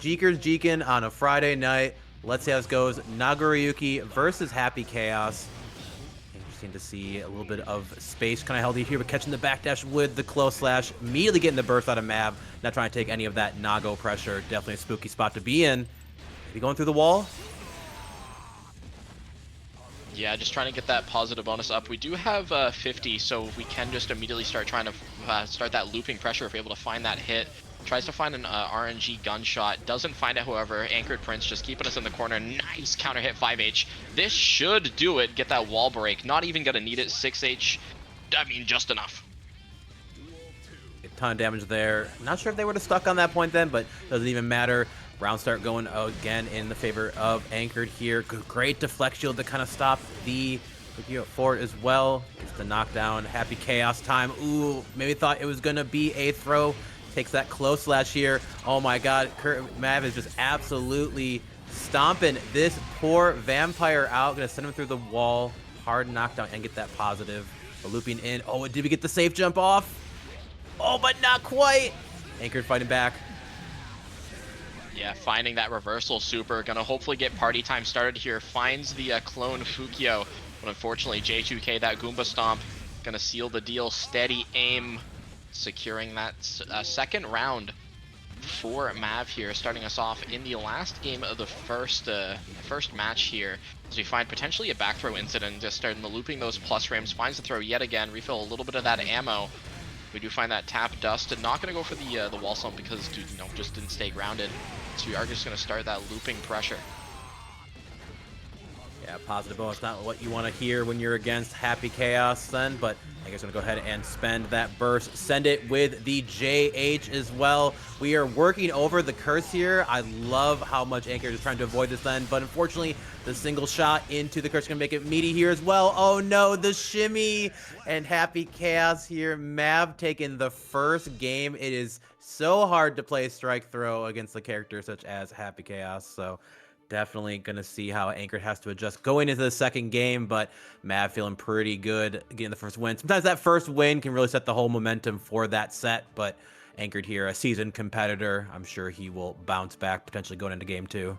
Jeekers Jeekin on a Friday night. Let's see how this goes. Nagoriyuki versus Happy Chaos. Interesting to see a little bit of space kind of held here, but catching the backdash with the close slash. Immediately getting the burst out of Mav. Not trying to take any of that Nago pressure. Definitely a spooky spot to be in. Maybe going through the wall? Yeah, just trying to get that positive bonus up. We do have 50, so we can just immediately start trying to start that looping pressure if we're able to find that hit. Tries to find an RNG gunshot. Doesn't find it, however. AnchoredPrince just keeping us in the corner. Nice counter hit 5H. This should do it. Get that wall break. Not even going to need it. 6H. I mean, just enough. A ton of damage there. Not sure if they would have stuck on that point then, but doesn't even matter. Round start going again in the favor of Anchored here. Great deflect shield to kind of stop the forward as well. It's the knockdown. Happy Chaos time. Ooh, maybe thought it was going to be a throw. Takes that close slash here. Oh my god, Mav is just absolutely stomping this poor vampire out. Gonna send him through the wall. Hard knockdown and get that positive. The looping in. Oh, did we get the safe jump off? Oh, but not quite. Anchored fighting back. Yeah, finding that reversal super. Gonna hopefully get party time started here. Finds the clone Fukio. But unfortunately, J2K, that Goomba Stomp, gonna seal the deal. Steady aim. Securing that second round for Mav here, starting us off in the last game of the first match here, as we find potentially a back throw incident, just starting the looping those plus frames, finds the throw yet again, refill a little bit of that ammo. We do find that tap dust, and not going to go for the wall stomp because dude, just didn't stay grounded. So we are just going to start that looping pressure. Yeah, positive bonus, not what you want to hear when you're against Happy Chaos then, but I guess I'm going to go ahead and spend that burst. Send it with the JH as well. We are working over the curse here. I love how much Anchored is trying to avoid this then, but unfortunately, the single shot into the curse is going to make it meaty here as well. Oh no, the shimmy! And Happy Chaos here. Mav taking the first game. It is so hard to play strike throw against a character such as Happy Chaos, so definitely going to see how Anchored has to adjust going into the second game, but Mav feeling pretty good getting the first win. Sometimes that first win can really set the whole momentum for that set, but Anchored here, a seasoned competitor, I'm sure he will bounce back, potentially going into game 2.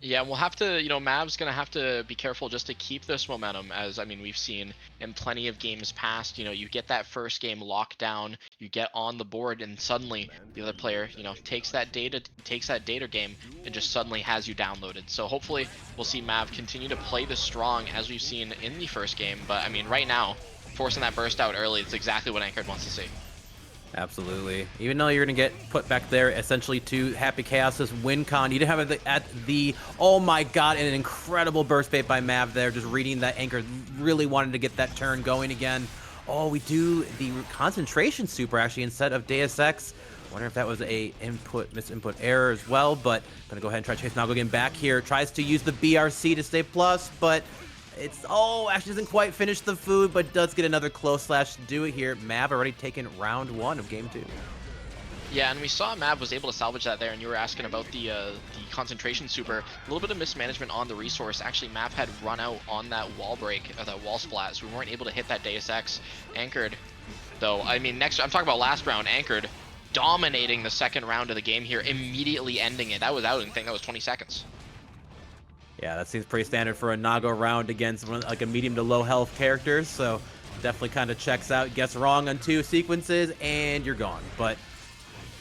Yeah, we'll have to, Mav's going to have to be careful just to keep this momentum, as, I mean, we've seen in plenty of games past, you get that first game locked down, you get on the board, and suddenly the other player, takes that data game and just suddenly has you downloaded. So hopefully we'll see Mav continue to play this strong as we've seen in the first game, but, I mean, right now, forcing that burst out early, it's exactly what Anchored wants to see. Absolutely. Even though you're going to get put back there essentially to Happy Chaos's win con, you didn't have it at the, oh my god, and an incredible burst bait by Mav there, just reading that Anchor really wanted to get that turn going again. Oh, we do the concentration super actually instead of Deus Ex. Wonder if that was a misinput error as well, but I'm going to go ahead and try to chase Nago again back here. Tries to use the BRC to stay plus, but it's, oh, actually doesn't quite finish the food, but does get another close slash to do it here. Mav already taken round 1 of game 2. Yeah, and we saw Mav was able to salvage that there, and you were asking about the concentration super. A little bit of mismanagement on the resource. Actually, Mav had run out on that wall break, that wall splat, so we weren't able to hit that Deus Ex. Anchored, though, I mean, I'm talking about last round, Anchored dominating the second round of the game here, immediately ending it. That was, I didn't think that was 20 seconds. Yeah, that seems pretty standard for a Nago round against like a medium to low health character, so definitely kind of checks out. Gets wrong on 2 sequences, and you're gone. But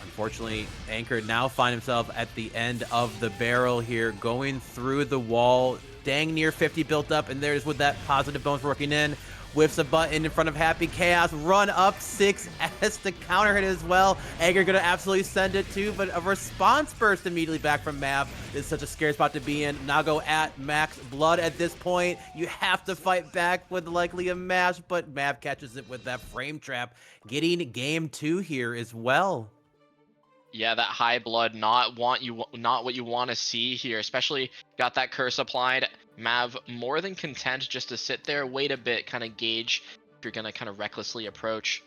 unfortunately, Anchored now find himself at the end of the barrel here, going through the wall. Dang near 50 built up, and there's with that positive bonus working in. Whiffs a button in front of Happy Chaos. Run up 6S to counter hit as well. Anchored gonna absolutely send it too, but a response burst immediately back from Mav. This is such a scary spot to be in. Nago at max blood at this point. You have to fight back with likely a mash, but Mav catches it with that frame trap, getting game 2 here as well. Yeah, that high blood, not what you want to see here, especially got that curse applied. Mav more than content just to sit there, wait a bit, kind of gauge if you're going to kind of recklessly approach.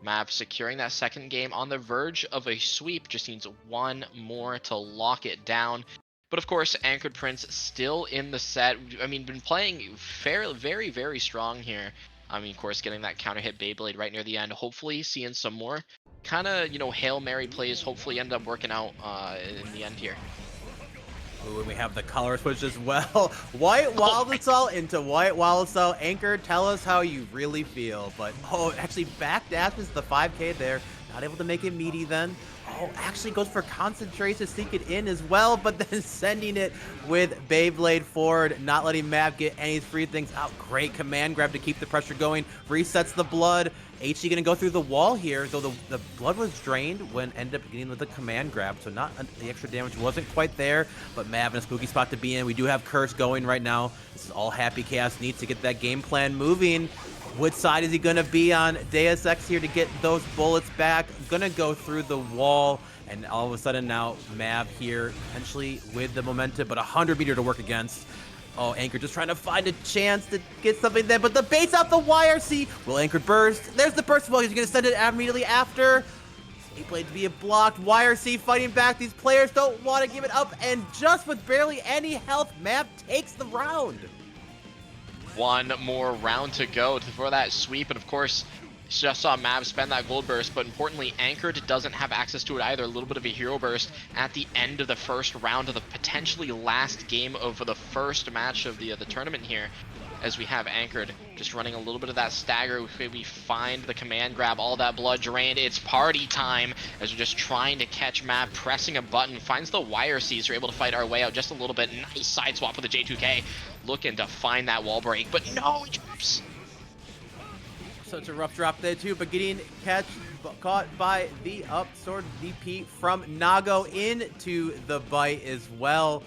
Mav securing that second game on the verge of a sweep, just needs one more to lock it down. But of course, AnchoredPrince still in the set. I mean, been playing very, very strong here. I mean, of course, getting that counter hit Beyblade right near the end. Hopefully seeing some more kind of, Hail Mary plays hopefully end up working out in the end here. Ooh, and we have the color switch as well. White Wildassault into White Wildassault. Anchor, tell us how you really feel. But, oh, actually backdashes the 5K there. Not able to make it meaty then. Oh, actually goes for concentrate to sneak it in as well, but then sending it with Beyblade forward, not letting Mav get any free things out. Great command grab to keep the pressure going. Resets the blood. HG gonna go through the wall here, though the blood was drained when ended up getting with the command grab, so not the extra damage wasn't quite there, but Mav in a spooky spot to be in. We do have Curse going right now. This is all Happy Chaos needs to get that game plan moving. Which side is he gonna be on? Deus Ex here to get those bullets back. Gonna go through the wall, and all of a sudden now Mav here potentially with the momentum, but 100 meter to work against. Oh, Anchor just trying to find a chance to get something there, but the bait's out the YRC. Will Anchor burst? There's the burst. Well, he's gonna send it immediately after. Blade to be blocked. YRC fighting back. These players don't want to give it up, and just with barely any health, Mav takes the round. One more round to go for that sweep, and of course, just saw Mav spend that gold burst, but importantly, Anchored doesn't have access to it either. A little bit of a hero burst at the end of the first round of the potentially last game of the first match of the tournament here, as we have Anchored just running a little bit of that stagger. We find the command grab, all that blood drained. It's party time as we're just trying to catch Mav, pressing a button, finds the YRCs. So we're able to fight our way out just a little bit. Nice side swap with the J2K, looking to find that wall break, but no, he drops. Such a rough drop there too, but getting caught by the up sword DP from Nago into the bite as well.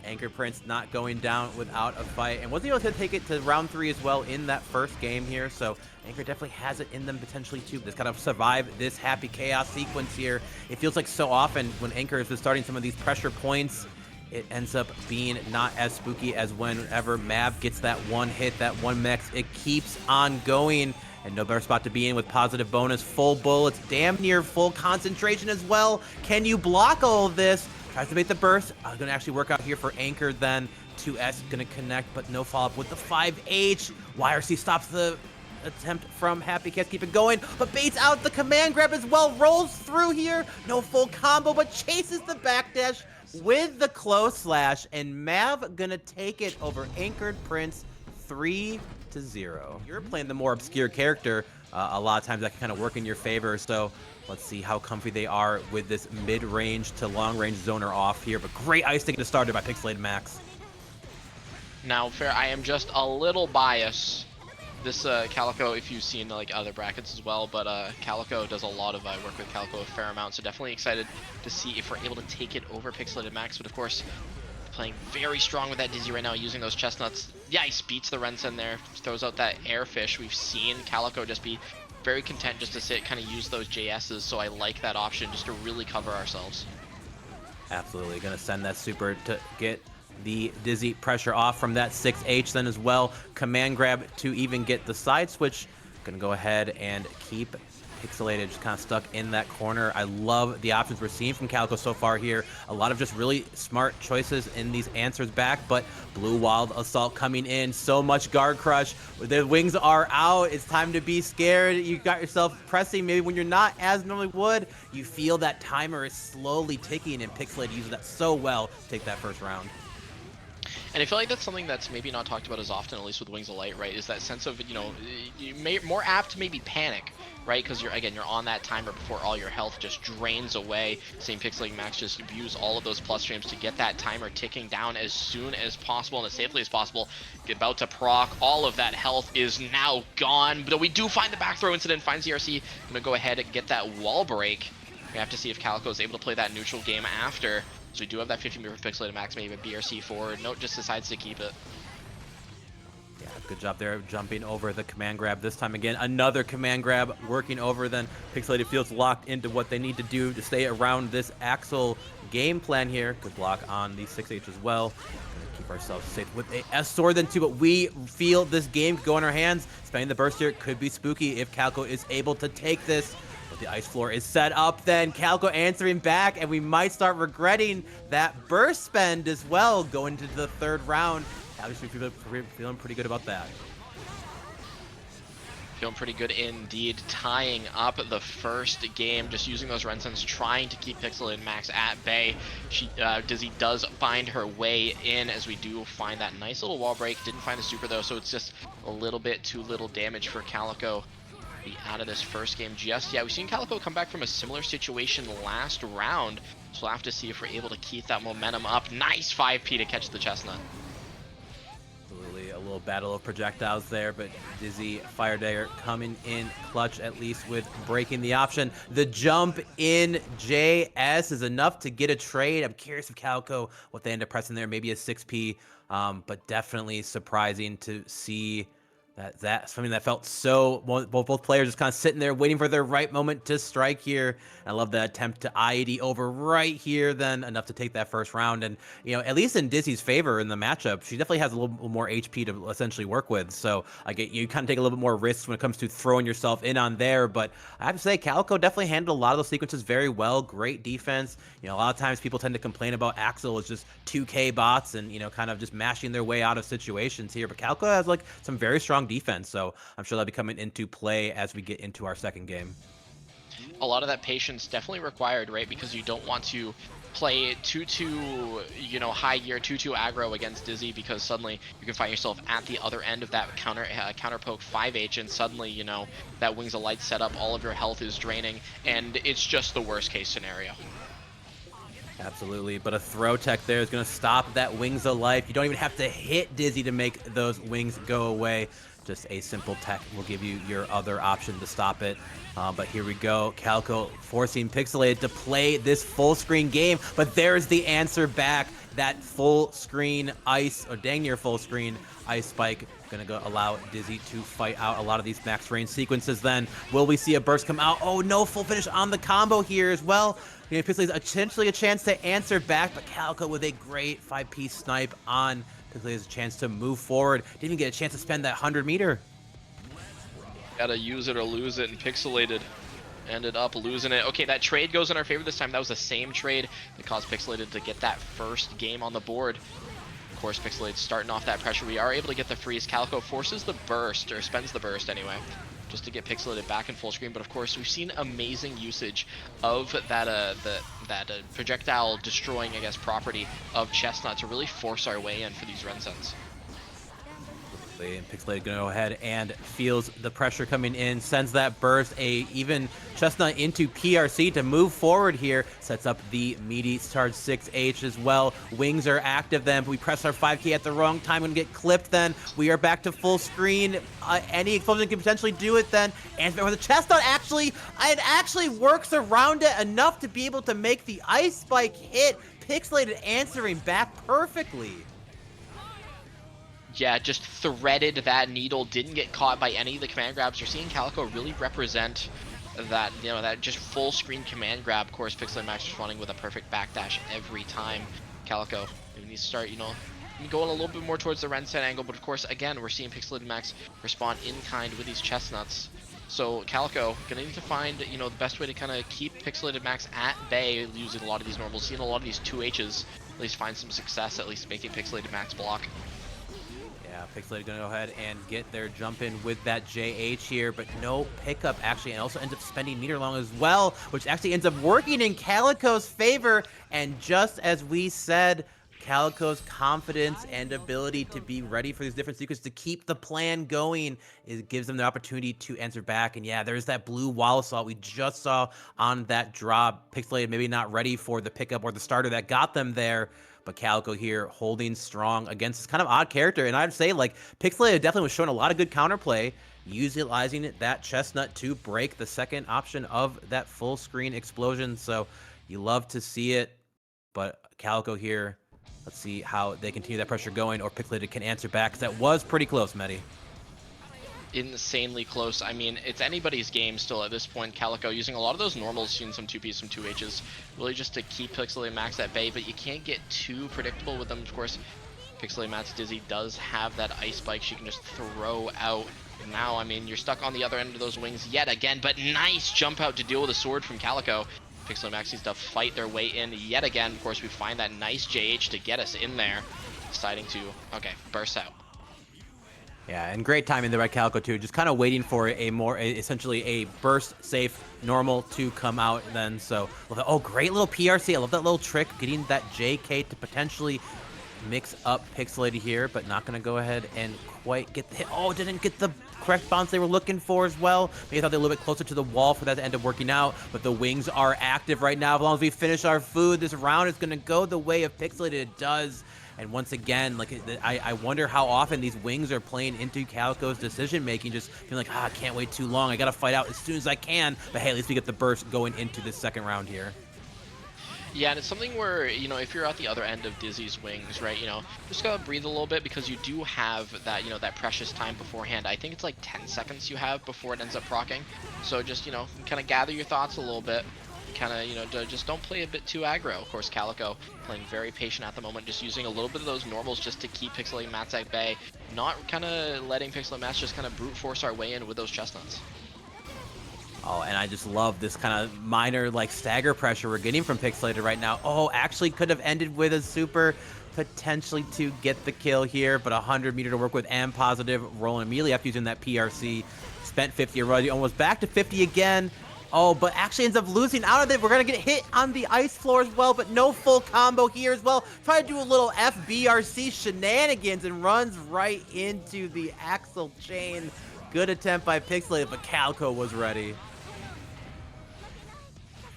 AnchoredPrince not going down without a fight, and wasn't able to take it to round 3 as well in that first game here, so Anchor definitely has it in them potentially too. Just gotta survive this Happy Chaos sequence here. It feels like so often when Anchor is starting some of these pressure points, it ends up being not as spooky as whenever Mav gets that one hit, that one mix. It keeps on going, and no better spot to be in with positive bonus, full bullets, damn near full concentration as well. Can you block all of this? Tries to bait the burst. Gonna actually work out here for Anchor then. 2S gonna connect, but no follow-up with the 5H. YRC stops the attempt from Happy Chaos, keep it going, but baits out the command grab as well. Rolls through here. No full combo, but chases the backdash with the close slash, and Mav gonna take it over AnchoredPrince 3-0. You're playing the more obscure character. A lot of times that can kind of work in your favor, so let's see how comfy they are with this mid-range to long-range zoner off here, but great ice to get started by Pixelated Max. Now, fair, I am just a little biased. This Calico, if you've seen like other brackets as well, but Calico does a lot of work with Calico a fair amount, so definitely excited to see if we're able to take it over Pixelated Max, but of course, playing very strong with that Dizzy right now, using those chestnuts. Yeah, he beats the Rensen there, throws out that airfish. We've seen Calico just be very content just to sit, kind of use those JSs, so I like that option just to really cover ourselves. Absolutely, gonna send that super to get the Dizzy pressure off from that 6H then as well. Command grab to even get the side switch. Gonna go ahead and keep Pixelated just kind of stuck in that corner. I love the options we're seeing from Calico so far here. A lot of just really smart choices in these answers back, but Blue Wild Assault coming in. So much guard crush. The wings are out. It's time to be scared. You got yourself pressing maybe when you're not as normally would. You feel that timer is slowly ticking, and Pixelated uses that so well to take that first round. And I feel like that's something that's maybe not talked about as often, at least with Wings of Light, right? Is that sense of, you may more apt to maybe panic, right? Because you're on that timer before all your health just drains away. Same Pixelated Max just views all of those plus streams to get that timer ticking down as soon as possible and as safely as possible. About to proc, all of that health is now gone. But we do find the back throw incident, finds ERC. Gonna go ahead and get that wall break. We have to see if Calico is able to play that neutral game after. So we do have that 50 meter for Pixelated Max, maybe a BRC forward. Note just decides to keep it. Yeah, good job there, jumping over the command grab this time again. Another command grab, working over, then Pixelated feels locked into what they need to do to stay around this Axel game plan here. Good block on the 6H as well. Gonna keep ourselves safe with a S-Sword then too, but we feel this game could go in our hands. Spending the burst here could be spooky if Calico is able to take this. But the ice floor is set up then. Calico answering back, and we might start regretting that burst spend as well going into the third round. At least we're feeling pretty good about that. Feeling pretty good indeed, tying up the first game, just using those Rensons, trying to keep Pixelated Max at bay. Dizzy does find her way in, as we do find that nice little wall break. Didn't find the super though, so it's just a little bit too little damage for Calico to be out of this first game just yet. We've seen Calico come back from a similar situation last round, so we'll have to see if we're able to keep that momentum up. Nice 5P to catch the Chestnut. Absolutely, a little battle of projectiles there, but Dizzy Fire Dagger coming in clutch, at least with breaking the option. The jump in JS is enough to get a trade. I'm curious if Calico, what they end up pressing there, maybe a 6P, but definitely surprising to see that's something that felt so, both players just kind of sitting there waiting for their right moment to strike here. I love the attempt to IED over right here, then enough to take that first round. And, you know, at least in Dizzy's favor in the matchup, she definitely has a little more HP to essentially work with. So I get you kind of take a little bit more risks when it comes to throwing yourself in on there. But I have to say, Calico definitely handled a lot of those sequences very well. Great defense. You know, a lot of times people tend to complain about Axel as just 2K bots and, you know, kind of just mashing their way out of situations here. But Calico has like some very strong defense, so I'm sure that'll be coming into play as we get into our second game. A lot of that patience definitely required, right? Because you don't want to play 2-2, you know, high gear 2-2 aggro against Dizzy, because suddenly you can find yourself at the other end of that counter poke 5H, and suddenly, you know, that Wings of Light setup, all of your health is draining, and it's just the worst case scenario. Absolutely, but a throw tech there is going to stop that Wings of Life. You don't even have to hit Dizzy to make those wings go away. Just a simple tech will give you your other option to stop it. But here we go. Calico forcing Pixelated to play this full screen game. But there's the answer back. That full screen ice, or dang near full screen ice spike, gonna go allow Dizzy to fight out a lot of these max range sequences. Then will we see a burst come out? Oh no, full finish on the combo here as well. You know, Pixelated essentially a chance to answer back, but Calico with a great 5P snipe on Pixelated's chance to move forward. Didn't even get a chance to spend that 100-meter. Gotta use it or lose it, and Pixelated ended up losing it. Okay, that trade goes in our favor this time. That was the same trade that caused Pixelated to get that first game on the board. Of course, Pixelated starting off that pressure. We are able to get the freeze. Calico forces the burst, or spends the burst anyway, just to get Pixelated back in full screen. But of course, we've seen amazing usage of that projectile destroying, I guess, property of Chestnut to really force our way in for these Rensons. And Pixelated gonna go ahead and feels the pressure coming in, sends that burst, even Chestnut into PRC to move forward here, sets up the meaty charge 6H as well. Wings are active then, but we press our 5K at the wrong time and get clipped then. We are back to full screen. Any explosion can potentially do it then. And the Chestnut actually works around it enough to be able to make the ice spike hit. Pixelated answering back perfectly. Yeah, just threaded that needle, didn't get caught by any of the command grabs. You're seeing Calico really represent that, you know, that just full screen command grab. Of course, Pixelated Max responding with a perfect backdash every time. Calico, we need to start, you know, going a little bit more towards the Rensen angle, but of course, again, we're seeing Pixelated Max respond in kind with these Chestnuts. So Calico gonna need to find, you know, the best way to kind of keep Pixelated Max at bay using a lot of these normals, seeing a lot of these 2Hs, at least find some success, at least making Pixelated Max block. Pixelated gonna go ahead and get their jump in with that JH here, but no pickup actually, and also ends up spending meter long as well, which actually ends up working in Calico's favor. And just as we said, Calico's confidence and ability to be ready for these different sequences, to keep the plan going, it gives them the opportunity to answer back. And yeah, there's that blue wall assault we just saw on that drop. Pixelated maybe not ready for the pickup or the starter that got them there. But Calico here holding strong against this kind of odd character. And I'd say, like, Pixelated definitely was showing a lot of good counterplay, utilizing that Chestnut to break the second option of that full screen explosion. So you love to see it. But Calico here, let's see how they continue that pressure going, or Pixelated can answer back, because that was pretty close, Medi. Insanely close. I mean, it's anybody's game still at this point. Calico using a lot of those normals, seeing some 2Ps, some 2Hs, really just to keep Pixelated Max at bay, but you can't get too predictable with them. Of course, Pixelated Max Dizzy does have that ice spike she can just throw out. And now, I mean, you're stuck on the other end of those wings yet again, but nice jump out to deal with a sword from Calico. Pixelated Max needs to fight their way in yet again. Of course, we find that nice JH to get us in there. Deciding to, okay, burst out. Yeah, and great timing there by Calico too. Just kind of waiting for essentially a burst safe normal to come out then. So, oh, great little PRC. I love that little trick, getting that JK to potentially mix up Pixelated here, but not going to go ahead and quite get the hit. Oh, didn't get the correct bounce they were looking for as well. Maybe I thought they were a little bit closer to the wall for that to end up working out, but the wings are active right now. As long as we finish our food, this round is going to go the way of Pixelated. It does. And once again, like I wonder how often these wings are playing into Calico's decision-making, just feeling like, I can't wait too long. I got to fight out as soon as I can. But hey, at least we get the burst going into the second round here. Yeah, and it's something where, you know, if you're at the other end of Dizzy's wings, right, you know, just gotta breathe a little bit because you do have that, you know, that precious time beforehand. I think it's like 10 seconds you have before it ends up proccing. So just, you know, kind of gather your thoughts a little bit. Kind of, you know, just don't play a bit too aggro. Of course, Calico playing very patient at the moment, just using a little bit of those normals just to keep Pixelated Mats at bay. Not kind of letting Pixelated Mats just kind of brute force our way in with those chestnuts. Oh, and I just love this kind of minor, like, stagger pressure we're getting from Pixelated right now. Oh, actually could have ended with a super potentially to get the kill here, but 100 meter to work with and positive. Rolling immediately after using that PRC. Spent 50 already, almost back to 50 again. Oh, but actually ends up losing out of it. We're going to get hit on the ice floor as well, but no full combo here as well. Try to do a little FBRC shenanigans and runs right into the axle chain. Good attempt by Pixelated, but Calico was ready.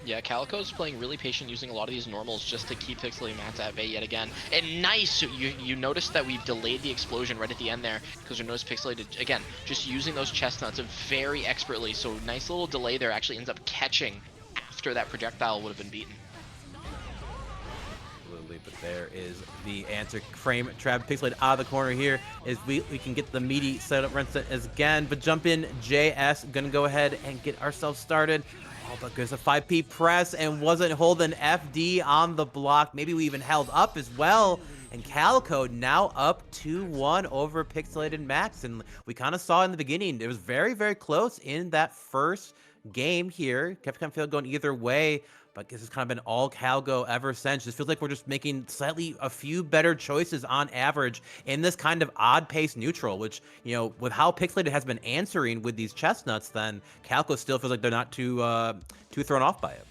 Yeah, Calico's playing really patient, using a lot of these normals just to keep Pixelated Mats at bay yet again. And nice! You noticed that we delayed the explosion right at the end there, because you noticed Pixelated, again, just using those chestnuts very expertly. So nice little delay there actually ends up catching after that projectile would have been beaten. Absolutely, but there is the answer. Frame trap Pixelated out of the corner here is we can get the meaty setup run set again, but jump in JS, gonna go ahead and get ourselves started. Oh, but there's a 5P press and wasn't holding FD on the block. Maybe we even held up as well. And Calico now up 2-1 over Pixelated Max. And we kind of saw in the beginning, it was very, very close in that first game here. Kept kind of going either way. But this has kind of been all Calico ever since. Just feels like we're just making slightly a few better choices on average in this kind of odd pace neutral, which, you know, with how Pixelated has been answering with these chestnuts, then Calico still feels like they're not too thrown off by it.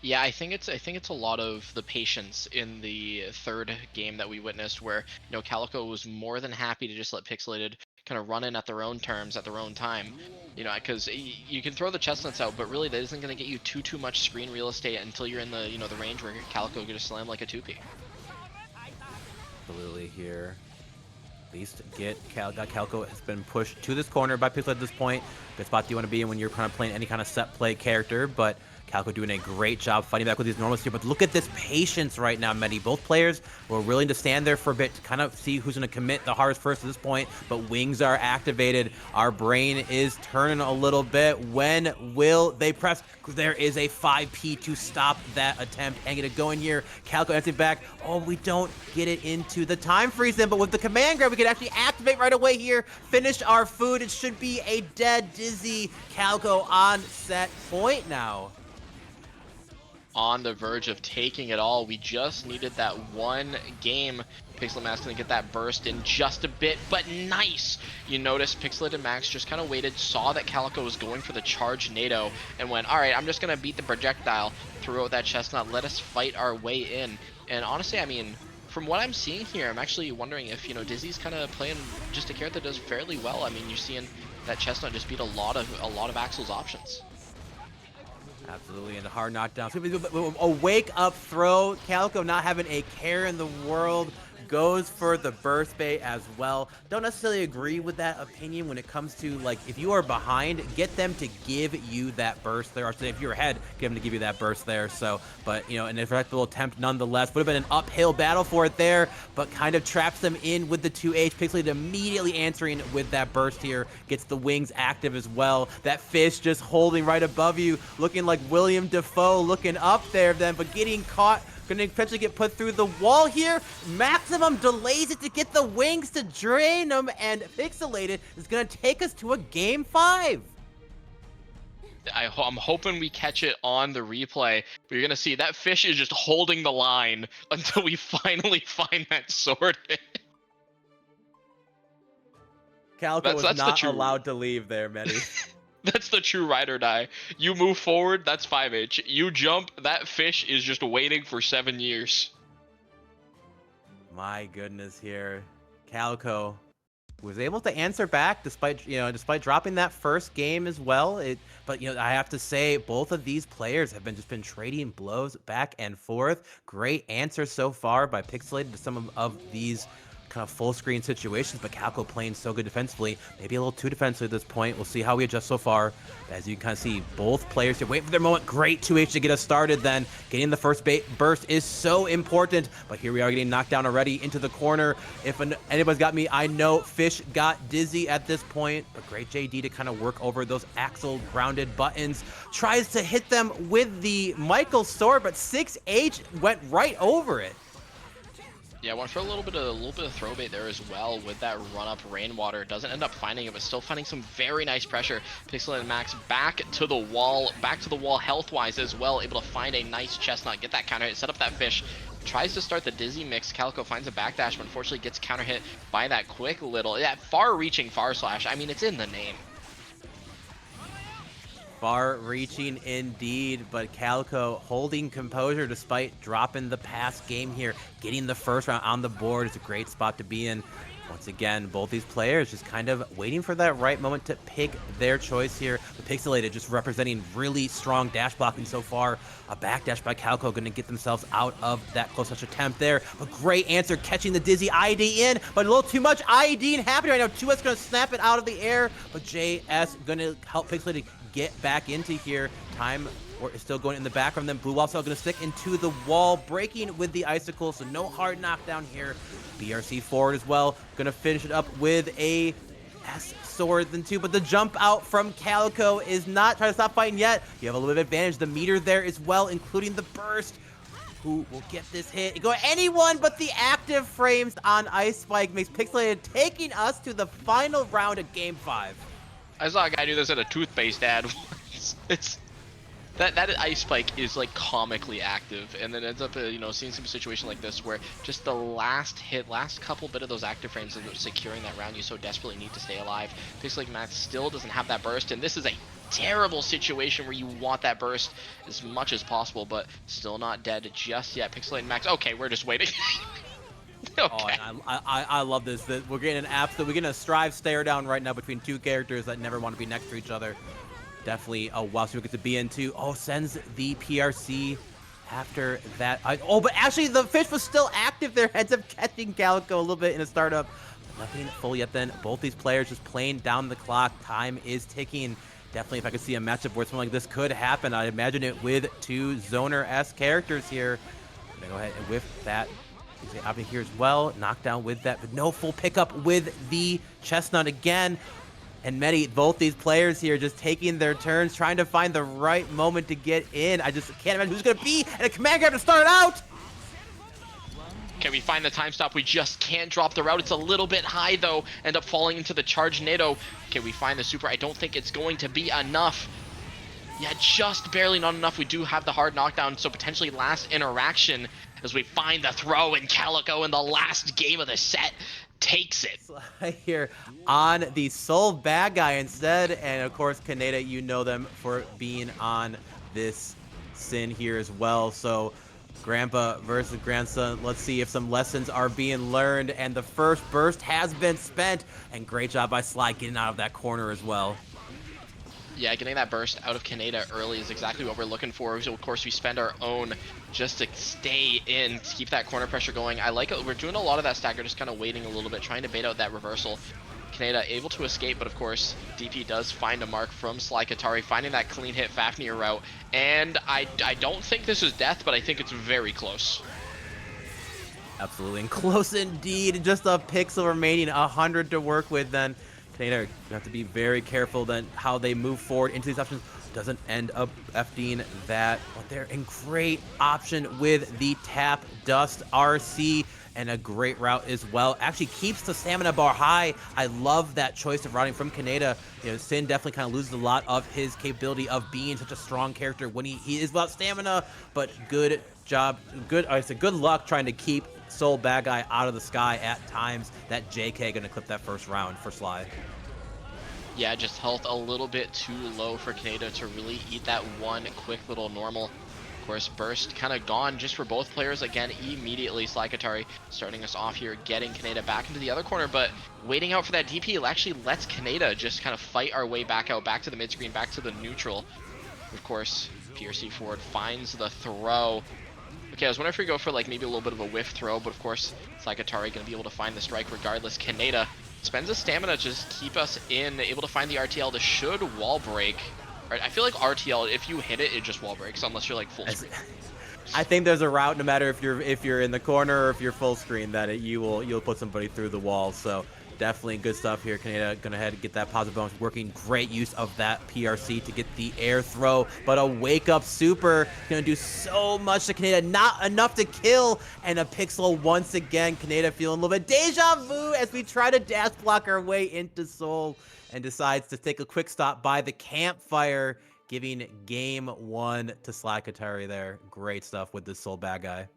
Yeah, I think it's a lot of the patience in the third game that we witnessed, where, you know, Calico was more than happy to just let Pixelated kind of run in at their own terms at their own time. You know, because you can throw the chestnuts out, but really that isn't going to get you too much screen real estate until you're in the, you know, the range where Calico could just slam like a 2P. Absolutely here. At least get Calico has been pushed to this corner by Pixelated at this point. Good spot do you want to be in when you're kind of playing any kind of set play character, but Calico doing a great job fighting back with these normals here, but look at this patience right now, Medi. Both players were willing to stand there for a bit to kind of see who's going to commit the hardest first at this point, but wings are activated. Our brain is turning a little bit. When will they press? There is a 5P to stop that attempt and get it going here. Calico answering back. Oh, we don't get it into the time freeze then, but with the command grab, we can actually activate right away here. Finish our food. It should be a dead Dizzy. Calico on set point now. On the verge of taking it all. We just needed that one game. Pixelated Max gonna get that burst in just a bit, but nice! You notice Pixelated Max just kind of waited, saw that Calico was going for the charge NATO, and went, alright, I'm just gonna beat the projectile, threw out that chestnut, let us fight our way in. And honestly, I mean, from what I'm seeing here, I'm actually wondering if, you know, Dizzy's kind of playing just a character that does fairly well. I mean, you're seeing that chestnut just beat a lot of Axel's options. Absolutely, and a hard knockdown. A wake-up throw. Calico not having a care in the world. Goes for the burst bait as well. Don't necessarily agree with that opinion when it comes to, like, if you are behind, get them to give you that burst there. Or if you're ahead, get them to give you that burst there. So, but, you know, an effective attempt nonetheless. Would have been an uphill battle for it there, but kind of traps them in with the 2H. Pixelated immediately answering with that burst here. Gets the wings active as well. That fish just holding right above you, looking like William Dafoe looking up there then, but getting caught. Gonna potentially get put through the wall here. Maximum delays it to get the wings to drain them, and Pixelated is gonna take us to a game 5. I'm hoping we catch it on the replay, but you're gonna see that fish is just holding the line until we finally find that sword. Calico was That's the not true. allowed to leave there, Medi. That's the true ride or die. You move forward, that's 5H. You jump, that fish is just waiting for 7 years. My goodness here. Calico was able to answer back despite dropping that first game as well. But I have to say both of these players have been trading blows back and forth. Great answers so far by Pixelated to some of these kind of full screen situations, but Calico playing so good defensively, maybe a little too defensive at this point. We'll see how we adjust so far. As you can kind of see, both players here waiting for their moment. Great 2H to get us started then. Getting the first burst is so important, but here we are getting knocked down already into the corner. If anybody's got me, I know Fish got dizzy at this point, but great JD to kind of work over those axle grounded buttons. Tries to hit them with the Michael sword, but 6H went right over it. Yeah, went for a little bit of throw bait there as well with that run up rainwater. Doesn't end up finding it, but still finding some very nice pressure. Pixel and Max back to the wall health wise as well, able to find a nice chestnut, get that counter hit, set up that fish. Tries to start the dizzy mix. Calico finds a backdash, but unfortunately gets counter hit by that quick little, that far-reaching far slash. I mean, it's in the name. Far-reaching indeed, but Calico holding composure despite dropping the past game here. Getting the first round on the board is a great spot to be in. Once again, both these players just kind of waiting for that right moment to pick their choice here. The Pixelated just representing really strong dash blocking so far. A backdash by Calico going to get themselves out of that close touch attempt there. A great answer catching the dizzy ID in, but a little too much ID happening right now. 2S going to snap it out of the air, but JS going to help Pixelated get back into here. Time is still going in the background. Then Blue Wall still going to stick into the wall, breaking with the icicle, so no hard knockdown here. BRC forward as well. Going to finish it up with a S sword then too, but the jump out from Calico is not trying to stop fighting yet. You have a little bit of advantage. The meter there as well, including the burst. Who will get this hit? Go anyone but the active frames on Ice Spike makes Pixelated taking us to the final round of Game 5. I saw a guy do this at a toothpaste ad once. It's that ice spike is like comically active, and then ends up seeing some situation like this where just the last couple bit of those active frames of securing that round you so desperately need to stay alive. Pixel Max still doesn't have that burst, and this is a terrible situation where you want that burst as much as possible, but still not dead just yet. Pixel Max, okay, we're just waiting. Okay. Oh, I love this. We're getting a strive stare down right now between two characters that never want to be next to each other. Definitely a wild we get to be into. Oh, sends the PRC after that. But actually the fish was still active there. Heads up catching Calico a little bit in a startup. Nothing full yet then. Both these players just playing down the clock. Time is ticking. Definitely if I could see a matchup where something like this could happen, I'd imagine it with two Zoner-esque characters here. I'm gonna go ahead and whiff that. Out here as well, knockdown with that, but no full pickup with the chestnut again. And both these players here just taking their turns, trying to find the right moment to get in. I just can't imagine who's going to be, and a command grab to start out. Can we find the time stop? We just can't drop the route. It's a little bit high, though. End up falling into the charge NATO. Can we find the super? I don't think it's going to be enough. Yeah, just barely not enough. We do have the hard knockdown, so potentially last interaction as we find the throw, and Calico in the last game of the set takes it. Here on the sole bad guy instead, and of course Kaneda, you know them for being on this sin here as well. So grandpa versus grandson, let's see if some lessons are being learned, and the first burst has been spent, and great job by Sly getting out of that corner as well. Yeah, getting that burst out of Kaneda early is exactly what we're looking for. So of course we spend our own just to stay in, to keep that corner pressure going. I like it. We're doing a lot of that stagger, just kind of waiting a little bit, trying to bait out that reversal. Kaneda able to escape, but of course DP does find a mark from slykatari, finding that clean hit Fafnir route. And I don't think this is death, but I think it's very close. Absolutely, and close indeed. Just a pixel remaining, 100 to work with then. Kaneda have to be very careful then how they move forward into these options. Doesn't end up FDing that, but they're in great option with the tap dust RC, and a great route as well. Actually keeps the stamina bar high. I love that choice of routing from Kaneda. Sin definitely kind of loses a lot of his capability of being such a strong character when he is without stamina, but good job, good luck trying to keep Soul Bad Guy out of the sky at times. That JK gonna clip that first round for Sly. Yeah, just health a little bit too low for Kaneda to really eat that one quick little normal. Of course, burst kind of gone just for both players again immediately. Slykatari starting us off here, getting Kaneda back into the other corner, but waiting out for that DP actually lets Kaneda just kind of fight our way back out, back to the mid screen, back to the neutral. Of course, PRC forward finds the throw. Okay, I was wondering if we go for like maybe a little bit of a whiff throw, but of course, Slykatari gonna be able to find the strike regardless. Kaneda spends his stamina to just keep us in, able to find the RTL. This should wall break. Right, I feel like RTL, if you hit it, it just wall breaks unless you're like full screen. I think there's a route, no matter if you're in the corner or if you're full screen, that you'll put somebody through the wall. So definitely good stuff here. Kaneda gonna ahead and get that positive bonus, working great use of that PRC to get the air throw, but a wake up super gonna do so much to Kaneda, not enough to kill, and a pixel once again. Kaneda feeling a little bit deja vu as we try to dash block our way into Soul, and decides to take a quick stop by the campfire, giving game 1 to slykatari there. Great stuff with this Soul Bad Guy.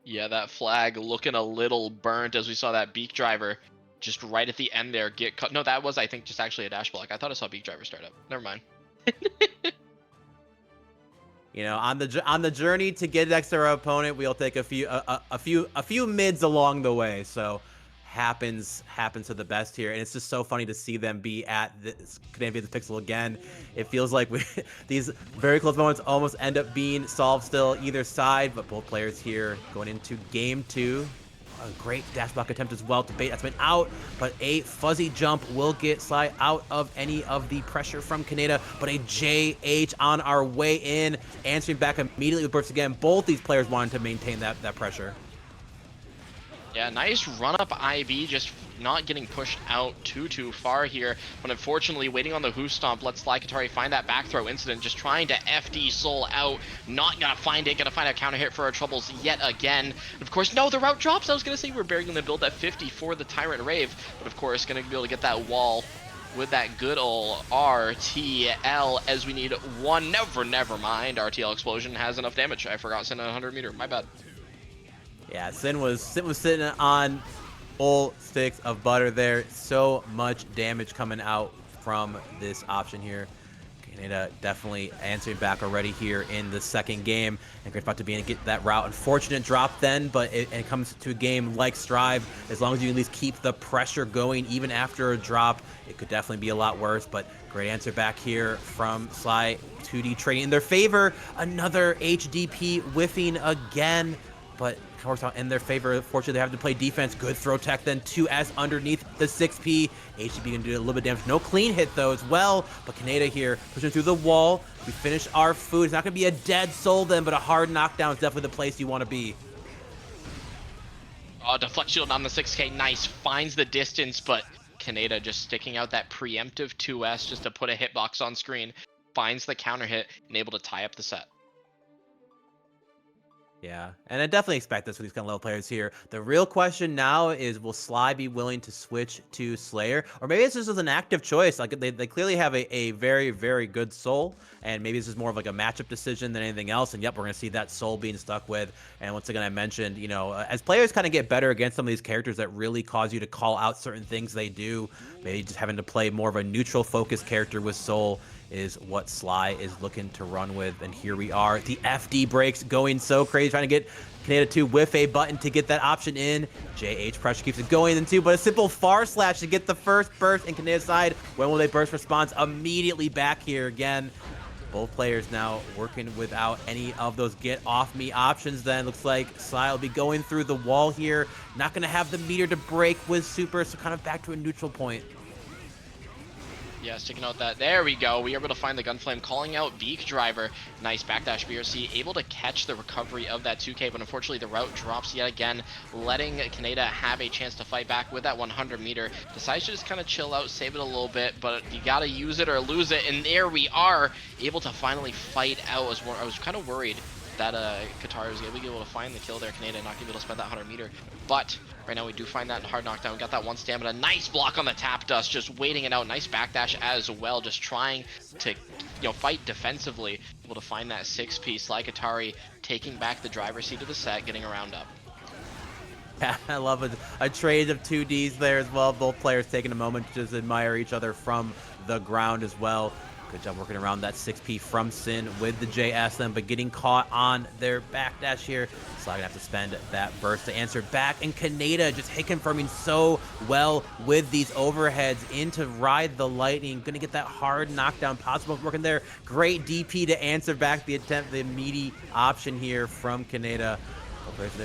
Yeah, that flag looking a little burnt as we saw that Beak Driver just right at the end there get cut. No, that was, I think, just actually a dash block. I thought I saw Beak Driver start up. Never mind. You know, on the journey to get next to our opponent, we'll take a few mids along the way. So happens to the best here, and it's just so funny to see them be at this Kaneda the pixel again. It feels like these very close moments almost end up being solved still either side, but both players here going into game 2. A great dash block attempt as well to bait that's been out, but a fuzzy jump will get Sly out of any of the pressure from Kaneda, but a JH on our way in, answering back immediately with burst again. Both these players wanted to maintain that pressure. Yeah, nice run-up IB, just not getting pushed out too far here. But unfortunately, waiting on the Hoo Stomp lets slykatari find that back throw incident, just trying to FD Soul out. Not gonna find it, gonna find a counter hit for our troubles yet again. And of course, no, the route drops. I was gonna say we're barely gonna build that 50 for the Tyrant Rave, but of course, gonna be able to get that wall with that good ol' RTL as we need one. Never mind. RTL Explosion has enough damage. I forgot to send a 100 meter. My bad. Yeah, Sin was sitting on full sticks of butter there. So much damage coming out from this option here. Kaneda definitely answering back already here in the second game. And great spot to be in and get that route. Unfortunate drop then, but it comes to a game like Strive. As long as you at least keep the pressure going, even after a drop, it could definitely be a lot worse. But great answer back here from Sly. 2D trading in their favor. Another HDP whiffing again, but works out in their favor. Fortunately, they have to play defense. Good throw tech, then 2S underneath the 6P. HDP can do a little bit of damage. No clean hit, though, as well. But Kaneda here, pushing through the wall. We finish our food. It's not going to be a dead soul then, but a hard knockdown is definitely the place you want to be. Oh, deflect shield on the 6K. Nice. Finds the distance, but Kaneda just sticking out that preemptive 2S just to put a hitbox on screen. Finds the counter hit and able to tie up the set. Yeah, and I definitely expect this with these kind of level players here. The real question now is, will Sly be willing to switch to Slayer? Or maybe this is an active choice. Like they clearly have a very, very good soul, and maybe this is more of like a matchup decision than anything else. And yep, we're going to see that soul being stuck with. And once again, I mentioned, you know, as players kind of get better against some of these characters that really cause you to call out certain things they do, maybe just having to play more of a neutral focused character with soul is what Sly is looking to run with. And here we are. The FD breaks going so crazy, trying to get Kaneda to whiff a button to get that option in. JH pressure keeps it going into, but a simple far slash to get the first burst in Kaneda's side. When will they burst response? Immediately back here again. Both players now working without any of those get off me options then. Looks like Sly will be going through the wall here. Not going to have the meter to break with super, so kind of back to a neutral point. Yeah, sticking out that. There we go. We are able to find the Gunflame, calling out Beak Driver. Nice backdash BRC, able to catch the recovery of that 2K, but unfortunately the route drops yet again, letting Kaneda have a chance to fight back with that 100 meter. Decides to just kind of chill out, save it a little bit, but you gotta use it or lose it, and there we are, able to finally fight out. I was kind of worried that Katari was going to be able to find the kill there. Kaneda not going to be able to spend that 100 meter. But right now we do find that hard knockdown. We got that one stamina. Nice block on the tap dust, just waiting it out. Nice backdash as well, just trying to, you know, fight defensively. Able to find that 6 piece. Slykatari taking back the driver's seat of the set, getting a round up. I love a trade of 2Ds there as well. Both players taking a moment to just admire each other from the ground as well. Good job working around that 6P from Sin with the JSM, but getting caught on their backdash here. So I'm going to have to spend that burst to answer back. And Kaneda just hit confirming so well with these overheads into Ride the Lightning. Going to get that hard knockdown possible working there. Great DP to answer back the attempt, the meaty option here from Kaneda.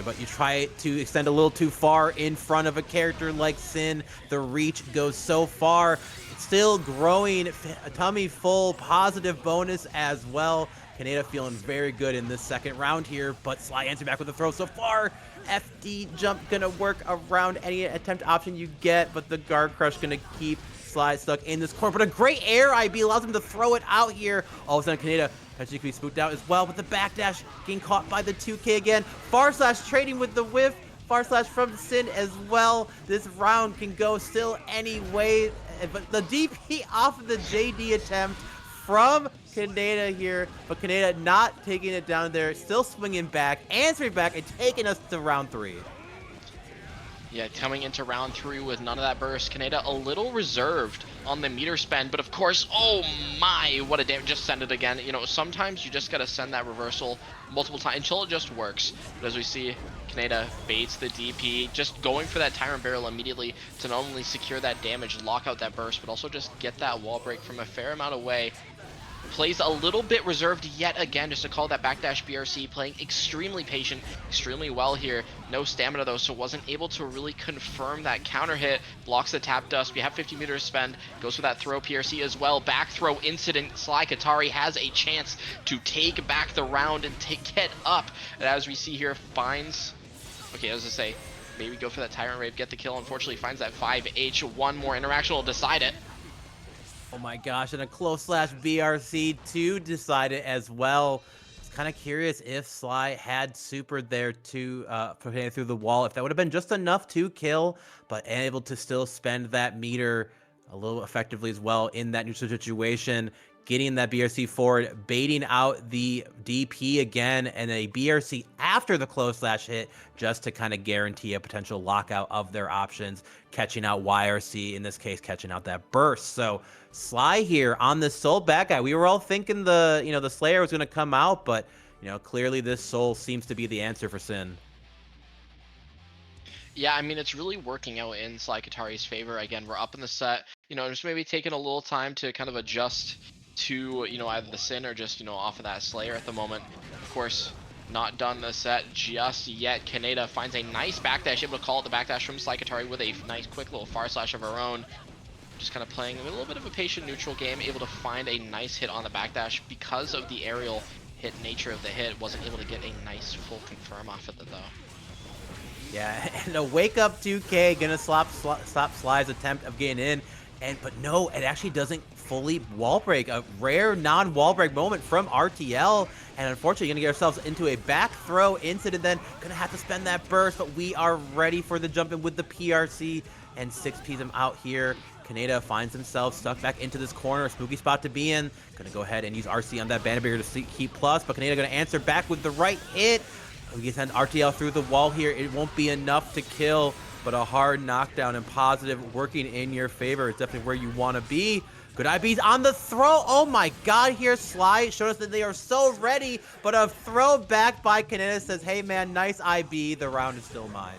But you try to extend a little too far in front of a character like Sin. The reach goes so far. Still growing, a tummy full, positive bonus as well. Kaneda feeling very good in this second round here, but Sly answering back with a throw so far. FD jump gonna work around any attempt option you get, but the guard crush gonna keep Sly stuck in this corner. But a great air IB allows him to throw it out here. All of a sudden, Kaneda potentially could be spooked out as well, but the backdash getting caught by the 2K again. Far slash trading with the whiff. Far slash from Sin as well. This round can go still any way, but the DP off of the JD attempt from Kaneda here, but Kaneda not taking it down there, still swinging back, answering back, and taking us to round 3. Yeah, coming into round 3 with none of that burst. Kaneda a little reserved on the meter spend, but of course, oh my, what a damage. Just send it again. You know, sometimes you just gotta send that reversal multiple times until it just works. But as we see, Kaneda baits the DP, just going for that Tyrant Barrel immediately to not only secure that damage, lock out that burst, but also just get that wall break from a fair amount away. Plays a little bit reserved yet again, just to call that backdash BRC, playing extremely patient, extremely well here. No stamina though, so wasn't able to really confirm that counter hit. Blocks the tap dust. We have 50 meters to spend. Goes for that throw PRC as well. Back throw incident. slykatari has a chance to take back the round and get up. And as we see here, finds... Okay, I was gonna say, maybe go for that Tyrant Rave, get the kill. Unfortunately, finds that 5H. One more interaction will decide it. Oh my gosh, and a close slash BRC to decide it as well. It's kind of curious if Sly had super there to put it through the wall, if that would have been just enough to kill, but able to still spend that meter a little effectively as well in that neutral situation. Getting that BRC forward, baiting out the DP again, and a BRC after the close slash hit just to kind of guarantee a potential lockout of their options, catching out YRC, in this case, catching out that burst. So Sly here on this Soul bad guy. We were all thinking the Slayer was going to come out, but clearly this Soul seems to be the answer for Sin. Yeah, I mean, it's really working out in slykatari's favor. Again, we're up in the set, just maybe taking a little time to kind of adjust to either the Sin or just off of that Slayer at the moment. Of course, not done the set just yet. Kaneda finds a nice backdash, able to call it the backdash from slykatari with a nice quick little far slash of her own. Just kind of playing a little bit of a patient neutral game, able to find a nice hit on the backdash. Because of the aerial hit nature of the hit, wasn't able to get a nice full confirm off of it though. Yeah, and a wake up 2K gonna stop Sly's attempt of getting in, but no, it actually doesn't fully wall break. A rare non-wall break moment from RTL, and unfortunately gonna get ourselves into a back throw incident. Then gonna have to spend that burst, but we are ready for the jump in with the PRC, and 6P's him out here. Kaneda finds himself stuck back into this corner, a spooky spot to be in. Gonna go ahead and use RC on that bandit barrier to keep plus, but Kaneda gonna answer back with the right hit. We can send RTL through the wall here. It won't be enough to kill, but a hard knockdown and positive working in your favor is definitely where you want to be. Good IBs on the throw. Oh my god, here Sly showed us that they are so ready, but a throw back by Kaneda says, hey man, nice IB, the round is still mine.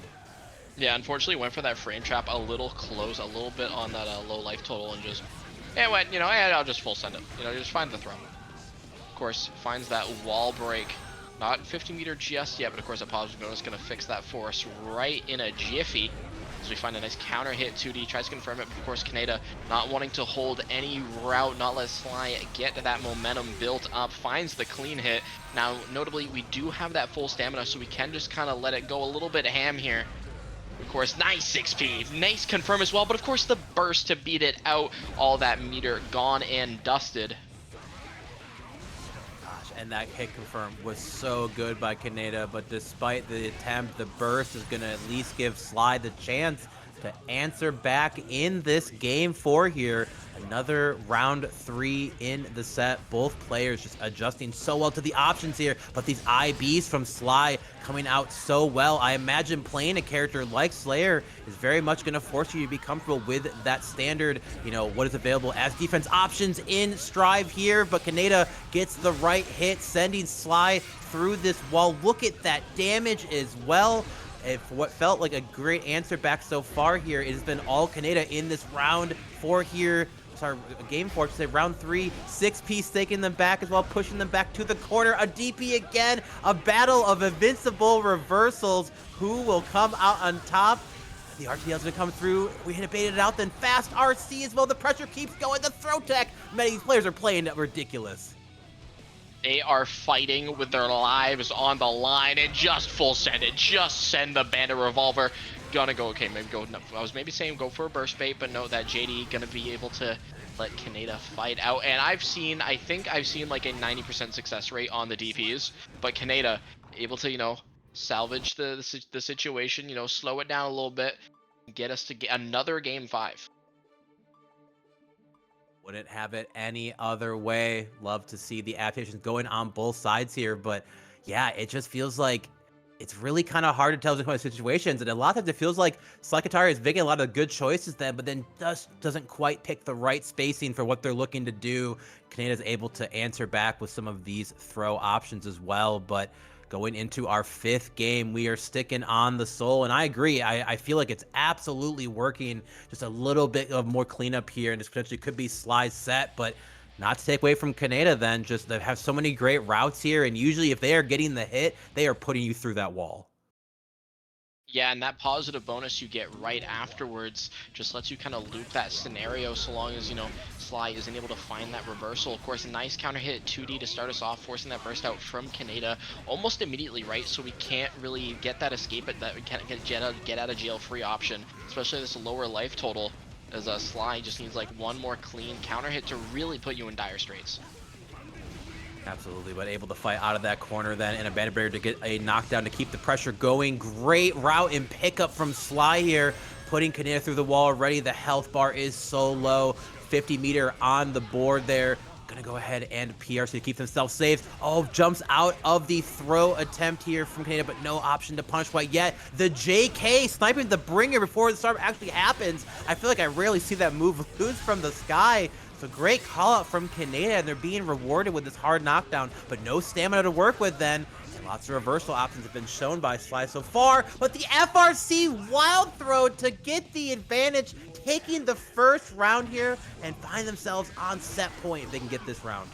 Yeah, unfortunately went for that frame trap a little close, a little bit on that low life total, and just, went, I'll just full send it. Just find the throw. Of course, finds that wall break. Not 50 meter just yet, but of course a positive bonus is going to fix that for us right in a jiffy. As we find a nice counter hit, 2D tries to confirm it, but of course Kaneda not wanting to hold any route, not let Sly get that momentum built up, finds the clean hit. Now, notably, we do have that full stamina, so we can just kind of let it go a little bit ham here. Of course, nice 6P, nice confirm as well, but of course the burst to beat it out, all that meter gone and dusted. And that hit confirm was so good by Kaneda, but despite the attempt, the burst is going to at least give Sly the chance to answer back in this game 4 here. Another round 3 in the set. Both players just adjusting so well to the options here, but these IBs from Sly coming out so well. I imagine playing a character like Slayer is very much going to force you to be comfortable with that standard, you know, what is available as defense options in Strive here, but Kaneda gets the right hit, sending Sly through this wall. Look at that damage as well. For what felt like a great answer back so far here, it has been all Kaneda in this round 4 here. Sorry, game 4, to say round 3. 6P taking them back as well, pushing them back to the corner. A DP again, a battle of invincible reversals. Who will come out on top? The RTL is going to come through. We hit it, baited it out, then fast RC as well. The pressure keeps going. The throw tech. Many of these players are playing ridiculous. They are fighting with their lives on the line and just full send it. Just send the Bandit Revolver. Gonna go, okay, maybe go, no, I was maybe saying go for a burst bait, but no, that JD gonna be able to let Kaneda fight out. And I think I've seen like a 90% success rate on the DPs, but Kaneda able to, you know, salvage the situation, you know, slow it down a little bit, get us to get another game 5. Wouldn't have it any other way. Love to see the adaptations going on both sides here, but yeah, it just feels like it's really kind of hard to tell the situations, and a lot of times it feels like slykatari is making a lot of good choices then, but then just doesn't quite pick the right spacing for what they're looking to do. Kaneda is able to answer back with some of these throw options as well, but going into our 5th game, we are sticking on the soul, and I agree. I feel like it's absolutely working. Just a little bit of more cleanup here, and this potentially could be Sly's set, but not to take away from Kaneda then. Just they have so many great routes here, and usually if they are getting the hit, they are putting you through that wall. Yeah, and that positive bonus you get right afterwards just lets you kind of loop that scenario so long as, you know, Sly isn't able to find that reversal. Of course, a nice counter hit 2D to start us off, forcing that burst out from Kaneda almost immediately, right? So we can't really get that escape, that we can't get out of jail free option, especially this lower life total, as Sly just needs like one more clean counter hit to really put you in dire straits. Absolutely, but able to fight out of that corner then, and a bandit barrier to get a knockdown to keep the pressure going. Great route and pickup from Sly here, putting Kaneda through the wall already. The health bar is so low. 50 meter on the board there. Gonna go ahead and PRC to keep themselves safe. Oh, jumps out of the throw attempt here from Kaneda, but no option to punish quite yet. The JK sniping the bringer before the start actually happens. I feel like I rarely see that move lose from the sky. So great call out from Kaneda, and they're being rewarded with this hard knockdown, but no stamina to work with then. And lots of reversal options have been shown by Sly so far, but the FRC wild throw to get the advantage, taking the first round here and find themselves on set point if they can get this round.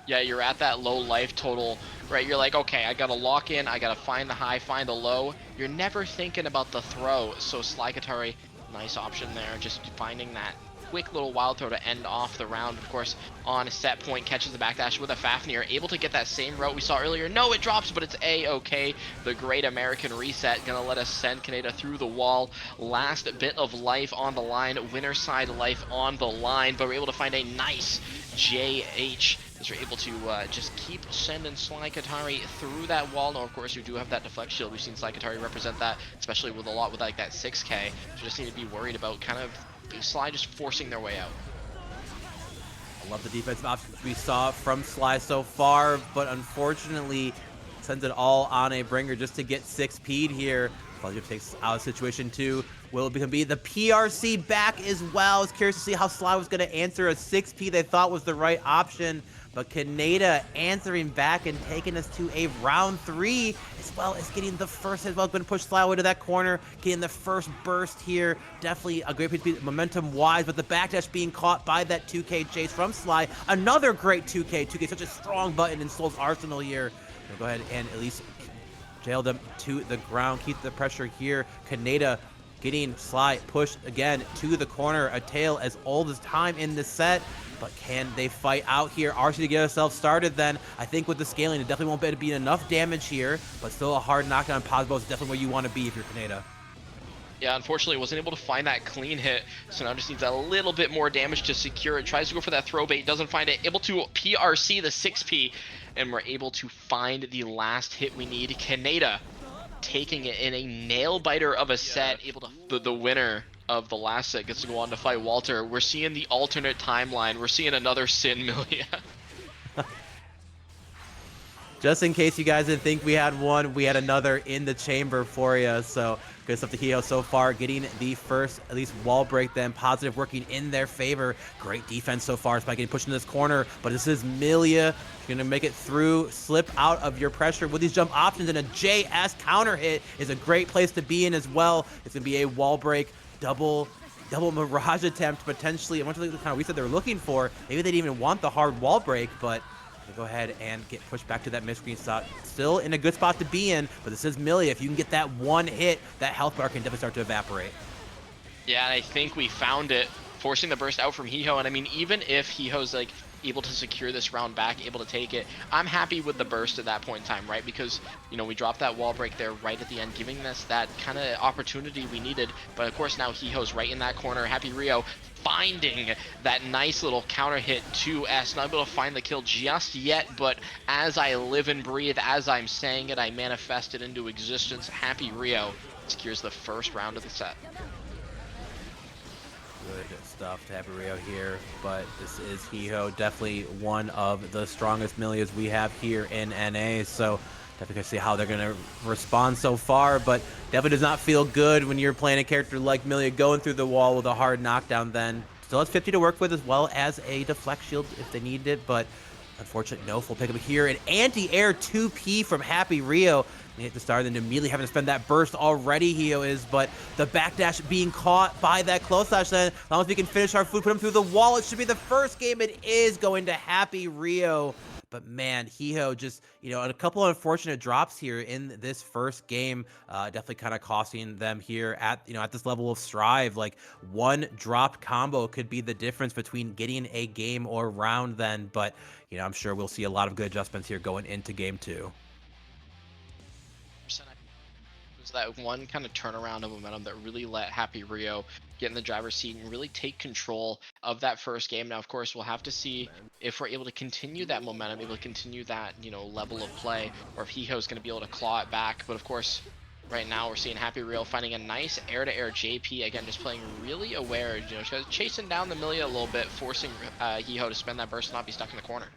Yeah, you're at that low life total, right? You're like, okay, I gotta lock in, I gotta find the high, find the low. You're never thinking about the throw. So slykatari, nice option there, just finding that quick little wild throw to end off the round. Of course, on a set point, catches the backdash with a Fafnir, able to get that same route we saw earlier. No, it drops, but it's A-okay. The great American reset gonna let us send Kaneda through the wall. Last bit of life on the line, winner side life on the line, but we're able to find a nice JH as we're able to just keep sending slykatari through that wall. Now, of course, you do have that deflect shield. We've seen slykatari represent that, especially with a lot with like that 6K. So you just need to be worried about kind of Sly just forcing their way out. I love the defensive options we saw from Sly so far, but unfortunately sends it all on a bringer just to get 6P'd here. Flowedup takes out a situation too. Will it be the PRC back as well? I was curious to see how Sly was going to answer a 6P they thought was the right option, but Kaneda answering back and taking us to a round 3, as well as getting the first as well. Going to push Sly away to that corner, getting the first burst here. Definitely a great piece of momentum-wise, but the backdash being caught by that 2K chase from Sly. Another great 2K. 2K, such a strong button in Soul's arsenal here. We'll go ahead and at least jail them to the ground, keep the pressure here. Kaneda getting Sly pushed again to the corner, a tale as old as time in this set. But can they fight out here? RC to get ourselves started then. I think with the scaling, it definitely won't be enough damage here, but still a hard knockdown. Positive is definitely where you want to be if you're Kaneda. Yeah, unfortunately wasn't able to find that clean hit, so now just needs a little bit more damage to secure it. Tries to go for that throw bait, doesn't find it. Able to PRC the 6P, and we're able to find the last hit we need. Kaneda taking it in a nail biter of a set, able to the winner of the last set gets to go on to fight Walter. We're seeing the alternate timeline. We're seeing another Sin Millia. Just in case you guys didn't think we had one, we had another in the chamber for you. So good stuff to Hee Ho so far, getting the first at least wall break. Then positive working in their favor. Great defense so far. It's by getting pushed in this corner, but this is Millia. You're gonna make it through, slip out of your pressure with these jump options, and a JS counter hit is a great place to be in as well. It's gonna be a wall break, double mirage attempt potentially. And much like the kind of we said they were looking for. Maybe they didn't even want the hard wall break, but go ahead and get pushed back to that mid-screen spot. Still in a good spot to be in, but this is Millia. If you can get that one hit, that health bar can definitely start to evaporate. Yeah, and I think we found it, forcing the burst out from Hee Ho. And I mean, even if Hee Ho's like able to secure this round back, able to take it, I'm happy with the burst at that point in time, right? Because, you know, we dropped that wall break there right at the end, giving us that kind of opportunity we needed. But of course now Hee Ho's right in that corner. Happyrio finding that nice little counter hit to S. Not able to find the kill just yet, but as I live and breathe, as I'm saying it, I manifest it into existence. Happyrio secures the first round of the set. Good stuff to Happyrio here, but this is Hee Ho, definitely one of the strongest Millias we have here in NA, so definitely gonna see how they're gonna respond so far, but definitely does not feel good when you're playing a character like Millia going through the wall with a hard knockdown. Then still has 50 to work with, as well as a deflect shield if they needed it, but unfortunate no full pickup here. An anti-air 2P from Happyrio. Hit the star, then immediately having to spend that burst already, Hee Ho is, but the backdash being caught by that close slash. Then as long as we can finish our food, put him through the wall, it should be the first game. It is going to Happyrio. But man, Hee Ho just, you know, a couple of unfortunate drops here in this first game, definitely kind of costing them here at, you know, at this level of strive. Like one dropped combo could be the difference between getting a game or round then. But, you know, I'm sure we'll see a lot of good adjustments here going into game 2. Was that one kind of turnaround of momentum that really let Happyrio get in the driver's seat and really take control of that first game. Now, of course, we'll have to see if we're able to continue that momentum, able to continue that, you know, level of play, or if Hee Ho's going to be able to claw it back. But of course, right now we're seeing Happyrio finding a nice air-to-air JP, again, just playing really aware, you know, chasing down the Millia a little bit, forcing Hee Ho to spend that burst and not be stuck in the corner.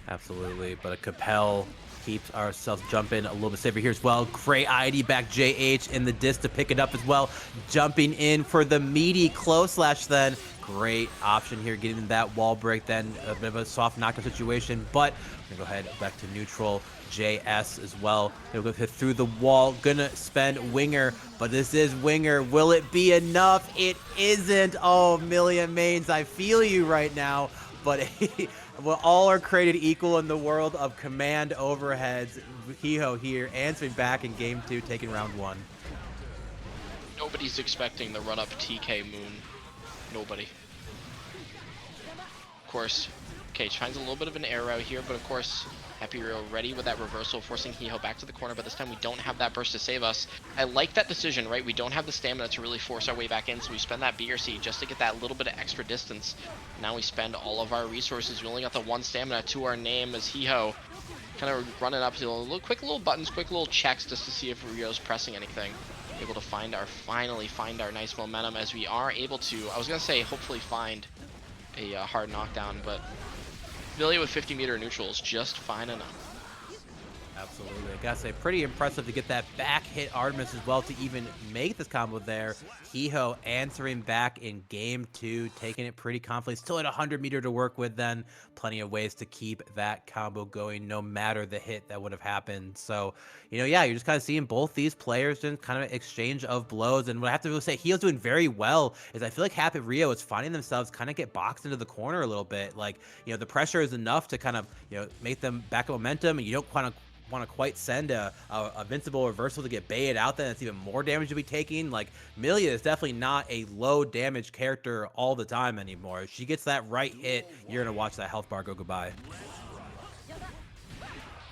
Absolutely, but a Capel keeps ourselves jumping a little bit safer here as well. Great ID back JH in the disc to pick it up as well. Jumping in for the meaty close slash then. Great option here, getting that wall break then. A bit of a soft knockdown situation, but we're gonna go ahead back to neutral. JS as well. He'll go hit through the wall. Gonna spend Winger, but this is Winger. Will it be enough? It isn't. Oh, Millia mains, I feel you right now, but well, all are created equal in the world of command overheads. Hee Ho here answering back in game 2, taking round 1. Nobody's expecting the run-up TK Moon. Nobody. Of course, Cage finds a little bit of an arrow here, but of course, Happyrio ready with that reversal, forcing Hee Ho back to the corner, but this time we don't have that burst to save us. I like that decision, right? We don't have the stamina to really force our way back in, so we spend that BRC just to get that little bit of extra distance. Now we spend all of our resources. We only got the 1 stamina to our name as Hee Ho kind of running up to a little quick little buttons, quick little checks just to see if Rio's pressing anything. Able to find our, finally find our nice momentum as we are able to, I was going to say hopefully find a hard knockdown, but Millia with 50-meter neutrals, just fine enough. Absolutely. I gotta say, pretty impressive to get that back hit Artemis as well to even make this combo there. Hee Ho answering back in game 2, taking it pretty confidently. Still at 100-meter to work with then. Plenty of ways to keep that combo going no matter the hit that would have happened. So, you know, yeah, you're just kind of seeing both these players in kind of exchange of blows. And what I have to really say, Hee Ho's doing very well is I feel like Happyrio is finding themselves kind of get boxed into the corner a little bit. Like, you know, the pressure is enough to kind of, you know, make them back up momentum, and you don't want to quite send a invincible reversal to get baited out. Then it's even more damage to be taking. Like, Millia is definitely not a low damage character all the time anymore. If she gets that right hit, you're gonna watch that health bar go goodbye.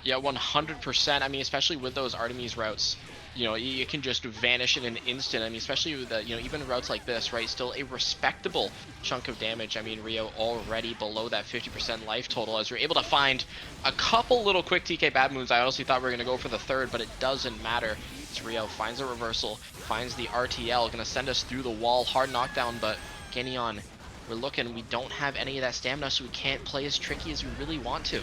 Yeah, 100%. I mean, especially with those Artemis routes, you know, you can just vanish in an instant. I mean, especially with the, you know, even routes like this, right? Still a respectable chunk of damage. I mean, Rio already below that 50% life total as you're able to find a couple little quick TK bad moves. I honestly thought we were going to go for the third, but it doesn't matter. As Rio finds a reversal, finds the RTL, going to send us through the wall. Hard knockdown, but Genyon, we're looking, we don't have any of that stamina, so we can't play as tricky as we really want to.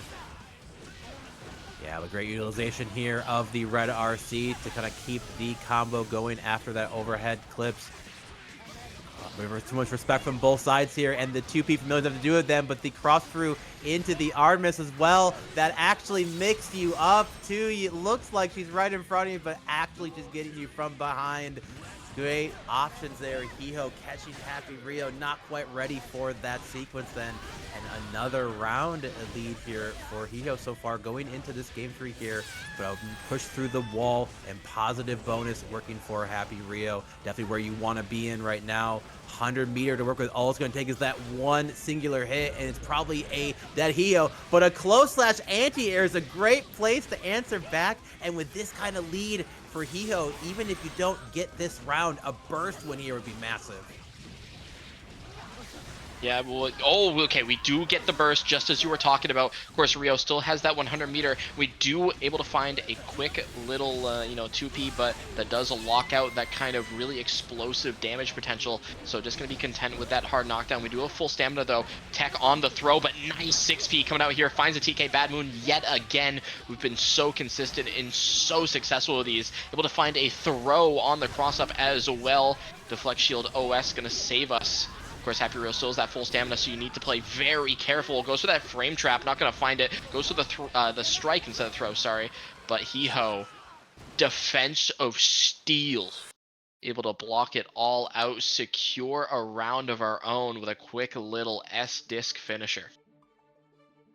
Yeah, with great utilization here of the red RC to kind of keep the combo going after that overhead clips. Too much respect from both sides here, and the 2P familiars have to do with them, but the cross through into the Artemis as well, that actually mixed you up too. It looks like she's right in front of you, but actually just getting you from behind. Great options there. Hee Ho catching Happyrio, not quite ready for that sequence then. And another round lead here for Hee Ho so far going into this game 3 here. But push through the wall and positive bonus working for Happyrio. Definitely where you want to be in right now. 100-meter to work with. All it's going to take is that one singular hit, and it's probably a dead Hee Ho. But a close slash anti-air is a great place to answer back. And with this kind of lead for Hee Ho, even if you don't get this round, a burst win here would be massive. Yeah, well, oh, okay, we do get the burst just as you were talking about. Of course, Rio still has that 100-meter. We do able to find a quick little, you know, 2P, but that does lock out that kind of really explosive damage potential. So just going to be content with that hard knockdown. We do have full stamina, though. Tech on the throw, but nice 6P coming out here. Finds a TK Bad Moon yet again. We've been so consistent and so successful with these. Able to find a throw on the cross-up as well. Deflect Shield OS going to save us. Of course, Happyrio still has that full stamina, so you need to play very careful. Goes for that frame trap, not going to find it. Goes for the strike instead of throw, sorry. But Hee Ho, defense of steel. Able to block it all out, secure a round of our own with a quick little S-disc finisher.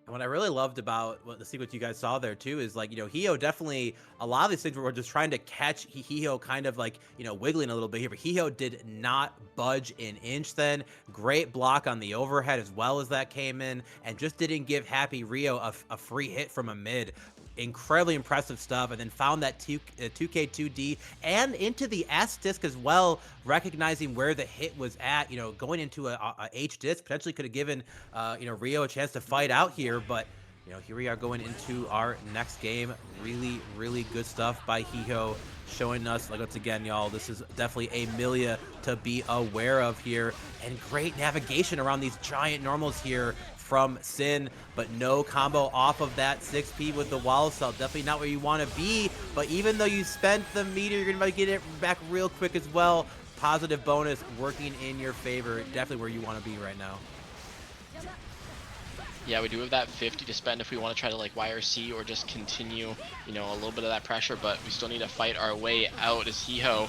And what I really loved about what the sequence you guys saw there too is, like, you know, Hee Ho definitely, a lot of these things where we're just trying to catch Hee Ho kind of like, you know, wiggling a little bit here, but Hee Ho did not budge an inch then. Great block on the overhead as well as that came in, and just didn't give Happyrio a free hit from a mid. Incredibly impressive stuff, and then found that 2K2D and into the S disc as well, recognizing where the hit was at. You know, going into a H disc potentially could have given you know, Rio a chance to fight out here, but you know, here we are going into our next game. Really, really good stuff by Hee Ho, showing us, like, once again, y'all, this is definitely a Millia to be aware of here, and great navigation around these giant normals here from Sin, but no combo off of that 6P with the wall cell. Definitely not where you want to be, but even though you spent the meter, you're going to get it back real quick as well. Positive bonus working in your favor. Definitely where you want to be right now. Yeah, we do have that 50 to spend if we want to try to, like, YRC or just continue, you know, a little bit of that pressure, but we still need to fight our way out as Hee Ho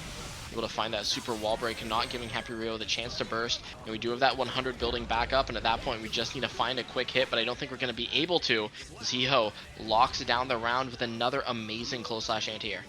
able to find that super wall break and not giving Happyrio the chance to burst. And we do have that 100 building back up, and at that point we just need to find a quick hit, but I don't think we're going to be able to, as Hee Ho locks down the round with another amazing close slash anti-air.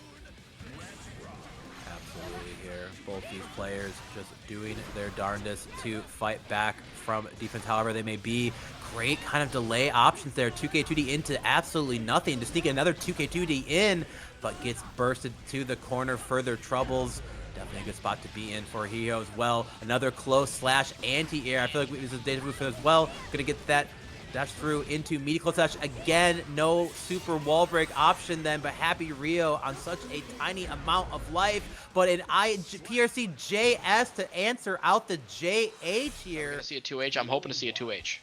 Absolutely here. Both these players just doing their darndest to fight back from defense, however they may be. Great kind of delay options there. 2K2D into absolutely nothing to sneak another 2K2D in, but gets bursted to the corner. Further troubles. Definitely a good spot to be in for Hee Ho as well. Another close slash anti-air. I feel like this is a deja vu for as well. Gonna get that dash through into meaty close slash again. No super wall break option then, but Happyrio on such a tiny amount of life. But an PRC JS to answer out the JH here. We're gonna see a 2H. I'm hoping to see a 2H.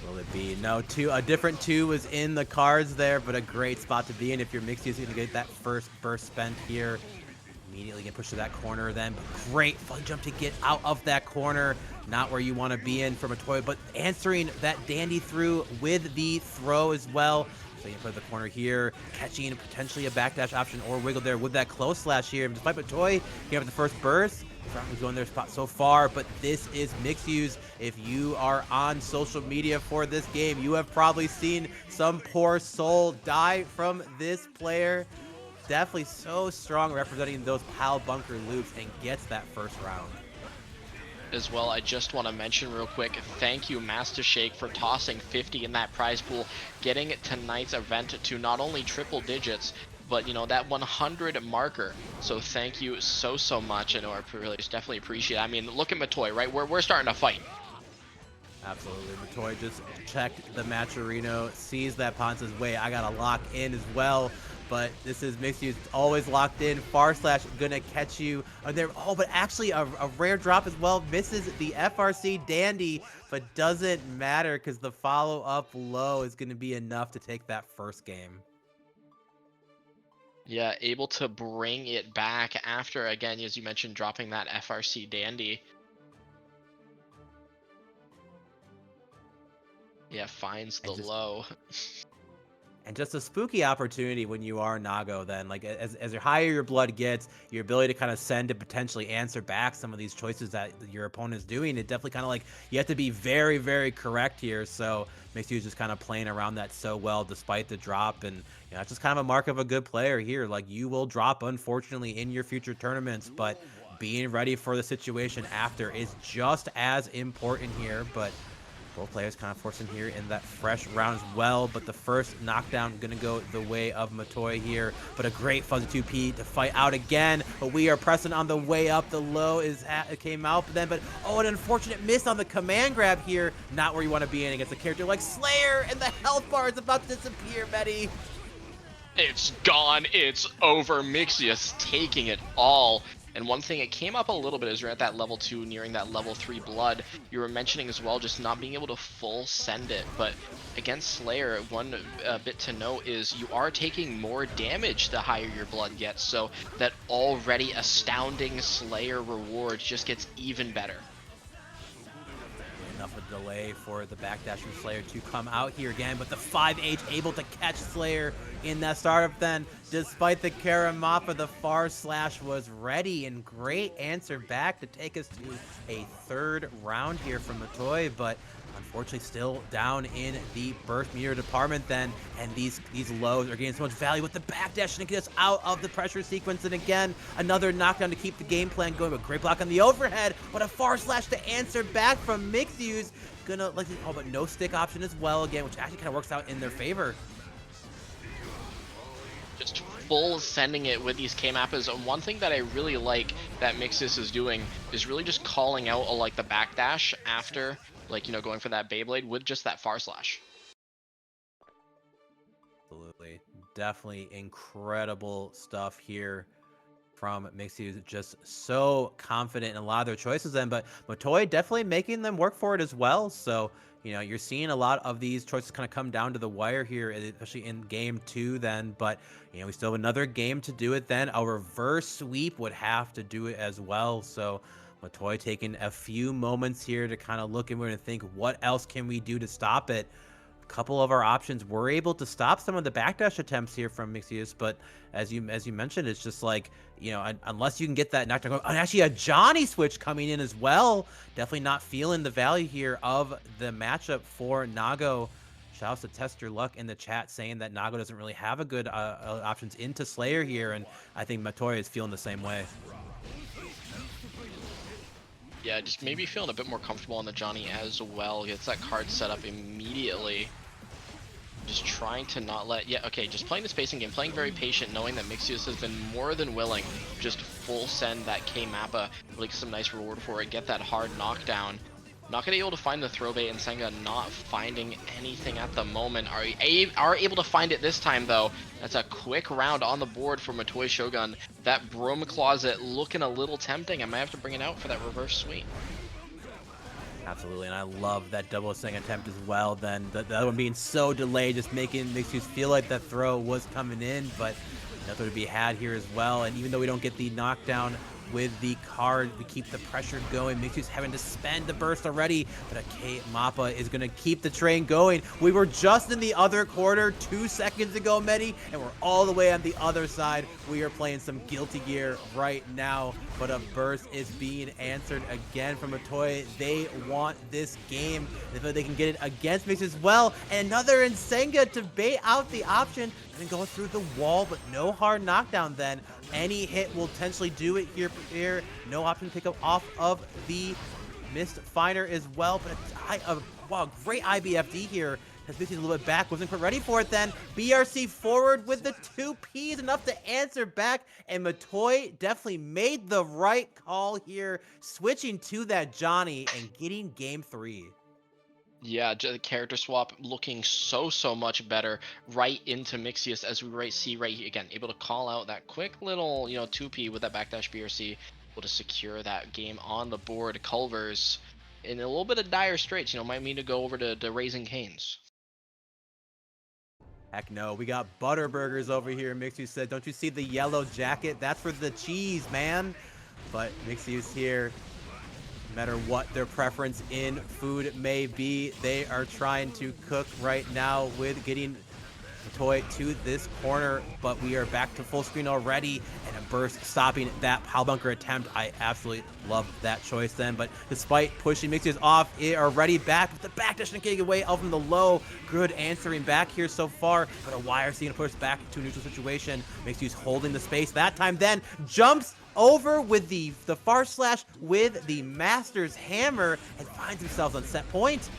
Will it be? No, a different 2 was in the cards there, but a great spot to be in if you're mixyous. You're gonna get that first burst spent here. Immediately get pushed to that corner then, but great fun jump to get out of that corner. Not where you want to be in from Matoi, but answering that dandy through with the throw as well. So you put the corner here, catching potentially a backdash option or wiggle there with that close slash here. Despite Matoi, you have the first burst. Was going their spot so far, but this is mixyous. If you are on social media for this game, you have probably seen some poor soul die from this player. Definitely so strong representing those pal bunker loops and gets that first round. As well, I just want to mention real quick, thank you MastaShake for tossing 50 in that prize pool, getting tonight's event to not only triple digits, but you know, that 100 marker. So thank you so much. I know our players definitely appreciate it. I mean, look at Matoi, right? We're starting to fight. Absolutely. Matoi just checked the Matcherino, sees that Ponce's way. I got to lock in as well. But this is mixyous, always locked in. Far slash gonna catch you. There, oh, but actually a rare drop as well. Misses the FRC Dandy, but doesn't matter because the follow up low is gonna be enough to take that first game. Yeah, able to bring it back after, again, as you mentioned, dropping that FRC Dandy. Yeah, finds the low. And just a spooky opportunity when you are Nago then. Like, as higher your blood gets, your ability to kind of send and potentially answer back some of these choices that your opponent is doing, it definitely kind of like, you have to be very, very correct here. So mixyous just kind of playing around that so well despite the drop. And, you know, that's just kind of a mark of a good player here. Like, you will drop, unfortunately, in your future tournaments, but being ready for the situation after is just as important here. But both players kind of forcing here in that fresh round as well, but the first knockdown going to go the way of Matoi here, but a great fuzzy 2P to fight out again, but we are pressing on the way up. The low it came out, but oh, an unfortunate miss on the command grab here. Not where you want to be in against a character like Slayer, and the health bar is about to disappear, Medi. It's gone, it's over. Mixyous taking it all. And one thing, it came up a little bit as you're at that level 2, nearing that level 3 blood. You were mentioning as well just not being able to full send it. But against Slayer, one bit to note is you are taking more damage the higher your blood gets. So that already astounding Slayer reward just gets even better. Enough of a delay for the backdash from Slayer to come out here again, but the 5H able to catch Slayer in that startup then. Despite the Karamappa, the far slash was ready, and great answer back to take us to a third round here from Matoi, but unfortunately still down in the burst meter department then, and these lows are getting so much value with the backdash to get us out of the pressure sequence. And again, another knockdown to keep the game plan going, but great block on the overhead, but a far slash to answer back from mixyous. Gonna like, oh, but no stick option as well again, which actually kind of works out in their favor. Just full sending it with these K-Mappas. And one thing that I really like that mixyous is doing is really just calling out like the backdash after, like, you know, going for that Beyblade with just that far slash. Absolutely. Definitely incredible stuff here from mixyous. Just so confident in a lot of their choices then, but Matoi definitely making them work for it as well. So, you know, you're seeing a lot of these choices kind of come down to the wire here, especially in game 2 then. But, you know, we still have another game to do it then. A reverse sweep would have to do it as well. So Matoi taking a few moments here to kind of look and we're going to think, what else can we do to stop it? A couple of our options were able to stop some of the backdash attempts here from mixyous, but as you mentioned, it's just like, you know, unless you can get that knockdown going. And actually a Johnny switch coming in as well. Definitely not feeling the value here of the matchup for Nago. Shouts to Test Your Luck in the chat saying that Nago doesn't really have a good options into Slayer here, and I think Matoi is feeling the same way. Yeah, just maybe feeling a bit more comfortable on the Johnny as well. Gets that card set up immediately. Just trying to not let, yeah, okay, just playing the spacing game, playing very patient, knowing that mixyous has been more than willing, just full send that K-Mappa, really get some nice reward for it, get that hard knockdown. Not gonna be able to find the throw bait, and Senga not finding anything at the moment. Are able to find it this time though. That's a quick round on the board for Matoi Shogun. That broom closet looking a little tempting. I might have to bring it out for that reverse sweep. Absolutely, and I love that double swing attempt as well. Then the other one being so delayed, just making mixyous feel like that throw was coming in, but nothing to be had here as well. And even though we don't get the knockdown with the card, we keep the pressure going. mixyous having to spend the burst already, but a K-Mappa is going to keep the train going. We were just in the other quarter 2 seconds ago, Medi, and we're all the way on the other side. We are playing some Guilty Gear right now, but a burst is being answered again from Matoi. They want this game. They feel they can get it against mixyous as well. And another Nsenga to bait out the option and go through the wall, but no hard knockdown then. Any hit will potentially do it here. No option to pick up off of the missed finder as well, but wow, great IBFD here as Mixyous a little bit back, wasn't quite ready for it then. BRC forward with the 2Ps, enough to answer back, and Matoi definitely made the right call here, switching to that Johnny and getting game 3. Yeah, the character swap looking so much better right into Mixyous, as we see right here again, able to call out that quick little 2P with that backdash BRC, able to secure that game on the board. Culver's in a little bit of dire straits, might mean to go over to Raising Cane's. Heck no, we got Butterburgers over here. Mixyous said, don't you see the yellow jacket? That's for the cheese, man. But Mixyous here, no matter what their preference in food may be, they are trying to cook right now with getting Matoi to this corner, but we are back to full screen already, and a burst stopping that pile bunker attempt. I absolutely love that choice then, but despite pushing Mixyous off, it already back with the backdash and getting away out from the low. Good answering back here so far, but a YRC gonna push back to a neutral situation. Mixyous holding the space that time, then jumps over with the far slash with the Master's Hammer and finds himself on set point.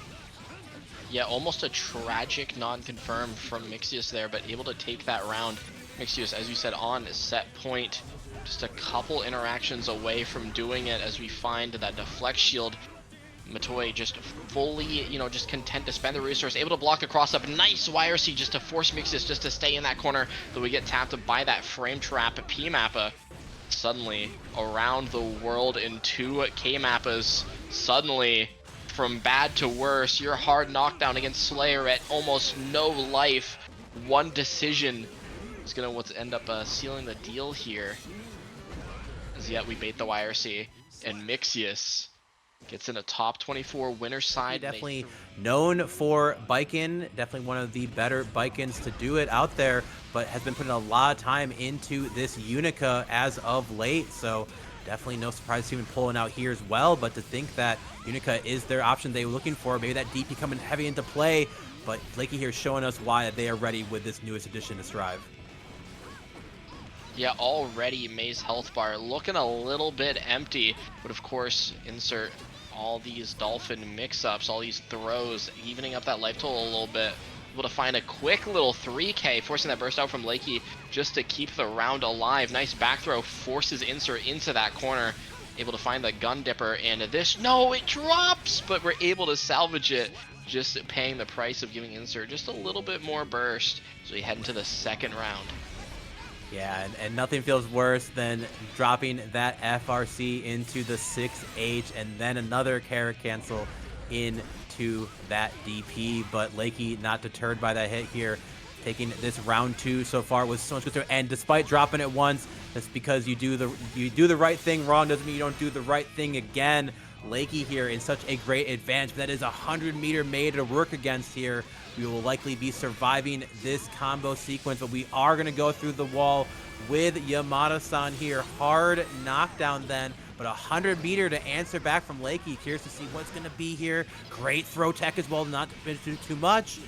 Yeah, almost a tragic non-confirm from Mixyous there, but able to take that round. Mixyous, as you said, on set point, just a couple interactions away from doing it, as we find that deflect shield. Matoi just fully, just content to spend the resource, able to block the cross up. Nice YRC just to force Mixyous just to stay in that corner, though we get tapped by that frame trap P-Mappa. Suddenly, around the world in 2 K-Mappas, suddenly, from bad to worse, your hard knockdown against Slayer at almost no life. One decision is going to end up sealing the deal here. As yet we bait the YRC, and Mixyous gets in a top 24 winner side. Definitely known for biking, definitely one of the better bikins to do it out there, but has been putting a lot of time into this Unika as of late, so definitely no surprise to even pulling out here as well. But to think that Unika is their option they were looking for, maybe that DP coming heavy into play, but Lakey here showing us why they are ready with this newest addition to Strive. Yeah, already May's health bar looking a little bit empty, but of course insert all these Dolphin mix-ups, all these throws, evening up that life total a little bit. Able to find a quick little 3K, forcing that burst out from Lakey just to keep the round alive. Nice back throw, forces insert into that corner. Able to find the gun dipper, and this, no, it drops, but we're able to salvage it, just paying the price of giving insert just a little bit more burst. So we head into the second round. Yeah, and nothing feels worse than dropping that FRC into the 6H and then another carry cancel into that DP. But Lakey not deterred by that hit here, taking this round 2 so far with so much good. And despite dropping it once, that's because you do the right thing wrong doesn't mean you don't do the right thing again. Lakey here in such a great advantage. That is a 100-meter made to work against here. We will likely be surviving this combo sequence, but we are going to go through the wall with Yamada-san here. Hard knockdown then, but 100-meter to answer back from Lakey. Curious to see what's going to be here. Great throw tech as well, not to do too much.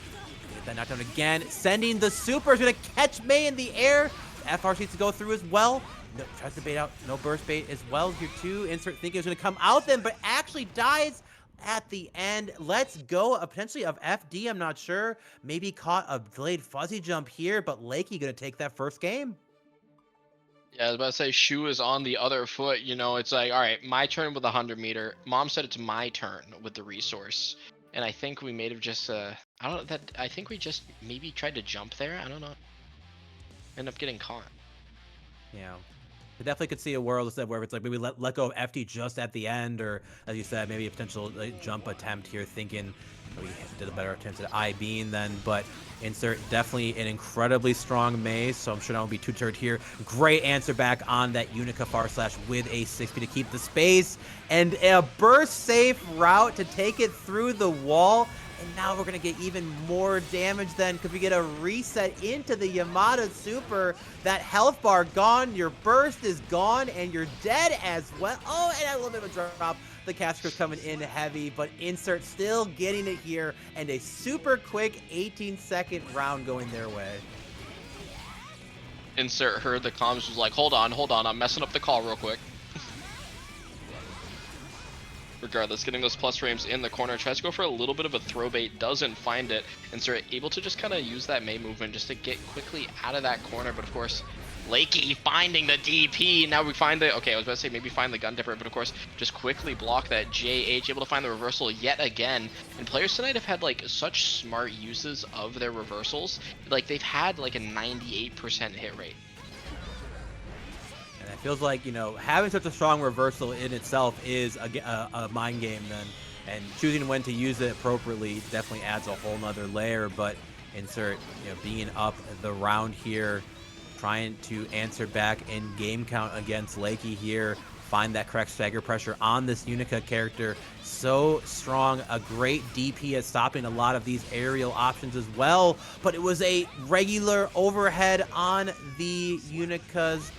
Get that knockdown again. Sending the super. Is going to catch May in the air. FRC to go through as well. No, tries to bait out. No burst bait as well here too. Insert thinking it was going to come out then, but actually dies at the end. Let's go. Potentially of FD, I'm not sure. Maybe caught a delayed fuzzy jump here, but Lakey going to take that first game. Yeah, I was about to say, Shu is on the other foot. It's like, all right, my turn with 100-meter. Mom said it's my turn with the resource. And I think we may have just, I think we just maybe tried to jump there. I don't know. End up getting caught. Yeah. I definitely could see a world where it's like maybe let go of FD just at the end, or as you said, maybe a potential jump attempt here, thinking we did a better attempt at I-beam then, but insert definitely an incredibly strong maze, so I'm sure I won't be too deterred here. Great answer back on that Unika far slash with a 6P to keep the space, and a burst safe route to take it through the wall. And now we're going to get even more damage then, because we get a reset into the Yamada Super. That health bar gone, your burst is gone, and you're dead as well. Oh, and a little bit of a drop. The Casker's coming in heavy, but insert still getting it here, and a super quick 18-second round going their way. Insert heard the comms, was like, hold on, I'm messing up the call real quick. We're regardless. Getting those plus frames in the corner. Tries to go for a little bit of a throw bait, doesn't find it, and so able to just kind of use that Mei movement just to get quickly out of that corner. But of course, Lakey finding the DP. Now we find the, okay, I was about to say maybe find the gun dipper, but of course just quickly block that JH, able to find the reversal yet again. And players tonight have had like such smart uses of their reversals. Like they've had like a 98% hit rate. And it feels like, you know, having such a strong reversal in itself is a mind game then. And choosing when to use it appropriately definitely adds a whole nother layer. But insert, you know, being up the round here, trying to answer back in game count against Lakey here, find that correct stagger pressure on this Unika character. So strong, a great DP at stopping a lot of these aerial options as well. But it was a regular overhead on the Unika's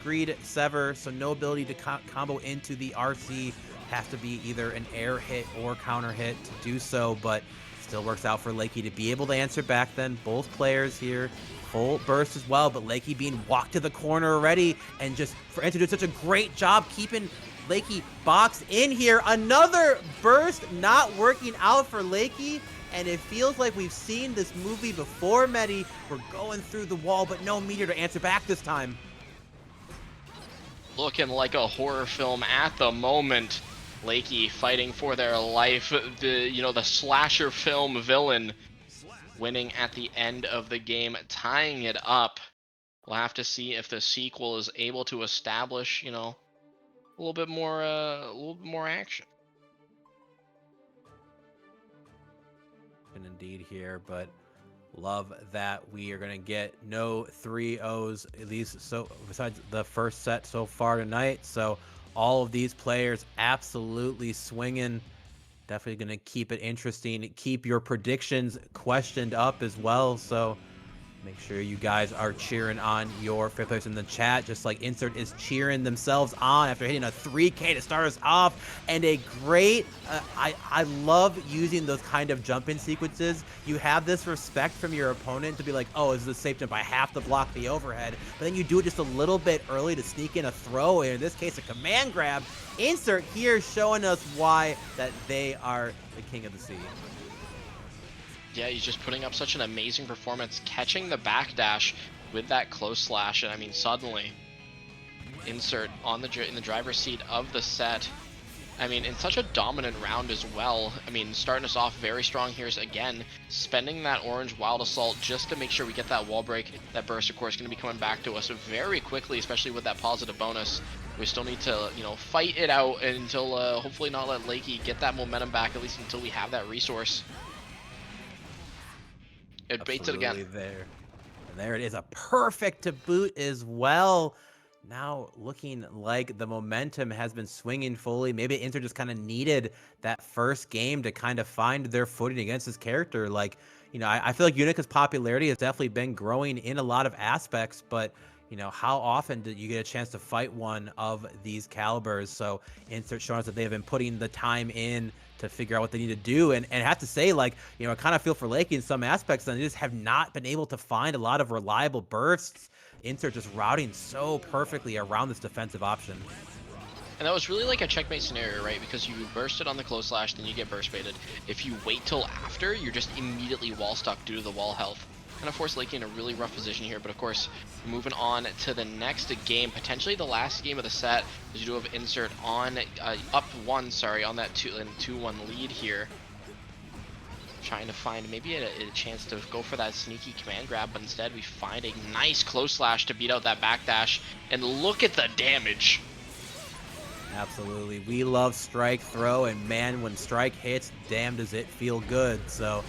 Greed Sever, so no ability to combo into the RC. Has to be either an air hit or counter hit to do so, but still works out for Lakey to be able to answer back then. Both players here, full burst as well, but Lakey being walked to the corner already, and just for Enter doing such a great job keeping Lakey boxed in here. Another burst not working out for Lakey, and it feels like we've seen this movie before, Medi. We're going through the wall, but no meteor to answer back this time. Looking like a horror film at the moment. Lakey fighting for their life. The slasher film villain winning at the end of the game, tying it up. We'll have to see if the sequel is able to establish, a little bit more action. And indeed here, but love that we are going to get no 3-0s, at least so besides the first set so far tonight. So all of these players absolutely swinging. Definitely going to keep it interesting. Keep your predictions questioned up as well. So make sure you guys are cheering on your fifth players in the chat, just like Insert is cheering themselves on after hitting a 3K to start us off. And a great, I love using those kind of jump-in sequences. You have this respect from your opponent to be like, oh, this is a safe jump. I have to block the overhead. But then you do it just a little bit early to sneak in a throw, in this case, a command grab. Insert here showing us why that they are the king of the sea. Yeah, he's just putting up such an amazing performance, catching the backdash with that close slash, and I mean, suddenly, Insert in the driver's seat of the set. I mean, in such a dominant round as well. I mean, starting us off very strong here again, spending that orange Wild Assault just to make sure we get that wall break. That burst, of course, going to be coming back to us very quickly, especially with that positive bonus. We still need to, fight it out until, hopefully not let Lakey get that momentum back, at least until we have that resource. It baits it again. There. And there it is, a perfect to boot as well. Now looking like the momentum has been swinging fully. Maybe Inter just kind of needed that first game to kind of find their footing against this character. Like, I feel like Unika's popularity has definitely been growing in a lot of aspects, but how often do you get a chance to fight one of these calibers? So Insert showing us that they have been putting the time in to figure out what they need to do. And I have to say, like, I kind of feel for Lakey in some aspects, and they just have not been able to find a lot of reliable bursts. Insert just routing so perfectly around this defensive option. And that was really like a checkmate scenario, right? Because you burst it on the close slash, then you get burst baited. If you wait till after, you're just immediately wall stuck due to the wall health. Kind of force Lakey in a really rough position here, but of course, moving on to the next game, potentially the last game of the set, as you do have Insert on up one, on that 2-1 lead here. Trying to find maybe a chance to go for that sneaky command grab, but instead we find a nice close slash to beat out that backdash, and look at the damage. Absolutely. We love strike throw, and man, when strike hits, damn does it feel good. So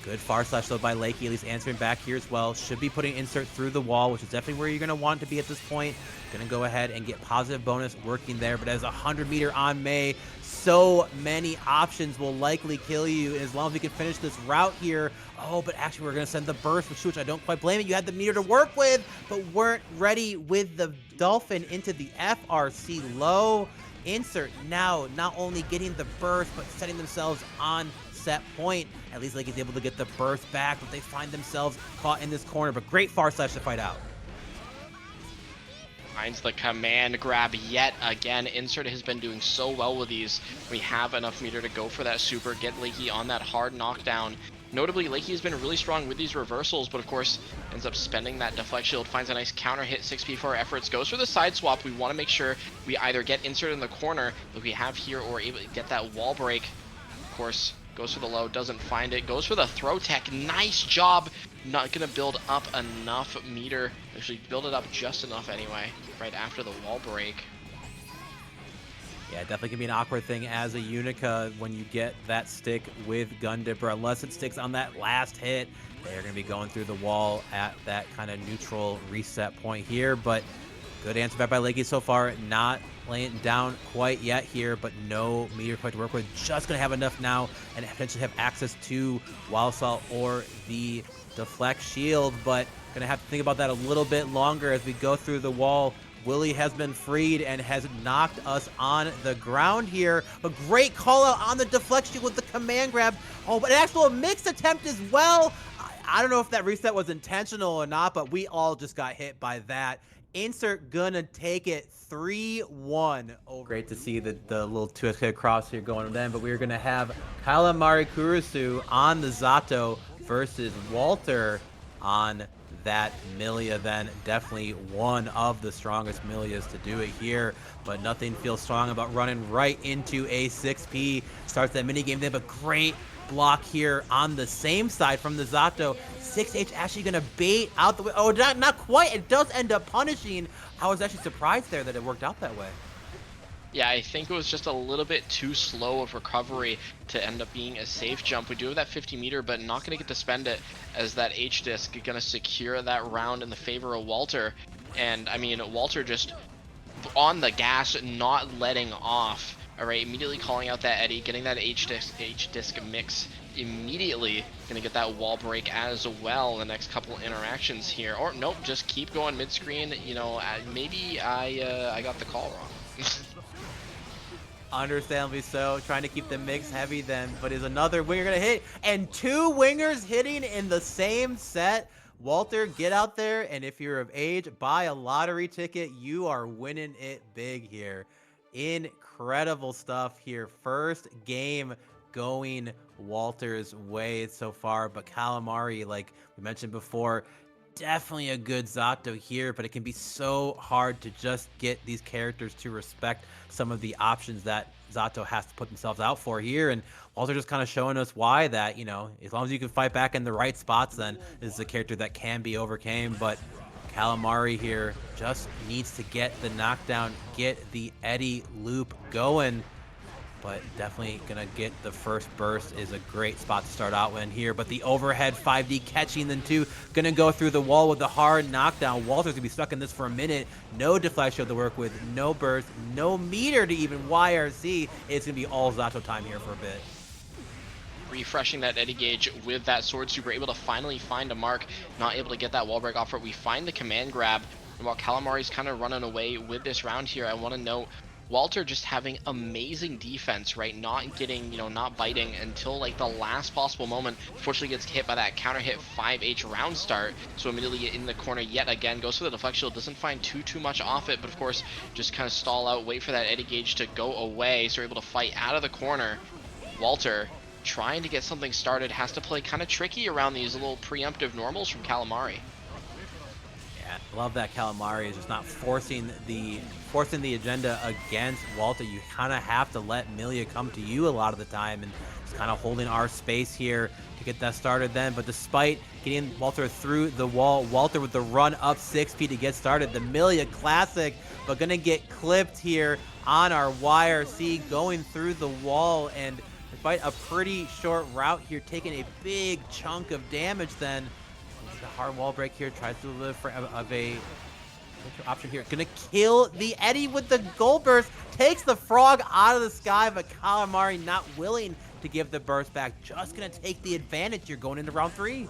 good far slash though by Lakey, at least answering back here as well. Should be putting Insert through the wall, which is definitely where you're going to want to be at this point. Going to go ahead and get positive bonus working there, but as a 100-meter on Mei, so many options will likely kill you as long as we can finish this route here. Oh, but actually we're going to send the burst, which I don't quite blame it. You had the meter to work with, but weren't ready with the Dolphin into the FRC low. Insert now not only getting the burst, but setting themselves on set point. At least Lakey's able to get the burst back, but they find themselves caught in this corner. But great far slash to fight out. Finds the command grab yet again. Insert has been doing so well with these. We have enough meter to go for that super, get Lakey on that hard knockdown. Notably, Lakey has been really strong with these reversals, but of course ends up spending that deflect shield, finds a nice counter hit, 6p for our efforts, goes for the side swap. We want to make sure we either get insert in the corner that we have here or able to get that wall break. Of course, goes for the low, doesn't find it, goes for the throw tech. Nice job. Not gonna build up enough meter, actually build it up just enough anyway, right after the wall break. Yeah, definitely can be an awkward thing as a Unika when you get that stick with Gun Dipper. Unless it sticks on that last hit, they're going to be going through the wall at that kind of neutral reset point here. But good answer back by Lakey so far. Not laying it down quite yet here, but no meter quite to work with. Just going to have enough now and potentially have access to Wild Assault or the deflect shield. But going to have to think about that a little bit longer as we go through the wall. Willie has been freed and has knocked us on the ground here. A great call out on the deflection with the command grab. Oh, but an actual mixed attempt as well. I don't know if that reset was intentional or not, but we all just got hit by that. Insert gonna take it 3-1 over. Great to see the little 2SK cross here going to them, but we're gonna have calamrikurusu on the Zato versus Walter on that Millia. Then definitely one of the strongest Millias to do it here, but nothing feels strong about running right into a 6p. Starts that mini game. They have a great block here on the same side from the Zato. 6H actually gonna bait out the way. Oh, not quite. It does end up punishing. I was actually surprised there that it worked out that way. Yeah, I think it was just a little bit too slow of recovery to end up being a safe jump. We do have that 50 meter, but not going to get to spend it as that H-disc is going to secure that round in the favor of Walter. And, I mean, Walter just on the gas, not letting off. All right, immediately calling out that Eddie, getting that H-disc mix immediately. Going to get that wall break as well in the next couple interactions here. Or, nope, just keep going mid-screen. You know, maybe I got the call wrong. Understandably so, trying to keep the mix heavy then, but is another winger gonna hit? And two wingers hitting in the same set. Walter, get out there, and if you're of age, buy a lottery ticket. You are winning it big here. Incredible stuff here. First game going Walter's way so far, but Calamari, like we mentioned before, definitely a good Zato here, but it can be so hard to just get these characters to respect some of the options that Zato has to put themselves out for here. And Walter just kind of showing us why that, you know, as long as you can fight back in the right spots, then this is a character that can be overcame. But Calamari here just needs to get the knockdown, get the Eddie loop going. But definitely gonna get the first burst is a great spot to start out in here. But the overhead 5D catching them too. Gonna go through the wall with the hard knockdown. Walter's gonna be stuck in this for a minute. No deflect shield to work with, no burst, no meter to even YRC. It's gonna be all Zato time here for a bit. Refreshing that Eddie gauge with that sword super, able to finally find a mark, not able to get that wall break off it. We find the command grab. And while Calamari's kind of running away with this round here, I want to note Walter just having amazing defense, right? Not getting, you know, not biting until like the last possible moment. Fortunately gets hit by that counter hit 5H round start. So immediately in the corner yet again, goes for the deflect shield, doesn't find too much off it, but of course just kind of stall out, wait for that Eddie gauge to go away. So we're able to fight out of the corner. Walter trying to get something started, has to play kind of tricky around these little preemptive normals from Calamari. Yeah, love that Calamari is just not forcing the agenda against Walter. You kind of have to let Millia come to you a lot of the time, and just kind of holding our space here to get that started then. But despite getting Walter through the wall, Walter with the run up 6p to get started. The Millia classic, but gonna get clipped here on our YRC going through the wall, and despite a pretty short route here, taking a big chunk of damage then. The hard wall break here, tries to live for a option here. Gonna kill the Eddie with the gold burst, takes the frog out of the sky, but Calamari not willing to give the burst back. Just gonna take the advantage here going into round 3.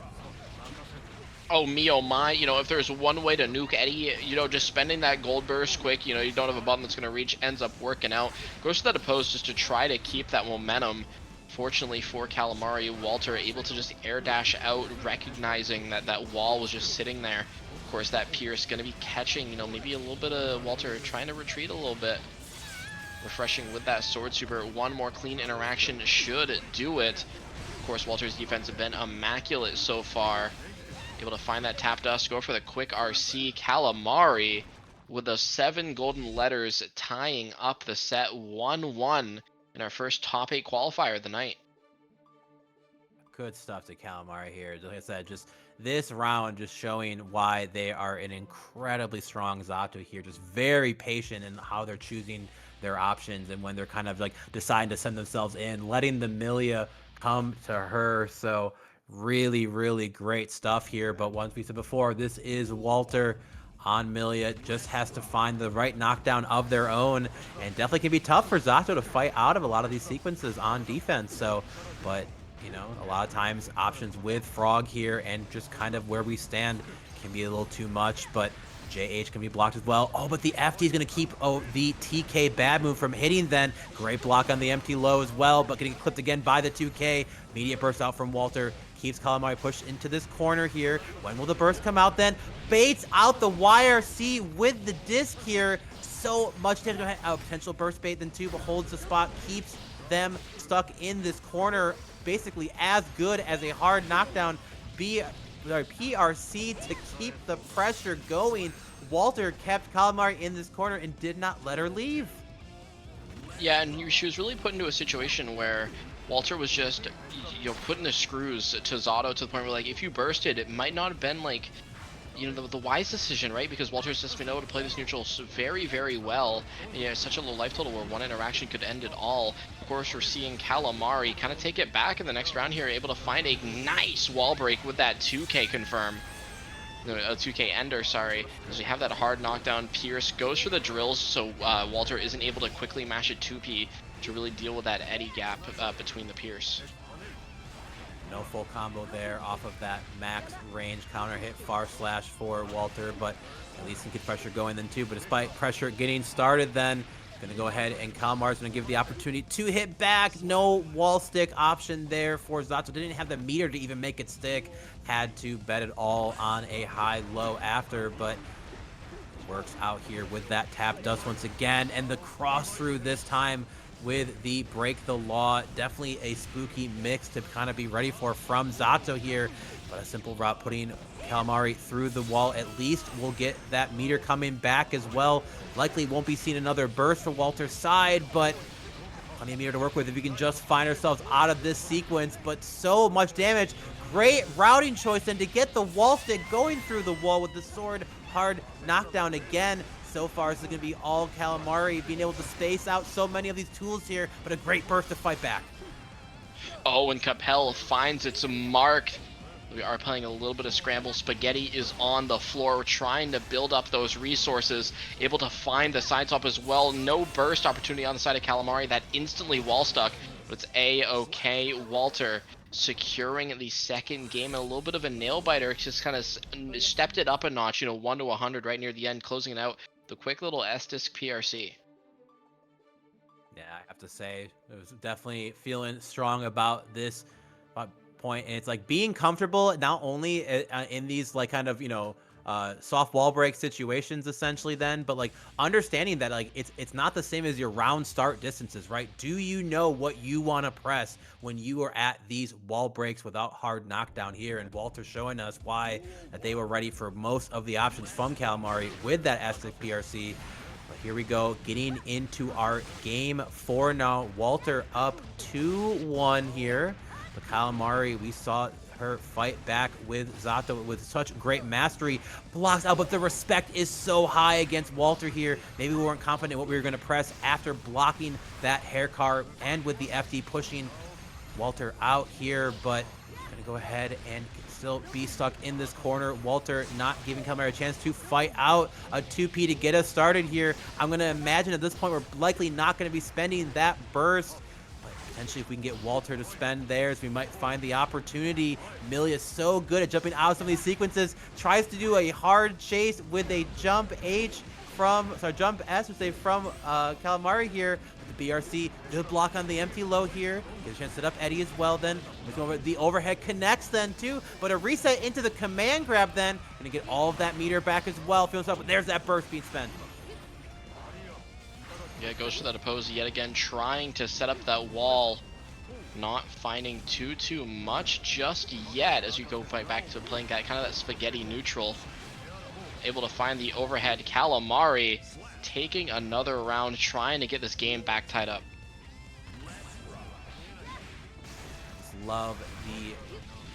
Oh me, oh my, you know, if there's one way to nuke Eddie, you know, just spending that gold burst quick, you know, you don't have a button that's gonna reach, ends up working out. Goes to that oppose just to try to keep that momentum. Fortunately for Calamari, Walter able to just air dash out, recognizing that that wall was just sitting there. course, that Pierce going to be catching, you know, maybe a little bit of Walter trying to retreat a little bit. Refreshing with that sword super. One more clean interaction should do it. Of course, Walter's defense has been immaculate so far. Able to find that tap dust, go for the quick RC. Calamari with the 7 golden letters tying up the set 1-1 in our first top 8 qualifier of the night. Good stuff to Calamari here. Like I said, just this round just showing why they are an incredibly strong Zato here. Just very patient in how they're choosing their options and when they're kind of like deciding to send themselves in, letting the Millia come to her. So really, really great stuff here. But once we said before, this is Walter on Millia. Just has to find the right knockdown of their own, and definitely can be tough for Zato to fight out of a lot of these sequences on defense. So, but you know, a lot of times options with Frog here and just kind of where we stand can be a little too much, but JH can be blocked as well. Oh, but the FT is going to keep the TK bad move from hitting then. Great block on the empty low as well, but getting clipped again by the 2K. Immediate burst out from Walter. Keeps Calamari pushed into this corner here. When will the burst come out then? Baits out the YRC with the disc here. So much damage. Potential burst bait then too, but holds the spot. Keeps them stuck in this corner. Basically as good as a hard knockdown. PRC to keep the pressure going. Walter kept Calamari in this corner and did not let her leave. Yeah, and she was really put into a situation where Walter was just, you know, putting the screws to Zato to the point where, like, if you bursted, it might not have been, like, you know, the wise decision, right? Because Walter's just been able to play this neutral so very, very well. And, you know, such a low life total where one interaction could end it all. Of course, we're seeing Calamari kind of take it back in the next round here, able to find a nice wall break with that 2K confirm. No, a 2K ender, sorry. As we have that hard knockdown, Pierce goes for the drills, so Walter isn't able to quickly mash a 2P to really deal with that eddy gap between the Pierce. No full combo there off of that max range counter hit far slash for Walter, but at least can get pressure going then too. But despite pressure getting started then, gonna go ahead and Calamari's gonna give the opportunity to hit back. No wall stick option there for Zato. Didn't have the meter to even make it stick. Had to bet it all on a high-low after, but works out here with that tap dust once again. And the cross through this time with the break the law. Definitely a spooky mix to kind of be ready for from Zato here. But a simple route putting Calamari through the wall at least will get that meter coming back as well. Likely won't be seeing another burst from Walter's side, but plenty of meter to work with if we can just find ourselves out of this sequence. But so much damage. Great routing choice and to get the wall stick going through the wall with the sword hard knockdown again. So far, this is going to be all Calamari being able to space out so many of these tools here, but a great burst to fight back. Oh, and Capel finds its mark. We are playing a little bit of scramble. Spaghetti is on the floor trying to build up those resources, able to find the side swap as well. No burst opportunity on the side of Calamari. That instantly wall stuck, but it's A-OK. Walter securing the second game, and a little bit of a nail biter. Just kind of stepped it up a notch, you know, 1 to 100 right near the end, closing it out. The quick little S-Disc PRC. Yeah, I have to say, it was definitely feeling strong about this point. And it's like being comfortable, not only in these like kind of, you know, soft wall break situations essentially then, but like understanding that like it's not the same as your round start distances, right? Do you know what you want to press when you are at these wall breaks without hard knockdown here? And Walter showing us why that they were ready for most of the options from Calamari with that S-Disc PRC. But here we go, getting into our game 4 now. Walter up 2-1 here. But Calamari, we saw her fight back with Zato with such great mastery. Blocks out, but the respect is so high against Walter here. Maybe we weren't confident what we were going to press after blocking that hair car and with the FD pushing Walter out here. But going to go ahead and still be stuck in this corner. Walter not giving Calamari a chance to fight out a 2P to get us started here. I'm going to imagine at this point we're likely not going to be spending that burst. Potentially, if we can get Walter to spend theirs, we might find the opportunity. Millia is so good at jumping out of some of these sequences. Tries to do a hard chase with a jump H from, sorry, jump S, would say, from Calamari here. With the BRC, good block on the empty low here. Get a chance to set up Eddie as well then. The overhead connects then too, but a reset into the command grab then. Gonna get all of that meter back as well. Feels up, but there's that burst being spent. Yeah, goes for that oppose yet again, trying to set up that wall. Not finding too much just yet as you go back to playing that kind of that spaghetti neutral. Able to find the overhead. Calamari taking another round, trying to get this game back tied up. Just love the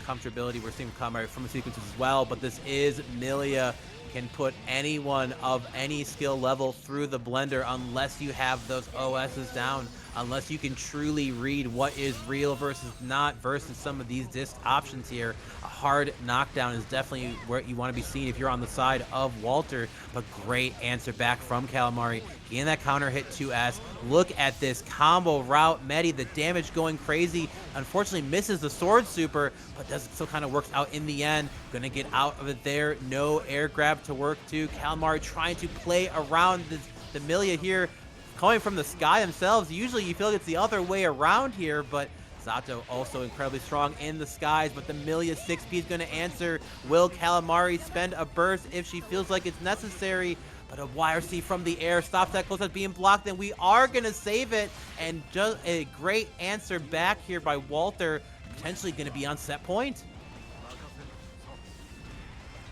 comfortability we're seeing with Calamari from the sequences as well, but this is Millia. Can put anyone of any skill level through the blender unless you have those OSs down, unless you can truly read what is real versus not versus some of these disc options here. A hard knockdown is definitely where you want to be seen if you're on the side of Walter, but great answer back from Calamari. Getting that counter hit 2S. Look at this combo route. Medi, the damage going crazy. Unfortunately misses the sword super, but does still kind of works out in the end. Gonna get out of it there. No air grab to work to. Calamari trying to play around the Millia here. Coming from the sky themselves. Usually you feel like it's the other way around here, but Zato also incredibly strong in the skies, but the Millia 6P is going to answer. Will Calamari spend a burst if she feels like it's necessary? But a YRC from the air stops that close up being blocked, and we are going to save it. And just a great answer back here by Walter, potentially going to be on set point.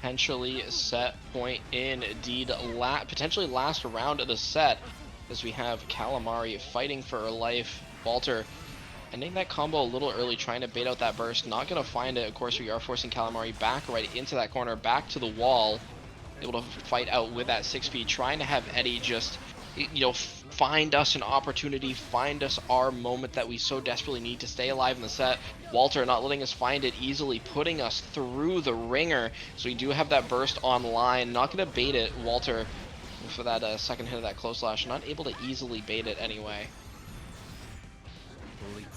Potentially set point indeed. Potentially last round of the set, as we have Calamari fighting for her life. Walter ending that combo a little early, trying to bait out that burst. Not going to find it. Of course, we are forcing Calamari back right into that corner, back to the wall. Able to fight out with that 6P, trying to have Eddie just, you know, find us an opportunity, find us our moment that we so desperately need to stay alive in the set. Walter not letting us find it easily, putting us through the ringer. So we do have that burst online. Not going to bait it, Walter, for that second hit of that close slash. Not able to easily bait it anyway.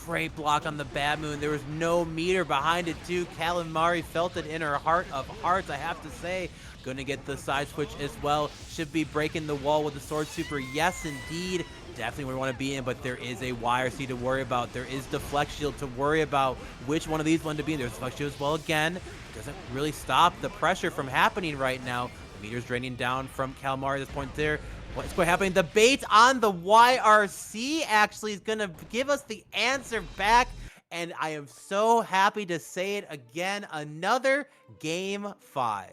Great block on the Bad Moon. There was no meter behind it too. Calamari felt it in her heart of hearts, I have to say. Gonna get the side switch as well. Should be breaking the wall with the sword super. Yes, indeed. Definitely where we want to be in, but there is a YRC to worry about. There is the flex shield to worry about which one of these one to be in. There's flex shield as well again. Doesn't really stop the pressure from happening right now. The meter's draining down from Calamari at this point there. What's going to happen? The bait on the YRC actually is going to give us the answer back. And I am so happy to say it again. Another game 5.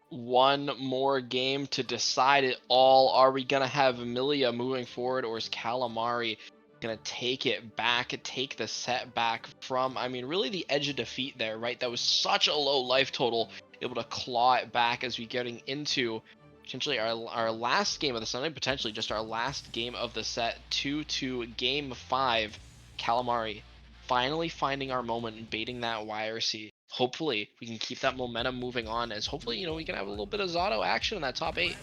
One more game to decide it all. Are we going to have Millia moving forward, or is Calamari going to take it back, take the set back from, I mean, really the edge of defeat there, right? That was such a low life total. Able to claw it back as we getting into potentially our last game of the Sunday, potentially just our last game of the set, 2-2 game 5. Calamari finally finding our moment and baiting that YRC. Hopefully we can keep that momentum moving on, as hopefully, you know, we can have a little bit of Zato action in that top 8. Be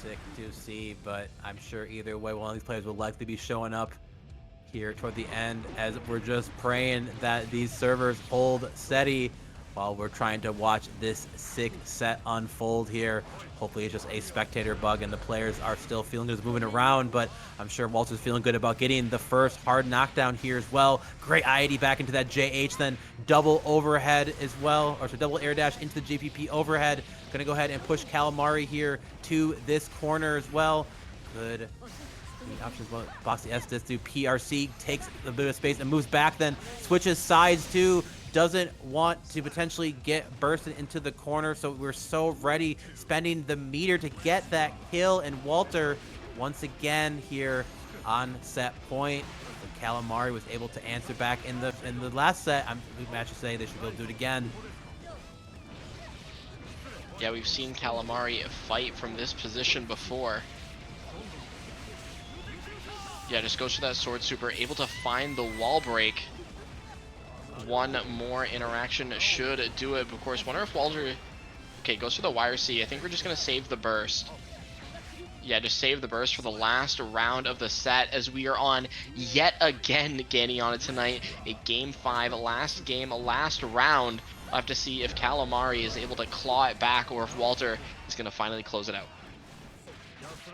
sick to see, but I'm sure either way one of these players will likely be showing up here toward the end, as we're just praying that these servers hold steady while we're trying to watch this sick set unfold here. Hopefully it's just a spectator bug and the players are still feeling good moving around, but I'm sure Walter's feeling good about getting the first hard knockdown here as well. Great IAD back into that JH, then double overhead as well, or so double air dash into the JPP overhead. Gonna go ahead and push Calamari here to this corner as well. Good options, well, box the S to PRC, takes a bit of space and moves back, then switches sides too. Doesn't want to potentially get bursted into the corner, so we're so ready, spending the meter to get that kill, and Walter once again here on set point. So Calamari was able to answer back in the last set. We match to say they should be able to do it again. Yeah, we've seen Calamari fight from this position before. Yeah, just goes for that sword super, able to find the wall break. One more interaction should do it. Of course, wonder if Walter... Okay, goes for the YRC. I think we're just going to save the burst. Yeah, just save the burst for the last round of the set, as we are on yet again gaining on it tonight. A game 5, last game, last round. We'll have to see if Calamari is able to claw it back or if Walter is going to finally close it out.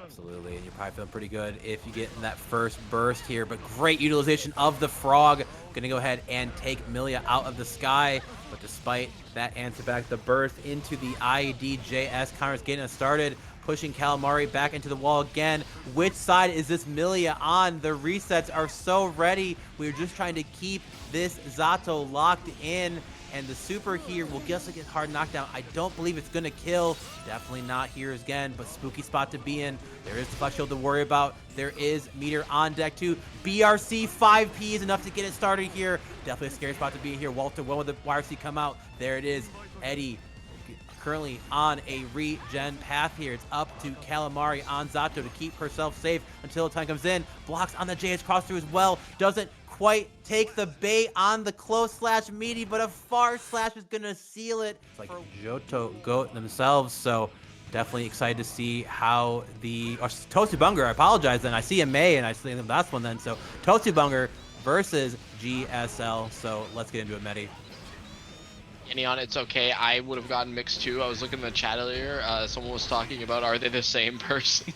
Absolutely, and you're probably feeling pretty good if you get in that first burst here, but great utilization of the frog. Gonna go ahead and take Millia out of the sky, but despite that answer back, the burst into the IDJS counters getting us started, pushing Calamari back into the wall again. Which side is this Millia on? The resets are so ready. We're just trying to keep this Zato locked in, and the super here will get us a hard knockdown. I don't believe it's gonna kill. Definitely not here again, but spooky spot to be in. There is the flex shield to worry about. There is meter on deck too. BRC 5P is enough to get it started here. Definitely a scary spot to be in here. Walter, when will the YRC come out? There it is. Eddie currently on a regen path here. It's up to Calamari on Zato to keep herself safe until the time comes in. Blocks on the JH cross through as well. Doesn't quite take the bait on the close slash meaty, but a far slash is gonna seal it. It's like Johto goat themselves, so definitely excited to see how the totsubunger, I apologize, then I see a May and I see the last one then, so totsubunger versus GSL. So let's get into it, Medi. Any on it's okay. I would have gotten mixed too. I was looking in the chat earlier. Someone was talking about, are they the same person?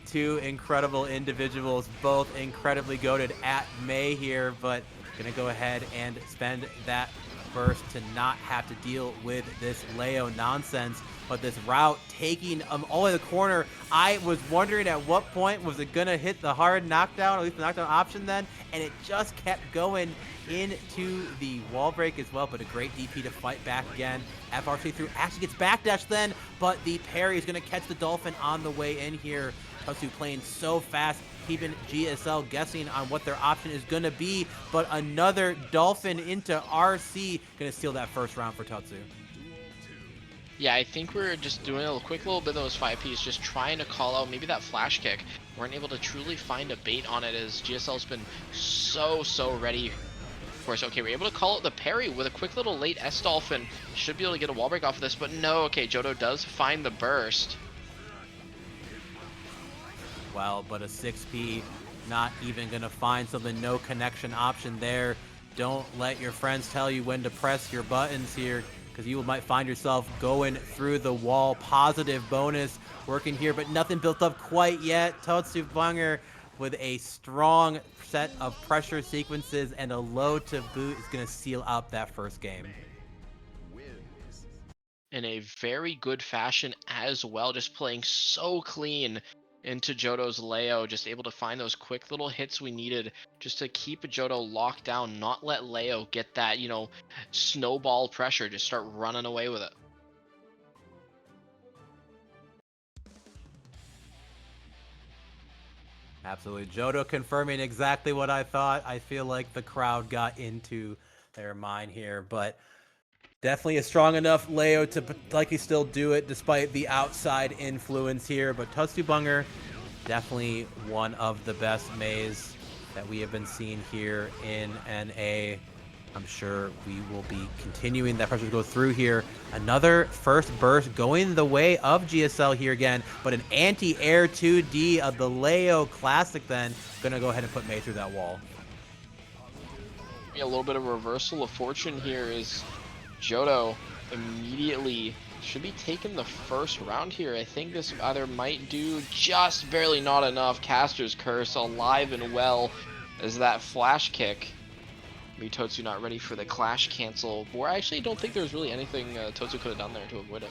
Two incredible individuals, both incredibly goated at May here, but gonna go ahead and spend that burst to not have to deal with this Leo nonsense. But this route taking all the way to the corner, I was wondering at what point was it gonna hit the hard knockdown, or at least the knockdown option then, and it just kept going into the wall break as well. But a great DP to fight back again. FRC through actually gets backdash then, but the parry is gonna catch the Dolphin on the way in here. Totsu playing so fast, keeping GSL guessing on what their option is going to be, but another Dolphin into RC, going to steal that first round for Totsu. Yeah, I think we're just doing a quick little bit of those 5Ps, just trying to call out maybe that flash kick. Weren't able to truly find a bait on it, as GSL's been so ready. Of course, okay, we're able to call out the parry with a quick little late S Dolphin. Should be able to get a wall break off of this, but no, okay, Johto does find the burst. Well, but a 6P, not even going to find something, no connection option there. Don't let your friends tell you when to press your buttons here, because you might find yourself going through the wall. Positive bonus working here, but nothing built up quite yet. totsubunger with a strong set of pressure sequences and a low to boot is going to seal out that first game. In a very good fashion as well, just playing so clean into Johto's Leo, just able to find those quick little hits we needed just to keep Johto locked down, not let Leo get that, you know, snowball pressure, just start running away with it. Absolutely. Johto confirming exactly what I thought. I feel like the crowd got into their mind here, but definitely a strong enough Leo to likely still do it despite the outside influence here. But totsubunger, definitely one of the best Mays that we have been seeing here in NA. I'm sure we will be continuing that pressure to go through here. Another first burst going the way of GSL here again, but an anti-air 2D of the Leo Classic then. Gonna go ahead and put May through that wall. A little bit of a reversal of fortune here is Johto immediately should be taking the first round here. I think this either might do just barely not enough. Caster's Curse alive and well as that flash kick. Maybe Totsu not ready for the clash cancel, or I actually don't think there's really anything Totsu could have done there to avoid it.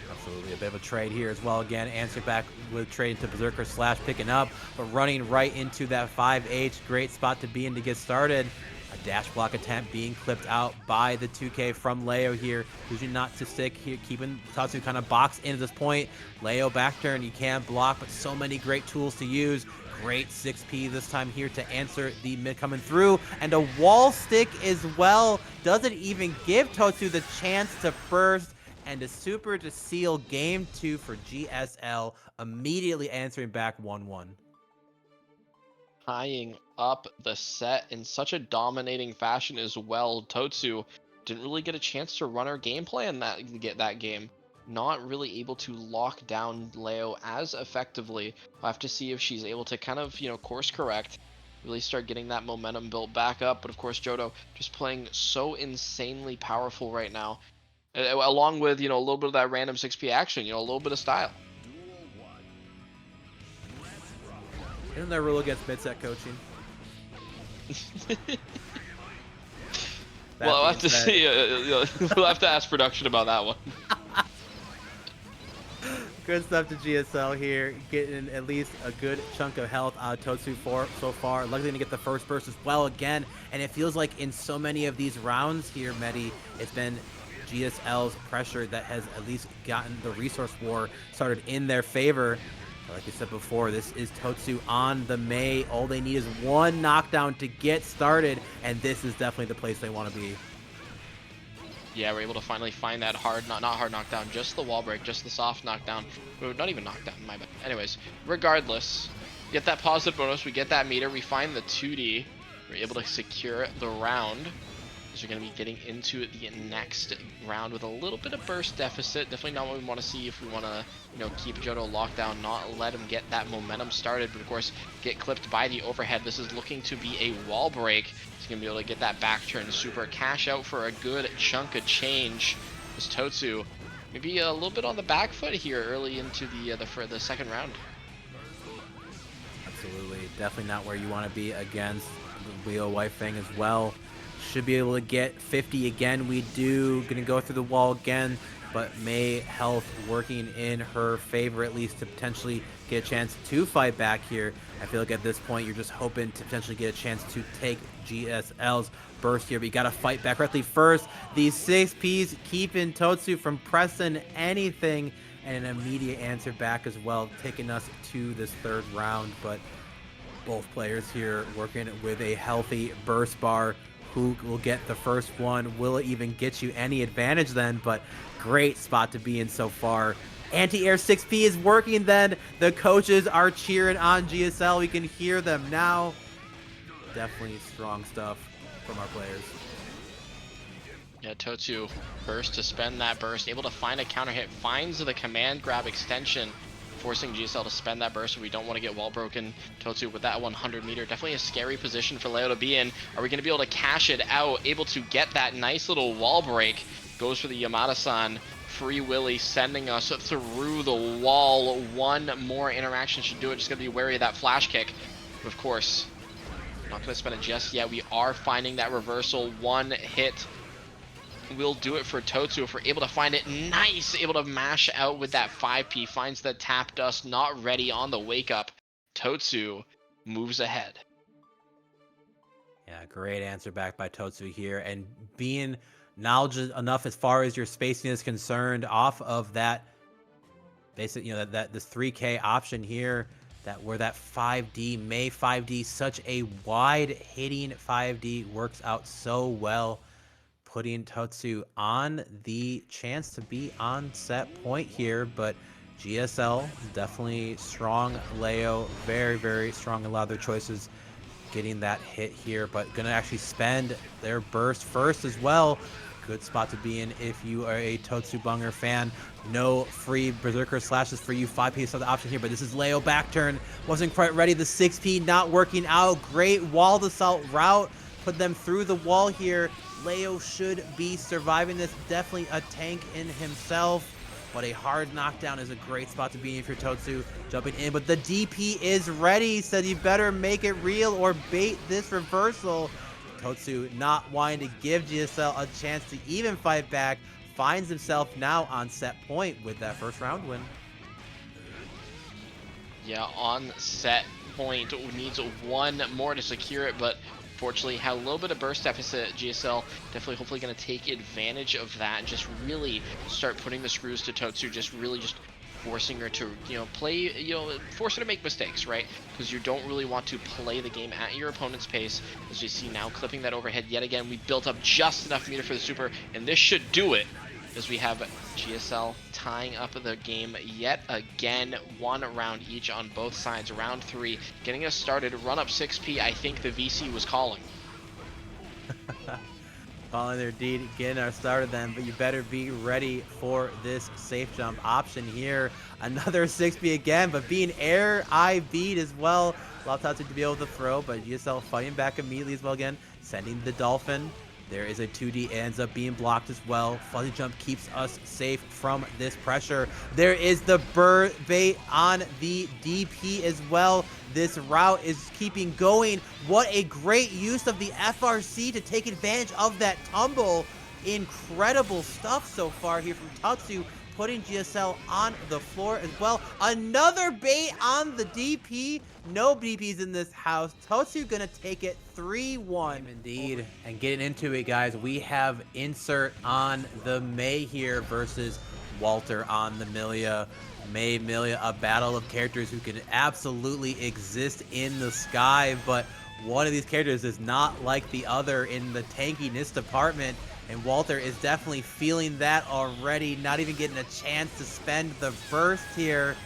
Absolutely, a bit of a trade here as well. Again, answer back with trade into Berserker slash picking up, but running right into that 5H. Great spot to be in to get started. A dash block attempt being clipped out by the 2K from Leo here. Usually not to stick here, keeping Tatsu kind of boxed in at this point. Leo back turn, you can block, but so many great tools to use. Great 6P this time here to answer the mid coming through. And a wall stick as well. Doesn't even give Totsu the chance to burst. And a super to seal game 2 for GSL. Immediately answering back 1-1. Tying up the set in such a dominating fashion as well. Totsu didn't really get a chance to run her gameplay and get that game. Not really able to lock down Leo as effectively. I'll have to see if she's able to kind of, course correct, really start getting that momentum built back up. But of course, Johto just playing so insanely powerful right now, along with, a little bit of that random 6P action, a little bit of style. Isn't there a rule against mid-set coaching? Well, I'll have to see. We'll have to ask production about that one. Good stuff to GSL here, getting at least a good chunk of health out of Totsu so far. Luckily to get the first burst as well again, and it feels like in so many of these rounds here, Medi, it's been GSL's pressure that has at least gotten the resource war started in their favor. But like I said before, this is Totsu on the Mei. All they need is one knockdown to get started, and this is definitely the place they want to be. Yeah, we're able to finally find that not hard knockdown, just the wall break, just the soft knockdown. Not even knockdown, my bad. Anyways, regardless, get that positive bonus, we get that meter, we find the 2D, we're able to secure the round. So we're going to be getting into the next round with a little bit of burst deficit. Definitely not what we want to see if we want to, keep Johto locked down, not let him get that momentum started. But of course, get clipped by the overhead. This is looking to be a wall break. He's going to be able to get that back turn super, cash out for a good chunk of change. This Totsu maybe a little bit on the back foot here early into for the second round. Absolutely, definitely not where you want to be against Leo White Fang as well. Should be able to get 50 again. We do. Gonna go through the wall again, but Mei health working in her favor, at least to potentially get a chance to fight back here. I feel like at this point you're just hoping to potentially get a chance to take GSL's burst here, but you gotta fight back correctly first. These 6Ps keeping Totsu from pressing anything, and an immediate answer back as well, taking us to this third round. But both players here working with a healthy burst bar. Who will get the first one? Will it even get you any advantage then? But great spot to be in so far. Anti-air 6P is working then. The coaches are cheering on GSL. We can hear them now. Definitely strong stuff from our players. Yeah, Totsu burst to spend that burst, able to find a counter hit, finds the command grab extension, forcing GSL to spend that burst. So we don't want to get wall broken. Totsu with that 100 meter, definitely a scary position for Leo to be in. Are we going to be able to cash it out, able to get that nice little wall break? Goes for the Yamada-san, Free Willy sending us through the wall. One more interaction should do it. Just going to be wary of that flash kick. But of course, not going to spend it just yet. We are finding that reversal. One hit will do it for Totsu if we're able to find it. Nice, able to mash out with that 5P, finds the tap dust, not ready on the wake up. Totsu moves ahead. Yeah, great answer back by Totsu here, and being knowledgeable enough as far as your spacing is concerned off of that basic, that this 3K option here, that where that 5D, Mei 5D, such a wide hitting 5D, works out so well, putting Totsu on the chance to be on set point here. But GSL definitely strong. Leo very, very strong in a lot of their choices, getting that hit here, but gonna actually spend their burst first as well. Good spot to be in if you are a totsubunger fan. No free berserker slashes for you. 5P is the option here, but this is Leo back turn. Wasn't quite ready. The 6P not working out. Great wall assault route. Put them through the wall here. Leo should be surviving this. Definitely a tank in himself. But a hard knockdown is a great spot to be in if you're Totsu. Jumping in, but the DP is ready. Said you better make it real or bait this reversal. Totsu not wanting to give GSL a chance to even fight back. Finds himself now on set point with that first round win. Yeah, on set point. Needs one more to secure it, but fortunately had a little bit of burst deficit. GSL definitely hopefully going to take advantage of that and just really start putting the screws to Totsu, just forcing her to force her to make mistakes, right? Because you don't really want to play the game at your opponent's pace. As you see now, clipping that overhead yet again. We built up just enough meter for the super, and this should do it, as we have GSL tying up the game yet again. One round each on both sides. Round 3 getting us started. Run up 6P. I think the VC was calling. Following their deed, getting our started then, but you better be ready for this safe jump option here. Another 6B again, but being air IV'd as well. Allows Tatsu to be able to throw, but GSL fighting back immediately as well again, sending the dolphin. There is a 2D, ends up being blocked as well. Fuzzy jump keeps us safe from this pressure. There is the bird bait on the DP as well. This route is keeping going. What a great use of the FRC to take advantage of that tumble. Incredible stuff so far here from Tatsu, putting GSL on the floor as well. Another bait on the DP. No DPs in this house. Tatsu gonna take it 3-1. Indeed. And getting into it, guys, we have insert on the May here versus Walter on the Millia. May, Millia, a battle of characters who can absolutely exist in the sky, but one of these characters is not like the other in the tankiness department. And Walter is definitely feeling that already, not even getting a chance to spend the burst here.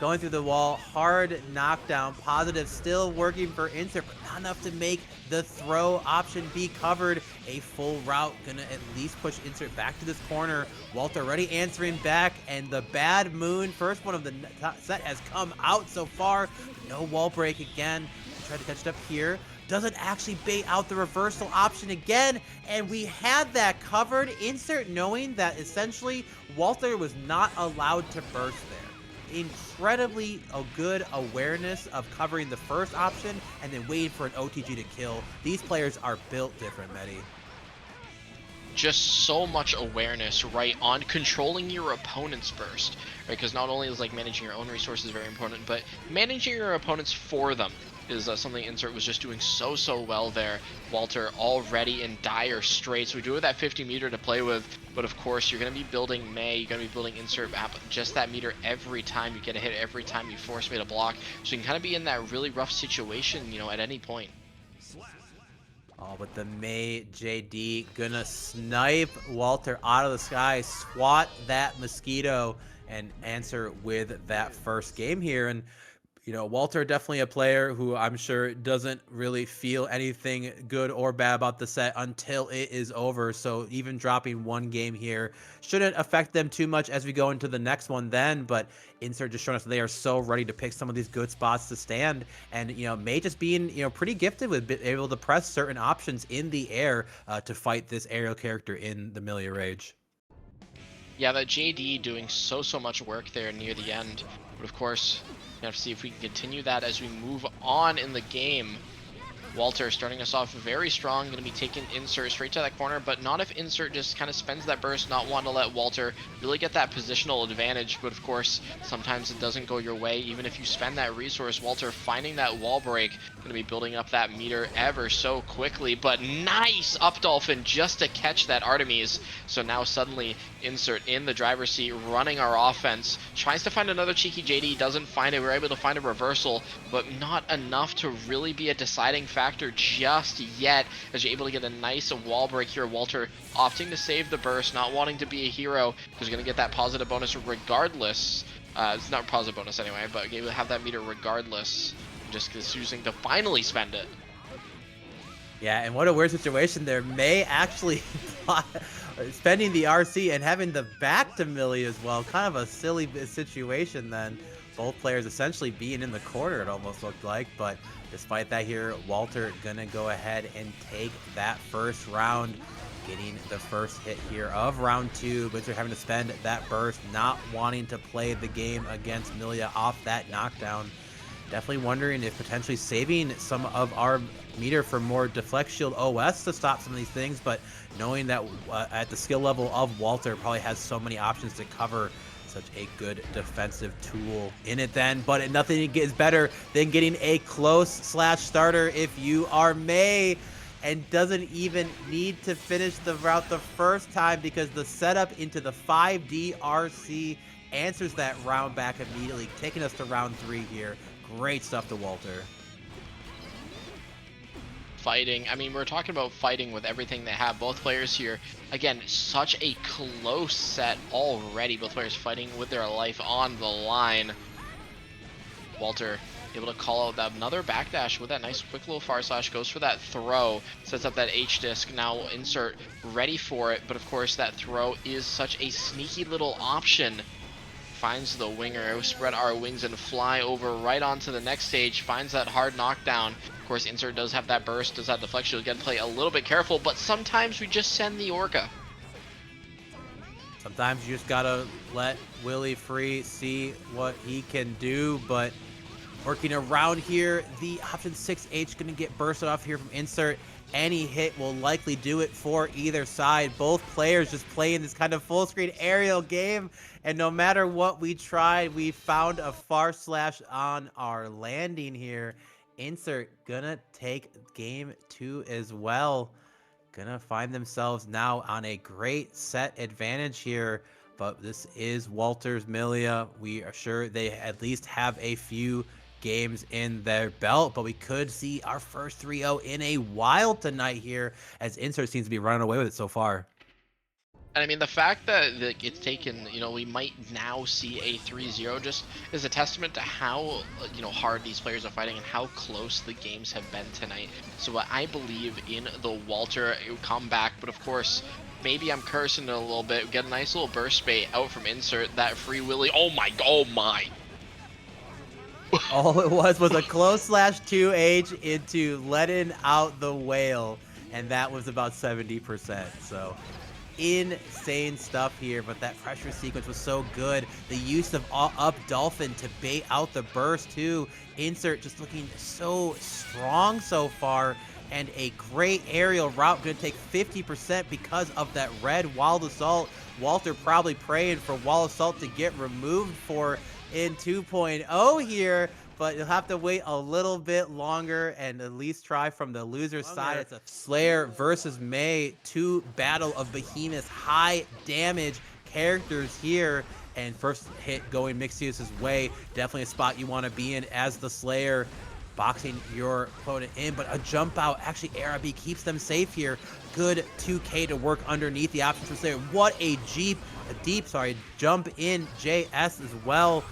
Going through the wall, hard knockdown, positive, still working for insert, but not enough to make the throw option be covered. A full route, gonna at least push insert back to this corner. Walter already answering back, and the bad moon, first one of the set, has come out so far. No wall break again. Try to catch it up here. Doesn't actually bait out the reversal option again, and we had that covered. Insert knowing that essentially Walter was not allowed to burst there. Incredibly a good awareness of covering the first option and then waiting for an OTG to kill. These players are built different, Medi. Just so much awareness, right, on controlling your opponent's burst, right? Because not only is like managing your own resources very important, but managing your opponents for them is something Insert was just doing so well there. Walter already in dire straits. We do have that 50 meter to play with, but of course you're going to be building May, you're going to be building Insert app just that meter every time you get a hit, every time you force May to block. So you can kind of be in that really rough situation, you know, at any point. Oh, but the May JD gonna snipe Walter out of the sky, swat that mosquito, and answer with that first game here. And you know, Walter definitely a player who I'm sure doesn't really feel anything good or bad about the set until it is over. So even dropping one game here shouldn't affect them too much as we go into the next one then. But Insert just showing us that they are so ready to pick some of these good spots to stand. And, you know, May just being, you know, pretty gifted with being able to press certain options in the air to fight this aerial character in the Millia Rage. Yeah, that JD doing so much work there near the end. But of course, we have to see if we can continue that as we move on in the game. Walter starting us off very strong, going to be taking Insert straight to that corner, but not if Insert just kind of spends that burst, not wanting to let Walter really get that positional advantage. But of course, sometimes it doesn't go your way. Even if you spend that resource, Walter finding that wall break, going to be building up that meter ever so quickly. But nice up dolphin just to catch that Artemis. So now suddenly Insert in the driver's seat, running our offense, tries to find another cheeky JD, doesn't find it. We're able to find a reversal, but not enough to really be a deciding factor just yet, as you're able to get a nice wall break here. Walter opting to save the burst, not wanting to be a hero, because you're going to get that positive bonus regardless. It's not a positive bonus anyway, but able to have that meter regardless. Just choosing to finally spend it. Yeah, and what a weird situation there. May actually spending the RC and having the back to Millie as well. Kind of a silly situation then. Both players essentially being in the corner, it almost looked like. But despite that here, Walter gonna go ahead and take that first round, getting the first hit here of round 2. But they're having to spend that burst, not wanting to play the game against Millia off that knockdown. Definitely wondering if potentially saving some of our meter for more deflect shield OS to stop some of these things, but knowing that at the skill level of Walter probably has so many options to cover such a good defensive tool in it then. But nothing is better than getting a close slash starter if you are May, and doesn't even need to finish the route the first time, because the setup into the 5D RC answers that round back immediately, taking us to round 3 here. Great stuff to Walter. Fighting, I mean, we're talking about fighting with everything they have. Both players here, again, such a close set already. Both players fighting with their life on the line. Walter able to call out another backdash with that nice quick little far slash, goes for that throw, sets up that H disc. Now insert ready for it, but of course that throw is such a sneaky little option. Finds the winger, spread our wings and fly over right onto the next stage, finds that hard knockdown. Of course, insert does have that burst, does have the flex shield. Again, play a little bit careful, but sometimes we just send the Orca. Sometimes you just gotta let Willie free, see what he can do, but working around here, the option 6H gonna get bursted off here from insert. Any hit will likely do it for either side. Both players just playing this kind of full screen aerial game, and no matter what we tried, we found a far slash on our landing here. Insert gonna take game 2 as well. Gonna find themselves now on a great set advantage here, but this is Walter's Millia. We are sure they at least have a few games in their belt, but we could see our first 3-0 in a while tonight here, as insert seems to be running away with it so far. And I mean, the fact that it's taken, we might now see a 3-0 just is a testament to how, hard these players are fighting and how close the games have been tonight. So I believe in the Walter comeback, but of course, maybe I'm cursing it a little bit. We get a nice little burst bait out from insert, that free Willy. Oh my. All it was a close slash 2H into letting out the whale, and that was about 70%. So insane stuff here, but that pressure sequence was so good. The use of up dolphin to bait out the burst too. Insert just looking so strong so far, and a great aerial route, gonna take 50% because of that red wild assault. Walter probably praying for wall assault to get removed for in 2.0 here, but you'll have to wait a little bit longer and at least try from the loser's side. It's a Slayer versus May, 2 battle of behemoths, high damage characters here, and first hit going Mixyous' way. Definitely a spot you want to be in as the Slayer, boxing your opponent in, but a jump out, actually Arabi keeps them safe here. Good 2K to work underneath the options for Slayer. What a deep jump in JS as well.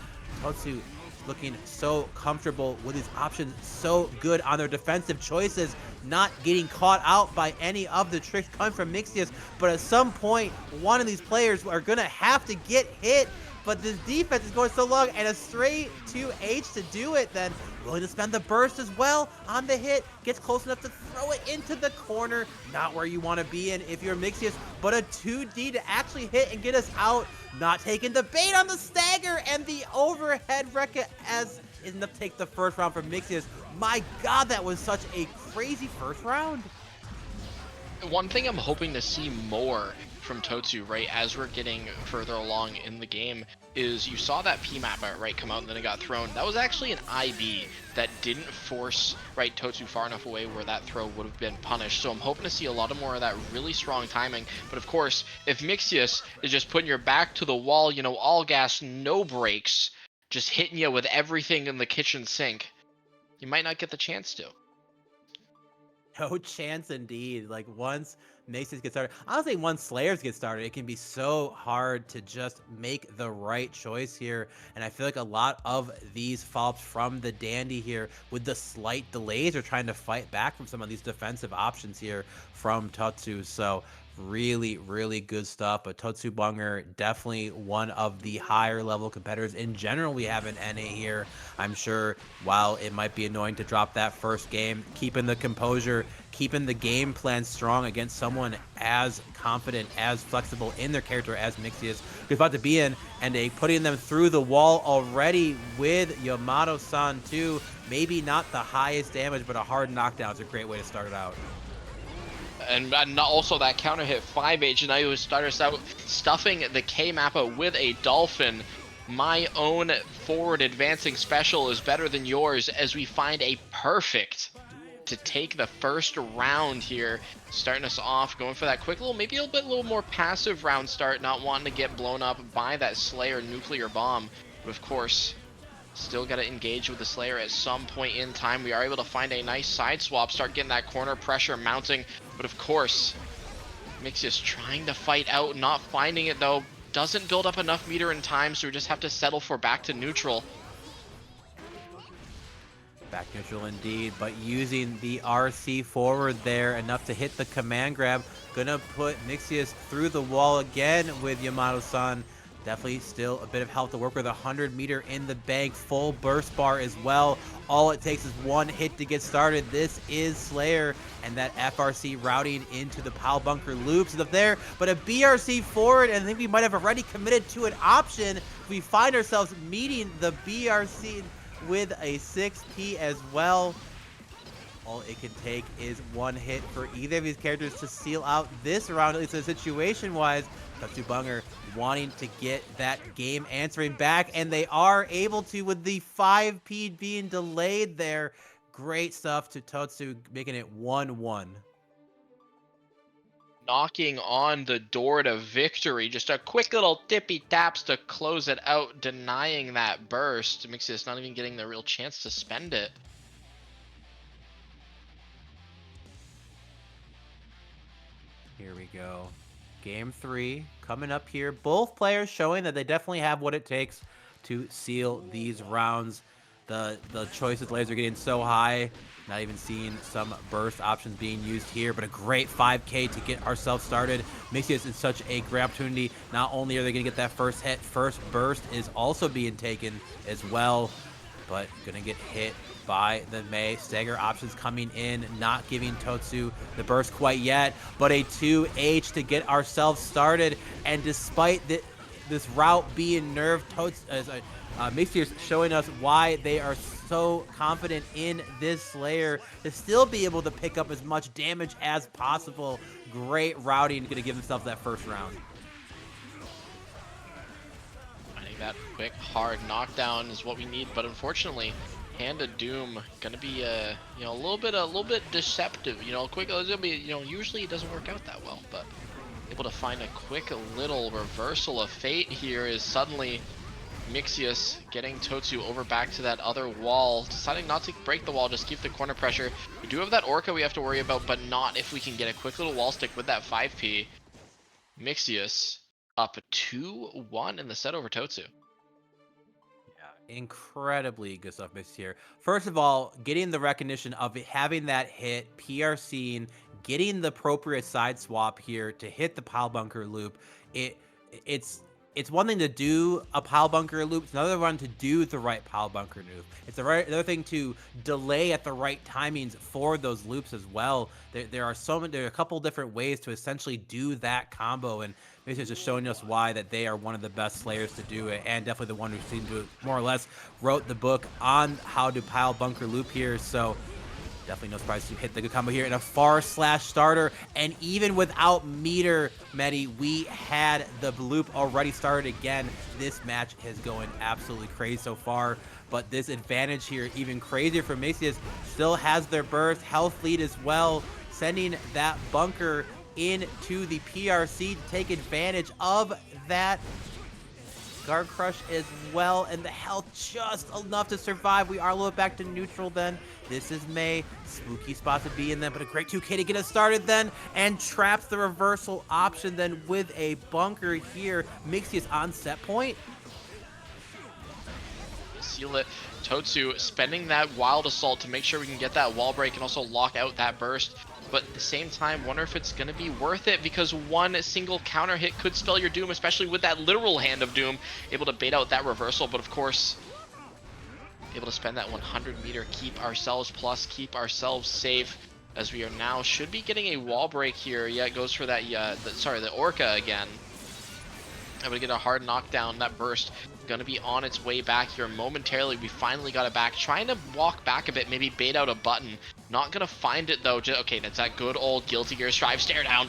Totsu looking so comfortable with his options, so good on their defensive choices, not getting caught out by any of the tricks coming from Mixyous, but at some point, one of these players are gonna have to get hit, but this defense is going so long, and a straight 2H to do it, then willing to spend the burst as well on the hit, gets close enough to throw it into the corner, not where you want to be in if you're Mixyous, but a 2D to actually hit and get us out, not taking the bait on the stagger, and the overhead Rekka as is enough to take the first round from Mixyous. My god, that was such a crazy first round. One thing I'm hoping to see more from Totsu, right, as we're getting further along in the game, is you saw that P map, right, come out and then it got thrown. That was actually an IB that didn't force, right, Totsu far enough away where that throw would have been punished. So I'm hoping to see a lot of more of that really strong timing. But of course, if Mixyous is just putting your back to the wall, all gas, no brakes, just hitting you with everything in the kitchen sink, you might not get the chance to. No chance indeed. Like, once Mixyous gets started, honestly, once Slayers get started, it can be so hard to just make the right choice here. And I feel like a lot of these follow-ups from the Dandy here, with the slight delays, are trying to fight back from some of these defensive options here from Totsu. So really, really good stuff. But totsubunger, definitely one of the higher level competitors in general we have in NA here. I'm sure while it might be annoying to drop that first game, keeping the composure, keeping the game plan strong against someone as confident, as flexible in their character as Mixyous is about to be in, and putting them through the wall already with Yamato-san too. Maybe not the highest damage, but a hard knockdown is a great way to start it out. And also that counter hit 5H, and now you start us out stuffing the K-Mappa with a Dolphin. My own forward advancing special is better than yours, as we find a perfect to take the first round here. Starting us off, going for that quick maybe a little more passive round start, not wanting to get blown up by that Slayer nuclear bomb. But of course, still got to engage with the Slayer at some point in time. We are able to find a nice side swap, start getting that corner pressure mounting. But of course, Mixyous trying to fight out, not finding it though. Doesn't build up enough meter in time, so we just have to settle for back to neutral. Back neutral indeed, but using the RC forward there, enough to hit the command grab. Gonna put mixyous through the wall again with Yamato-san. Definitely still a bit of help to work with. 100 meter in the bank, full burst bar as well. All it takes is one hit to get started. This is Slayer, and that FRC routing into the Pal Bunker loops up there, but a BRC forward, and I think we might have already committed to an option. We find ourselves meeting the BRC with a 6P as well. All it can take is one hit for either of these characters to seal out this round, at least situation-wise. totsubunger wanting to get that game answering back, and they are able to with the 5P being delayed there. Great stuff to Totsu, making it 1-1. Knocking on the door to victory. Just a quick little tippy taps to close it out, denying that burst. mixyous not even getting the real chance to spend it. Here we go. Game 3 coming up here. Both players showing that they definitely have what it takes to seal these rounds. The choices layers are getting so high. Not even seeing some burst options being used here, but a great 5K to get ourselves started. mixyous is such a great opportunity. Not only are they going to get that first hit, first burst is also being taken as well, but going to get hit by the Mei. Stagger options coming in, not giving Totsu the burst quite yet, but a 2H to get ourselves started. And despite this route being nerfed, mixyous showing us why they are so confident in this Slayer to still be able to pick up as much damage as possible. Great routing, going to give themselves that first round. I think that quick, hard knockdown is what we need, but unfortunately, Hand of Doom gonna be a little bit deceptive. Quick. It's gonna be usually it doesn't work out that well, but able to find a quick little reversal of fate here is suddenly mixyous getting Totsu over back to that other wall, deciding not to break the wall, just keep the corner pressure. We do have that Orca we have to worry about, but not if we can get a quick little wall stick with that 5P. mixyous up 2-1 in the set over Totsu. Incredibly good stuff mixed here. First of all, getting the recognition of it, having that hit, PRCing, getting the appropriate side swap here to hit the Pal Bunker loop. It's one thing to do a Pal Bunker loop. It's another one to do the right Pal Bunker move. It's another thing to delay at the right timings for those loops as well. There are a couple different ways to essentially do that combo, and mixyous just showing us why that they are one of the best Slayers to do it, and definitely the one who seemed to more or less wrote the book on how to Pal Bunker loop here. So definitely no surprise to hit the good combo here in a far slash starter. And even without meter, Medi, we had the loop already started again. This match is going absolutely crazy so far. But this advantage here, even crazier for mixyous, still has their burst, health lead as well, sending that bunker into the PRC to take advantage of that guard crush as well, and the health just enough to survive. We are a little back to neutral then. This is Mei. Spooky spot to be in then, but a great 2K to get us started then, and traps the reversal option then with a bunker here. mixyous on set point. Seal it. Totsu spending that wild assault to make sure we can get that wall break and also lock out that burst. But at the same time, wonder if it's going to be worth it, because one single counter hit could spell your doom, especially with that literal Hand of Doom, able to bait out that reversal. But of course, able to spend that 100 meter, keep ourselves plus, keep ourselves safe, as we are now should be getting a wall break here. Yeah, it goes for that, the Orca again. Able to get a hard knockdown. That burst gonna be on its way back here momentarily. We finally got it back. Trying to walk back a bit, maybe bait out a button. Not gonna find it though. Okay, that's that good old Guilty Gear Strive stare down.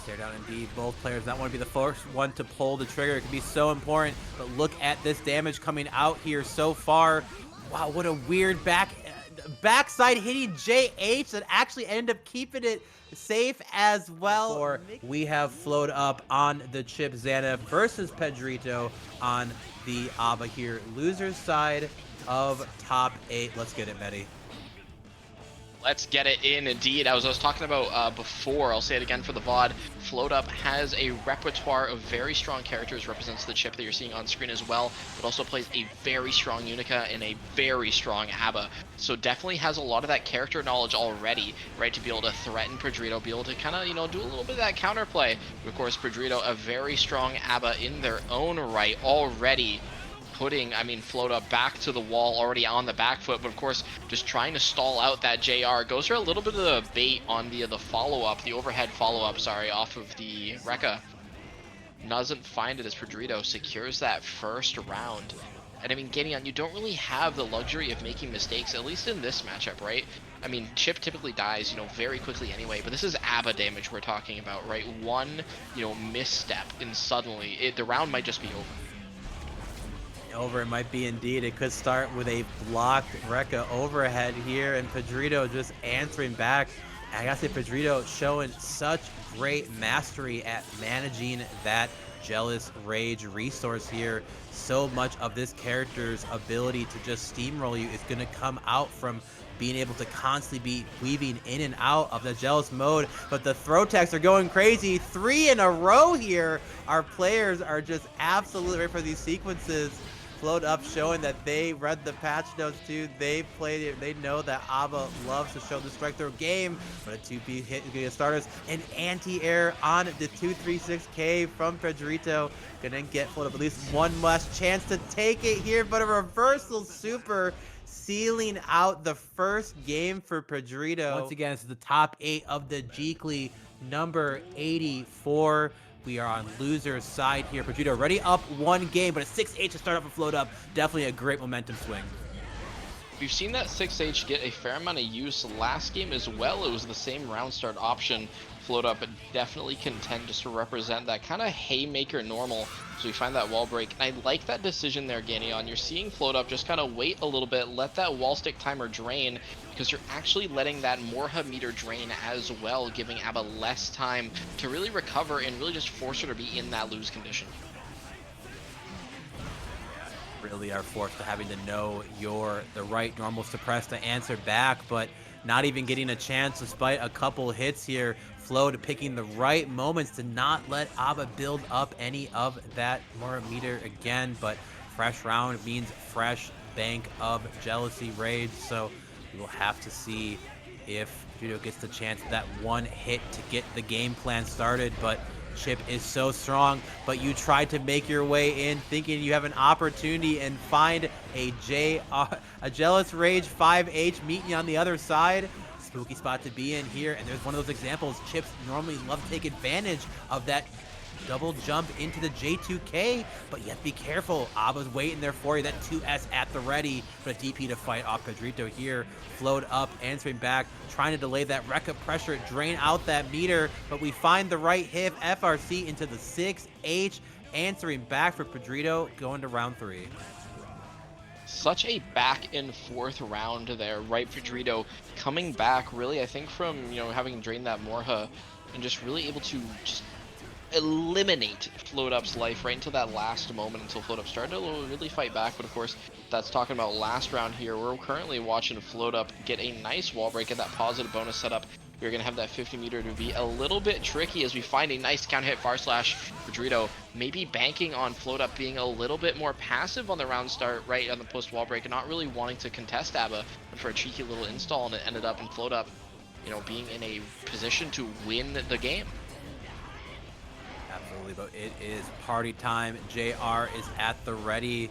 Stare down indeed. Both players not want to be the first one to pull the trigger. It can be so important. But look at this damage coming out here so far. Wow, what a weird backside hitting JH that actually ended up keeping it safe as well. Or we have Flowedup on the Chipp Xana versus Pedrito on the Aba here. Loser's side of top 8. Let's get it, Medi. Let's get it in, indeed. As I was talking about before, I'll say it again for the VOD. Flowedup has a repertoire of very strong characters, represents the Chipp that you're seeing on screen as well, but also plays a very strong Unika and a very strong ABBA. So definitely has a lot of that character knowledge already, right, to be able to threaten Pedrito, be able to kind of, you know, do a little bit of that counterplay. Of course, Pedrito, a very strong ABBA in their own right already, putting, I mean, Flowedup back to the wall, already on the back foot, but of course, just trying to stall out that JR. Goes for a little bit of the bait on the follow-up, the overhead follow-up, sorry, off of the Rekka. Doesn't find it as Pedrito secures that first round. And I mean, Gideon, you don't really have the luxury of making mistakes, at least in this matchup, right? I mean, Chipp typically dies, you know, very quickly anyway, but this is ABBA damage we're talking about, right? One, you know, misstep, and suddenly, the round might just be over. Over it might be indeed. It could start with a blocked Rekka overhead here, and Pedrito just answering back. I gotta say, Pedrito showing such great mastery at managing that jealous rage resource here. So much of this character's ability to just steamroll you is gonna come out from being able to constantly be weaving in and out of the jealous mode. But the throw techs are going crazy. 3 in a row here. Our players are just absolutely ready for these sequences. Flowedup showing that they read the patch notes too. They played it. They know that ABBA loves to show the strike throw game. But a 2P hit is going to starters. An anti-air on the 236K from Pedrito. Gonna get Flowedup at least one last chance to take it here. But a reversal super sealing out the first game for Pedrito. Once again, this is the top 8 of the Jeekly, number 84. We are on loser's side here. Pedrito already up 1 game, but a 6H to start off with Flowedup. Definitely a great momentum swing. We've seen that 6H get a fair amount of use last game as well. It was the same round start option. Flowedup definitely can tend to represent that kind of haymaker normal. So we find that wall break. And I like that decision there, Ganion. You're seeing Flowedup just kind of wait a little bit, let that wall stick timer drain, because you're actually letting that Morha meter drain as well, giving ABBA less time to really recover and really just force her to be in that lose condition. Really are forced to having to know the right normal suppress to answer back, but not even getting a chance despite a couple hits here. Flow picking the right moments to not let ABBA build up any of that more meter again, but fresh round means fresh bank of jealousy rage, so we will have to see if Judo gets the chance of that one hit to get the game plan started. But Chipp is so strong, but you tried to make your way in thinking you have an opportunity and find a jealous rage 5H meeting you on the other side. Spooky spot to be in here, and there's one of those examples. Chipps normally love to take advantage of that double jump into the J2K, but you have to be careful. ABBA's waiting there for you. That 2S at the ready, but a DP to fight off Pedrito here. Flowedup, answering back, trying to delay that Rekka pressure, drain out that meter, but we find the right hit. FRC into the 6H, answering back for Pedrito, going to round 3. Such a back and forth round there, right? Pedrito coming back, really, I think from, you know, having drained that Morha and just really able to just eliminate Floatup's life right until that last moment, until Flowedup started to really fight back. But of course, that's talking about last round here. We're currently watching Flowedup get a nice wall break at that positive bonus setup. We're going to have that 50 meter to be a little bit tricky as we find a nice counter hit far slash. Pedrito maybe banking on Flowedup being a little bit more passive on the round start, right, on the post wall break, and not really wanting to contest ABBA, but for a cheeky little install, and it ended up in Flowedup, you know, being in a position to win the game. Absolutely, but it is party time. JR is at the ready.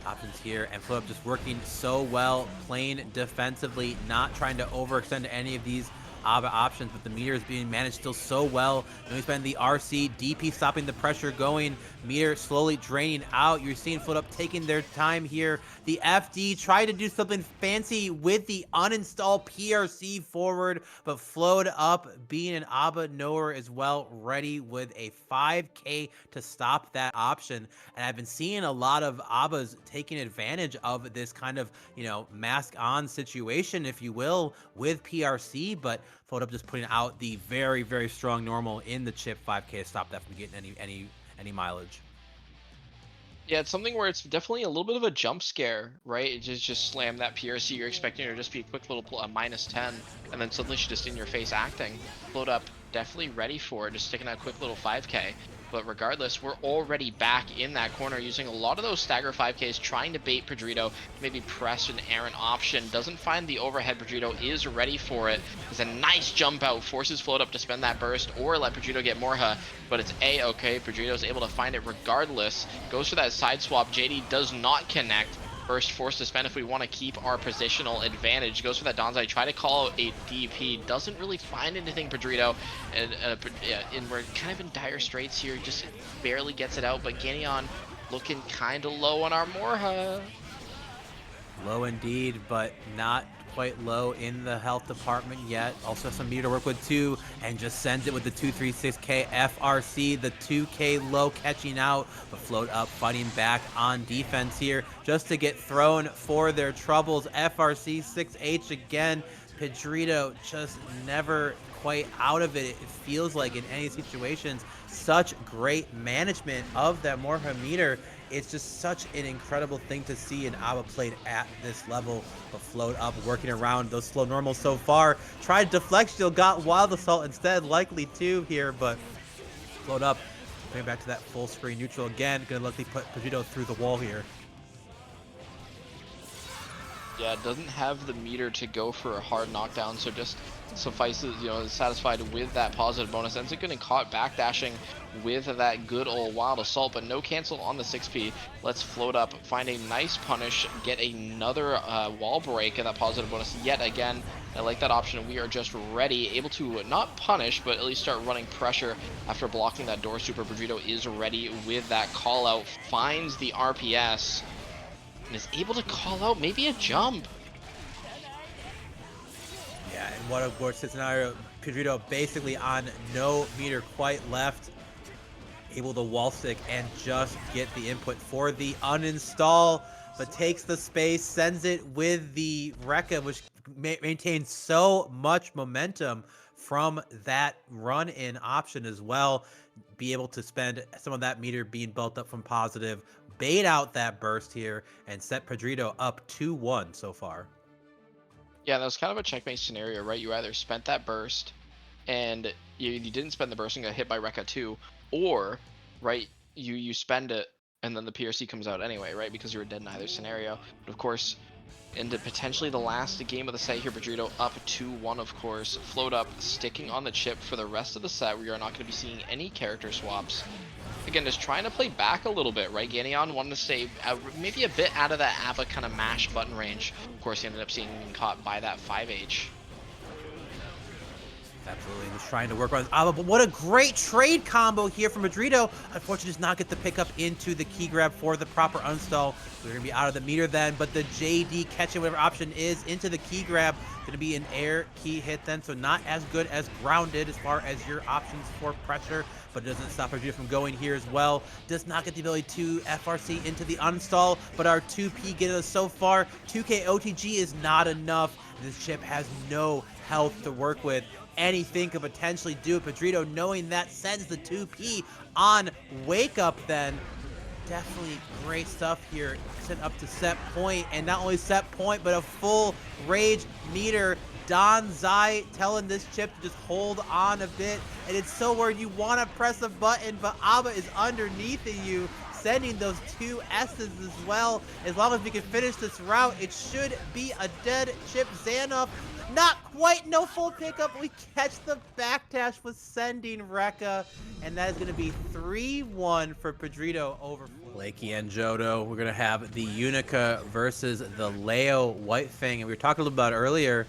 Options here, and Flowedup just working so well, playing defensively, not trying to overextend any of these ABBA options, but the meter is being managed still so well. And we spend the RC, DP stopping the pressure going, meter slowly draining out. You're seeing Flowedup taking their time here. The FD tried to do something fancy with the uninstall PRC forward, but Flowedup being an ABBA knower as well, ready with a 5K to stop that option. And I've been seeing a lot of ABBAs taking advantage of this kind of, you know, mask on situation, if you will, with PRC, but Flowedup just putting out the very, very strong normal in the Chipp 5K to stop that from getting any mileage. Yeah, it's something where it's definitely a little bit of a jump scare, right? It just slam that PRC. You're expecting her to just be a quick little -10, and then suddenly she's just in your face acting. Float up, definitely ready for it, just sticking that quick little 5K. But regardless, we're already back in that corner using a lot of those stagger 5Ks, trying to bait Pedrito, maybe press an errant option. Doesn't find the overhead. Pedrito is ready for it. It's a nice jump out, forces Float up to spend that burst or let Pedrito get Morha, but it's A-okay. Pedrito's able to find it regardless. Goes for that side swap. JD does not connect. First forced to spend if we want to keep our positional advantage. Goes for that Donzai. Try to call out a DP. Doesn't really find anything, Pedrito. And we're kind of in dire straits here. Just barely gets it out. But Ganyon looking kind of low on our Morha. Low indeed, but not quite low in the health department yet. Also some meter to work with too, and just sends it with the 236k FRC, the 2k low catching out, but Float up fighting back on defense here just to get thrown for their troubles. FRC 6H again. Pedrito just never quite out of it. It feels like in any situations. Such great management of that Morha meter. It's just such an incredible thing to see, and Abba played at this level, but Float up working around those slow normals so far. Tried deflect shield, got Wild Assault instead, likely too here, but Float up going back to that full screen neutral again. Gonna luckily put Pedrito through the wall here. Yeah, it doesn't have the meter to go for a hard knockdown, so just suffices, is satisfied with that positive bonus. Ends up getting caught backdashing with that good old Wild Assault, but no cancel on the 6P. Let's Float up, find a nice punish, get another wall break, and that positive bonus yet again. I like that option. We are just ready, able to not punish, but at least start running pressure after blocking that door super. Pedrito is ready with that call out, finds the RPS, and is able to call out maybe a jump. Yeah, and what a worst scenario. Pedrito basically on no meter quite left. Able to wall stick and just get the input for the uninstall, but takes the space, sends it with the Rekka, which maintains so much momentum from that run-in option as well. Be able to spend some of that meter being built up from positive, bait out that burst here, and set Pedrito up 2-1 so far. Yeah, that was kind of a checkmate scenario, right? You either spent that burst and you didn't spend the burst and got hit by Rekka 2, or, right, you spend it and then the PRC comes out anyway, right? Because you were dead in either scenario. But of course, into potentially the last game of the set here, Pedrito up 2-1, of course. Float up, sticking on the chip for the rest of the set. We are not going to be seeing any character swaps. Again, just trying to play back a little bit, right? Ganyon wanted to stay maybe a bit out of that ABBA kind of mash button range. Of course, he ended up being caught by that 5H. Absolutely, just trying to work on Abba, but what a great trade combo here from Pedrito. Unfortunately, does not get the pickup into the key grab for the proper uninstall. We're going to be out of the meter then, but the JD catching whatever option is into the key grab. Going to be an air key hit then, so not as good as grounded as far as your options for pressure, but it doesn't stop Pedrito from going here as well. Does not get the ability to FRC into the uninstall, but our 2P get us so far. 2K OTG is not enough. This chip has no health to work with. Anything could potentially do it. Pedrito, knowing that, sends the 2P on Wake Up then. Definitely great stuff here. Sent up to set point, and not only set point, but a full rage meter. Donzai telling this chip to just hold on a bit, and it's so where you want to press a button, but Abba is underneath of you, sending those 2 S's as well. As long as we can finish this route, it should be a dead chip. Xanoff, not quite, no full pickup. We catch the backdash with sending Rekka, and that is going to be 3-1 for Pedrito over Lakey and Jodo. We're going to have the Unika versus the Leo White Fang, and we were talking a little about it earlier.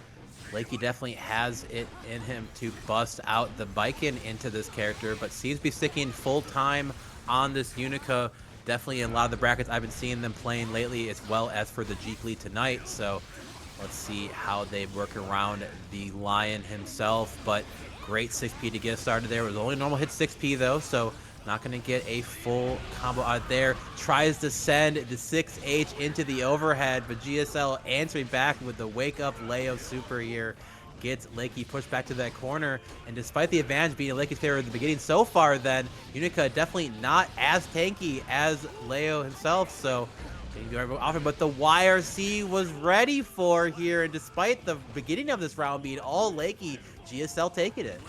Lakey definitely has it in him to bust out the Biken into this character, but seems to be sticking full time on this Unika. Definitely in a lot of the brackets I've been seeing them playing lately, as well as for the Jeekly tonight. So let's see how they work around the Lion himself. But great 6P to get started there. It was only normal hit 6P though, so not going to get a full combo out there. Tries to send the 6H into the overhead, but GSL answering back with the Wake Up Leo Super here. gets Lakey pushed back to that corner. And despite the advantage being in Lakey's favor at the beginning so far, then Unika definitely not as tanky as Leo himself. So often, but the YRC was ready for here, and despite the beginning of this round being all Lakey, GSL taking it.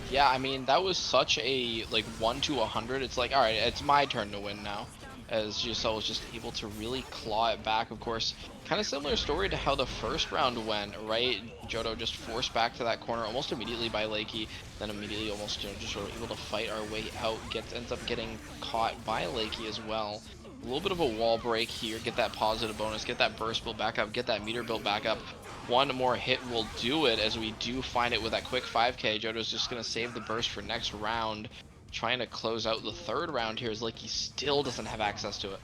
Yeah, I mean, that was such a, like, 1 to 100. It's like, all right, it's my turn to win now, as GSL was just able to really claw it back. Of course, kind of similar story to how the first round went, right? Johto just forced back to that corner almost immediately by Lakey, then immediately almost, just sort of able to fight our way out, ends up getting caught by Lakey as well. A little bit of a wall break here, get that positive bonus, get that burst build back up, get that meter build back up. One more hit will do it, as we do find it with that quick 5k. Johto's just going to save the burst for next round, trying to close out the third round here, as Lakey still doesn't have access to it.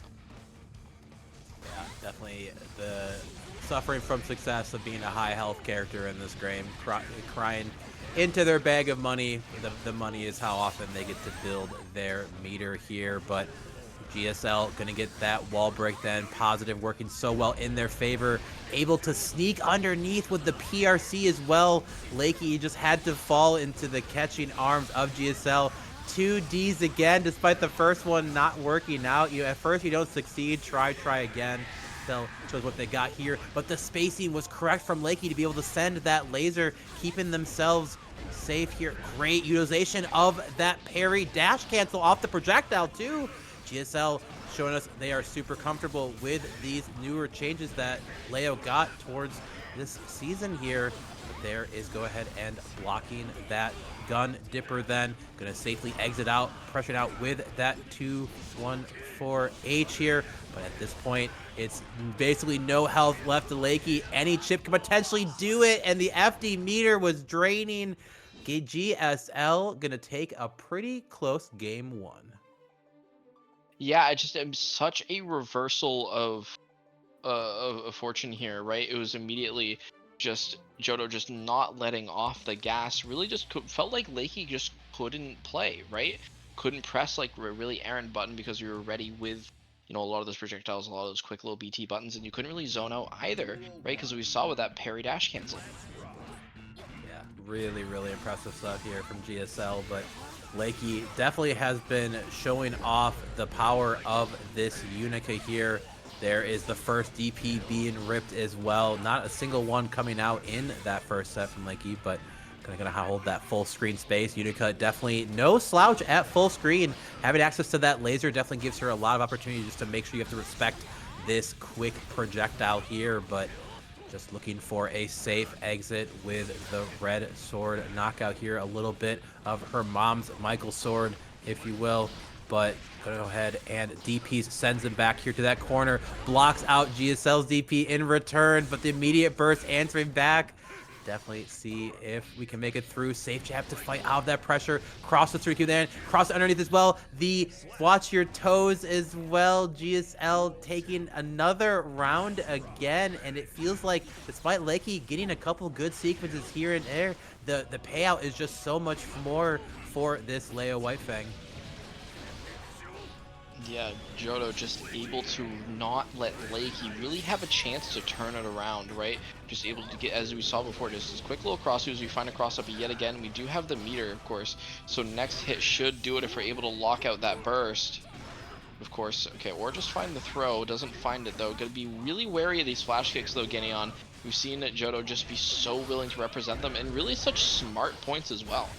Yeah, definitely the suffering from success of being a high health character in this game, crying into their bag of money. The money is how often they get to build their meter here, but GSL gonna get that wall break then. Positive working so well in their favor. Able to sneak underneath with the PRC as well. Lakey just had to fall into the catching arms of GSL. 2 Ds again, despite the first one not working out. At first you don't succeed, try again. Still shows what they got here, but the spacing was correct from Lakey to be able to send that laser, keeping themselves safe here. Great utilization of that parry. Dash cancel off the projectile too. GSL showing us they are super comfortable with these newer changes that Leo got towards this season here. But there is go ahead and blocking that gun dipper then. Gonna safely exit out, pressuring out with that 2-1-4H here. But at this point, it's basically no health left to Lakey. Any chip can potentially do it, and the FD meter was draining. GSL gonna take a pretty close game 1. Yeah, I just am such a reversal of fortune here, right? It was immediately just Johto just not letting off the gas. Really just felt like Lakey just couldn't play, right? Couldn't press like a really errant button because you were ready with, a lot of those projectiles, a lot of those quick little BT buttons, and you couldn't really zone out either, right? Because we saw with that parry dash cancel. Yeah, really, really impressive stuff here from GSL, but Lakey definitely has been showing off the power of this Unika here. There is the first DP being ripped as well. Not a single one coming out in that first set from Lakey, but gonna hold that full screen space. Unika definitely no slouch at full screen. Having access to that laser definitely gives her a lot of opportunity just to make sure you have to respect this quick projectile here, but just looking for a safe exit with the red sword knockout here. A little bit of her mom's Michael sword, if you will. But gonna go ahead and DP sends him back here to that corner. Blocks out GSL's DP in return, but the immediate burst answering back. Definitely see if we can make it through. Safe jab to fight out of that pressure. Cross the 3Q then. Cross underneath as well. The watch your toes as well. GSL taking another round again. And it feels like despite Lakey getting a couple good sequences here and there, the payout is just so much more for this Leo Whitefang. Yeah, Johto just able to not let Lakey really have a chance to turn it around, right? Just able to get, as we saw before, just this quick little cross as we find a cross up yet again. We do have the meter, of course, so next hit should do it if we're able to lock out that burst. Of course, okay, or just find the throw. Doesn't find it though. Gonna be really wary of these flash kicks though, getting on. We've seen that Johto just be so willing to represent them, and really such smart points as well.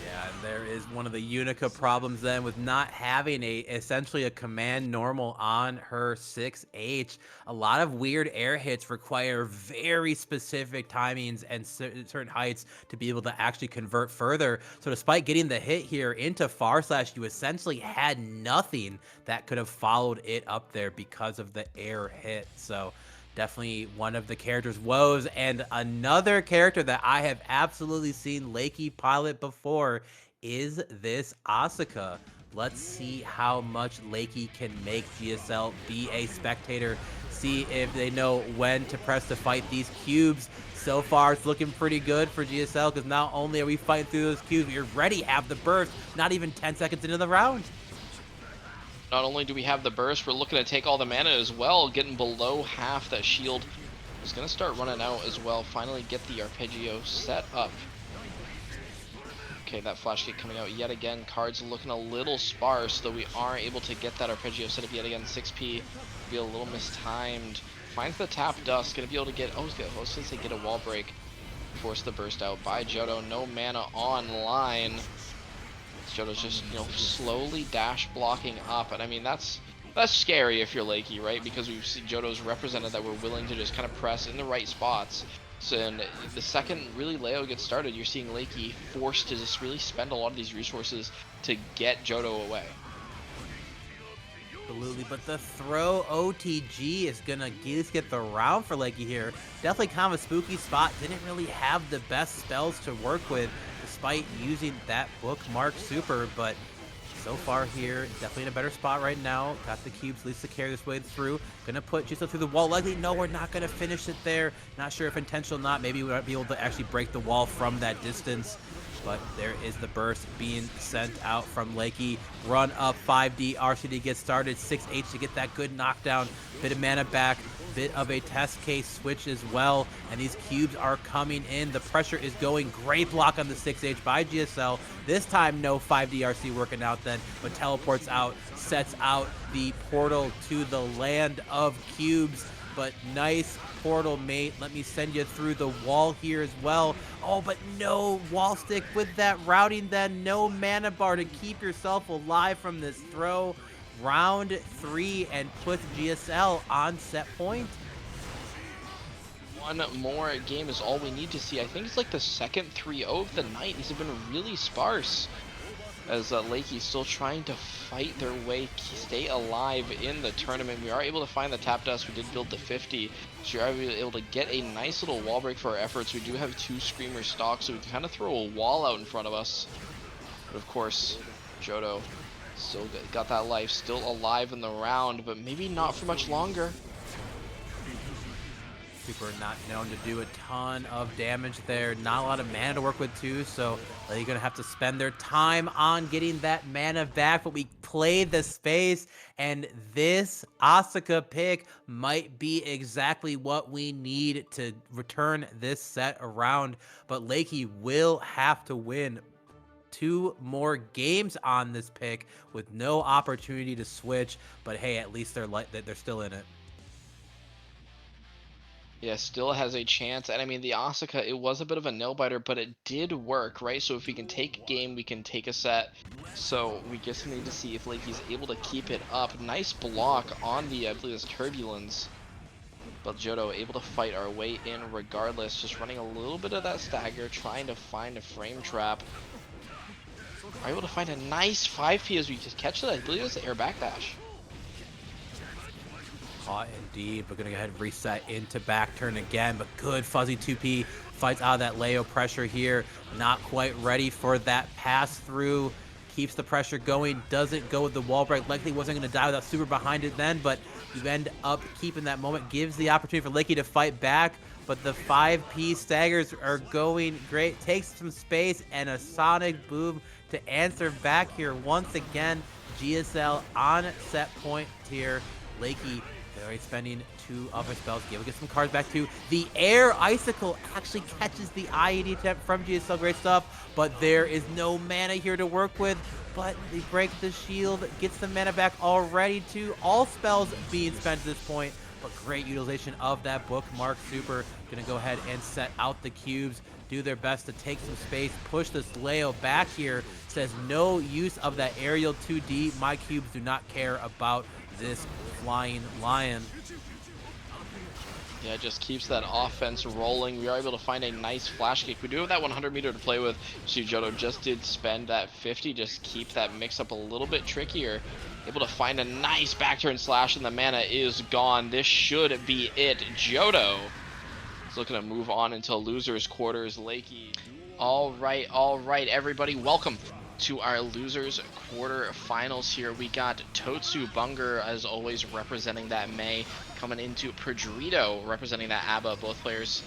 Yeah, and there is one of the Unika problems then with not having essentially a command normal on her 6H. A lot of weird air hits require very specific timings and certain heights to be able to actually convert further. So despite getting the hit here into far slash, you essentially had nothing that could have followed it up there because of the air hit. So definitely one of the character's woes, and another character that I have absolutely seen Lakey pilot before is this Asuka. Let's see how much Lakey can make GSL be a spectator. See if they know when to press to fight these cubes. So far, it's looking pretty good for GSL because not only are we fighting through those cubes, we already have the burst, not even 10 seconds into the round. Not only do we have the burst, we're looking to take all the mana as well, getting below half that shield He's gonna start running out as well. Finally get the arpeggio set up. Okay, that flash kick coming out yet again. Cards looking a little sparse, though we are able to get that arpeggio set up yet again. 6P be a little mistimed. Finds the tap dust, gonna be able to get, I was gonna say get a wall break. Force the burst out by Johto. No mana online. Johto's just, you know, slowly dash blocking up, and I mean that's scary if you're Lakey, right? Because we've seen Johto's represented that we're willing to just kind of press in the right spots. So, and the second really Leo gets started, you're seeing Lakey forced to just really spend a lot of these resources to get Johto away. Absolutely, but the throw OTG is gonna get the round for Lakey here. Definitely kind of a spooky spot. Didn't really have the best spells to work with, despite using that bookmark super. But so far here, definitely in a better spot right now. Got the cubes, at least to carry this way through. Gonna put Jiso through the wall. Likely, no, we're not gonna finish it there. Not sure if intentional or not. Maybe we might be able to actually break the wall from that distance. But there is the burst being sent out from Lakey. Run up 5D, RCD gets started. 6H to get that good knockdown. Bit of mana back. Bit of a test case switch as well. And these cubes are coming in. The pressure is going. Great block on the 6H by GSL. This time, no 5D RC working out then, but teleports out, sets out the portal to the land of cubes. But nice portal, mate. Let me send you through the wall here as well. Oh, but no wall stick with that routing then. No mana bar to keep yourself alive from this throw. Round 3 and puts GSL on set point. One more game is all we need to see. I think it's like the second 3-0 of the night. These have been really sparse. As Lakey still trying to fight their way, stay alive in the tournament. We are able to find the tap dust. We did build the 50, so we are able to get a nice little wall break for our efforts. We do have 2 Screamer stocks, so we can kind of throw a wall out in front of us. But of course, Johto still got that life, still alive in the round, but maybe not for much longer. Super not known to do a ton of damage there. Not a lot of mana to work with too, so they're gonna have to spend their time on getting that mana back. But we played the space, and this Asuka pick might be exactly what we need to return this set around. But Lakey will have to win 2 more games on this pick with no opportunity to switch. But hey, at least they're still in it. Yeah, still has a chance. And I mean, the Asuka, it was a bit of a nail-biter, but it did work, right? So if we can take a game, we can take a set. So we just need to see if Lakey's able to keep it up. Nice block on the, I believe it's Turbulence. But Johto able to fight our way in regardless. Just running a little bit of that stagger, trying to find a frame trap. Are able to find a nice 5P as we just catch it. I believe it's the air backdash. Caught indeed, but gonna go ahead and reset into back turn again. But good fuzzy 2P fights out of that Leo pressure here. Not quite ready for that pass through. Keeps the pressure going. Doesn't go with the wall break. Likely wasn't gonna die without super behind it then, but you end up keeping that moment. Gives the opportunity for Lakey to fight back. But the 5P staggers are going great. Takes some space and a sonic boom to answer back here once again. GSL on set point here. Lakey already spending 2 other spells. Able to get some cards back to the air. Icicle actually catches the IED attempt from GSL. Great stuff, but there is no mana here to work with. But they break the shield, gets the mana back already too. All spells being spent at this point, but great utilization of that bookmark super. Gonna go ahead and set out the cubes, do their best to take some space, push this Leo back here. Says no use of that aerial 2D. My cubes do not care about this flying lion. Yeah, it just keeps that offense rolling. We are able to find a nice flash kick. We do have that 100 meter to play with. Johto just did spend that 50, just keep that mix up a little bit trickier. Able to find a nice back turn slash, and the mana is gone. This should be it. Johto is looking to move on until losers quarters. Lakey. All right, everybody, welcome to our losers quarter finals here. We got totsubunger as always representing that May, coming into pedrito representing that ABBA. Both players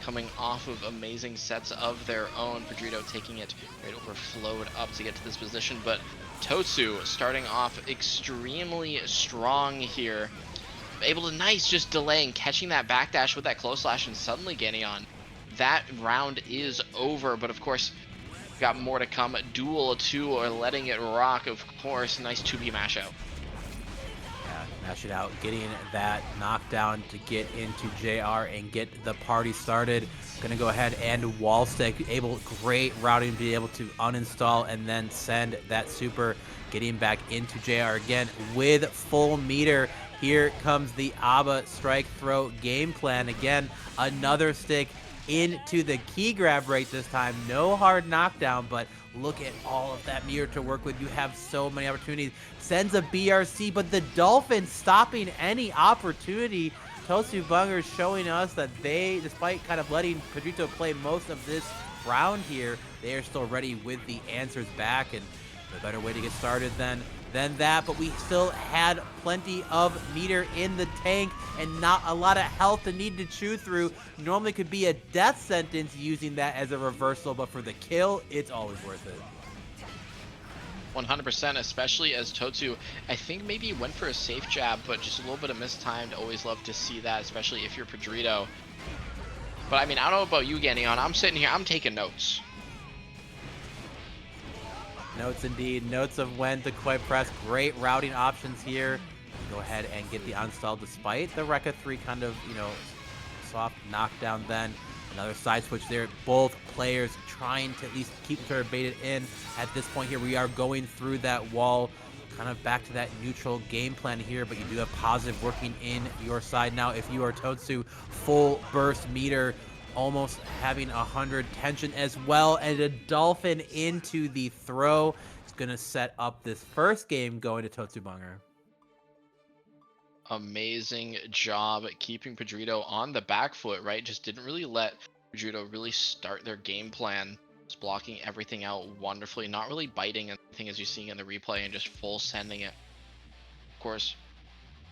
coming off of amazing sets of their own. Pedrito taking it right over Flowedup to get to this position, but Totsu starting off extremely strong here. able to nice just delaying, catching that backdash with that close slash and suddenly getting on. That round is over, but of course, got more to come. Duel 2 or letting it rock, of course. Nice 2B mash out. Yeah, mash it out, getting that knockdown to get into JR and get the party started. Gonna go ahead and wall stick, great routing to be able to uninstall and then send that super, getting back into JR again with full meter. Here comes the ABBA strike throw game plan. Again, another stick into the key grab right this time. No hard knockdown, but look at all of that meter to work with. You have so many opportunities. Sends a BRC, but the Dolphins stopping any opportunity. Totsubunger showing us that they, despite kind of letting Pedrito play most of this round here, they are still ready with the answers back, and no better way to get started than that. But we still had plenty of meter in the tank and not a lot of health to need to chew through. Normally could be a death sentence using that as a reversal, but for the kill, it's always worth it. 100%, especially as Totsu, I think maybe went for a safe jab, but just a little bit of mistimed. Always love to see that, especially if you're Pedrito. But I mean, I don't know about you, Ganion. I'm sitting here, I'm taking notes. Notes indeed. Notes of when to quite press. Great routing options here. Go ahead and get the unstall despite the Rekka 3 kind of, soft knockdown then. Another side switch there. Both players trying to at least keep each other baited in. At this point here, we are going through that wall, kind of back to that neutral game plan here, but you do have positive working in your side now. If you are Totsu, full burst meter, almost having 100 tension as well, and a dolphin into the throw. It's going to set up this first game going to Totsubunger. Amazing job keeping Pedrito on the back foot, right? Just didn't really let Pedrito really start their game plan. Just blocking everything out wonderfully, not really biting anything as you're seeing in the replay and just full sending it. Of course,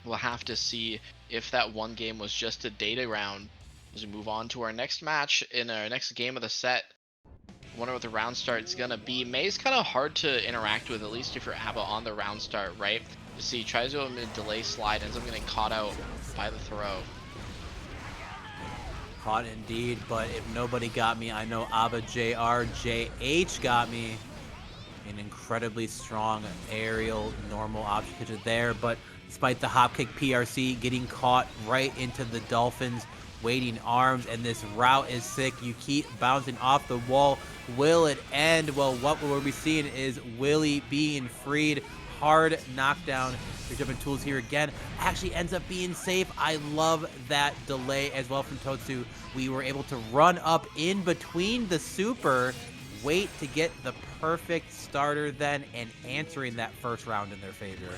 we'll have to see if that one game was just a data round as we move on to our next match in our next game of the set. Wonder what the round start is gonna be. May's kind of hard to interact with, at least if you're ABBA on the round start, right? You see, tries to go mid delay slide, ends up getting caught out by the throw. Caught indeed, but if nobody got me, I know ABBA JR JH got me. An incredibly strong aerial normal option there, but despite the hop kick PRC, getting caught right into the Dolphins waiting arms, and this route is sick. You keep bouncing off the wall. Will it end? Well, what we'll be seeing is Willie being freed. Hard knockdown. Your jumping tools here again actually ends up being safe. I love that delay as well from Totsu. We were able to run up in between the super, wait to get the perfect starter then, and answering that first round in their favor.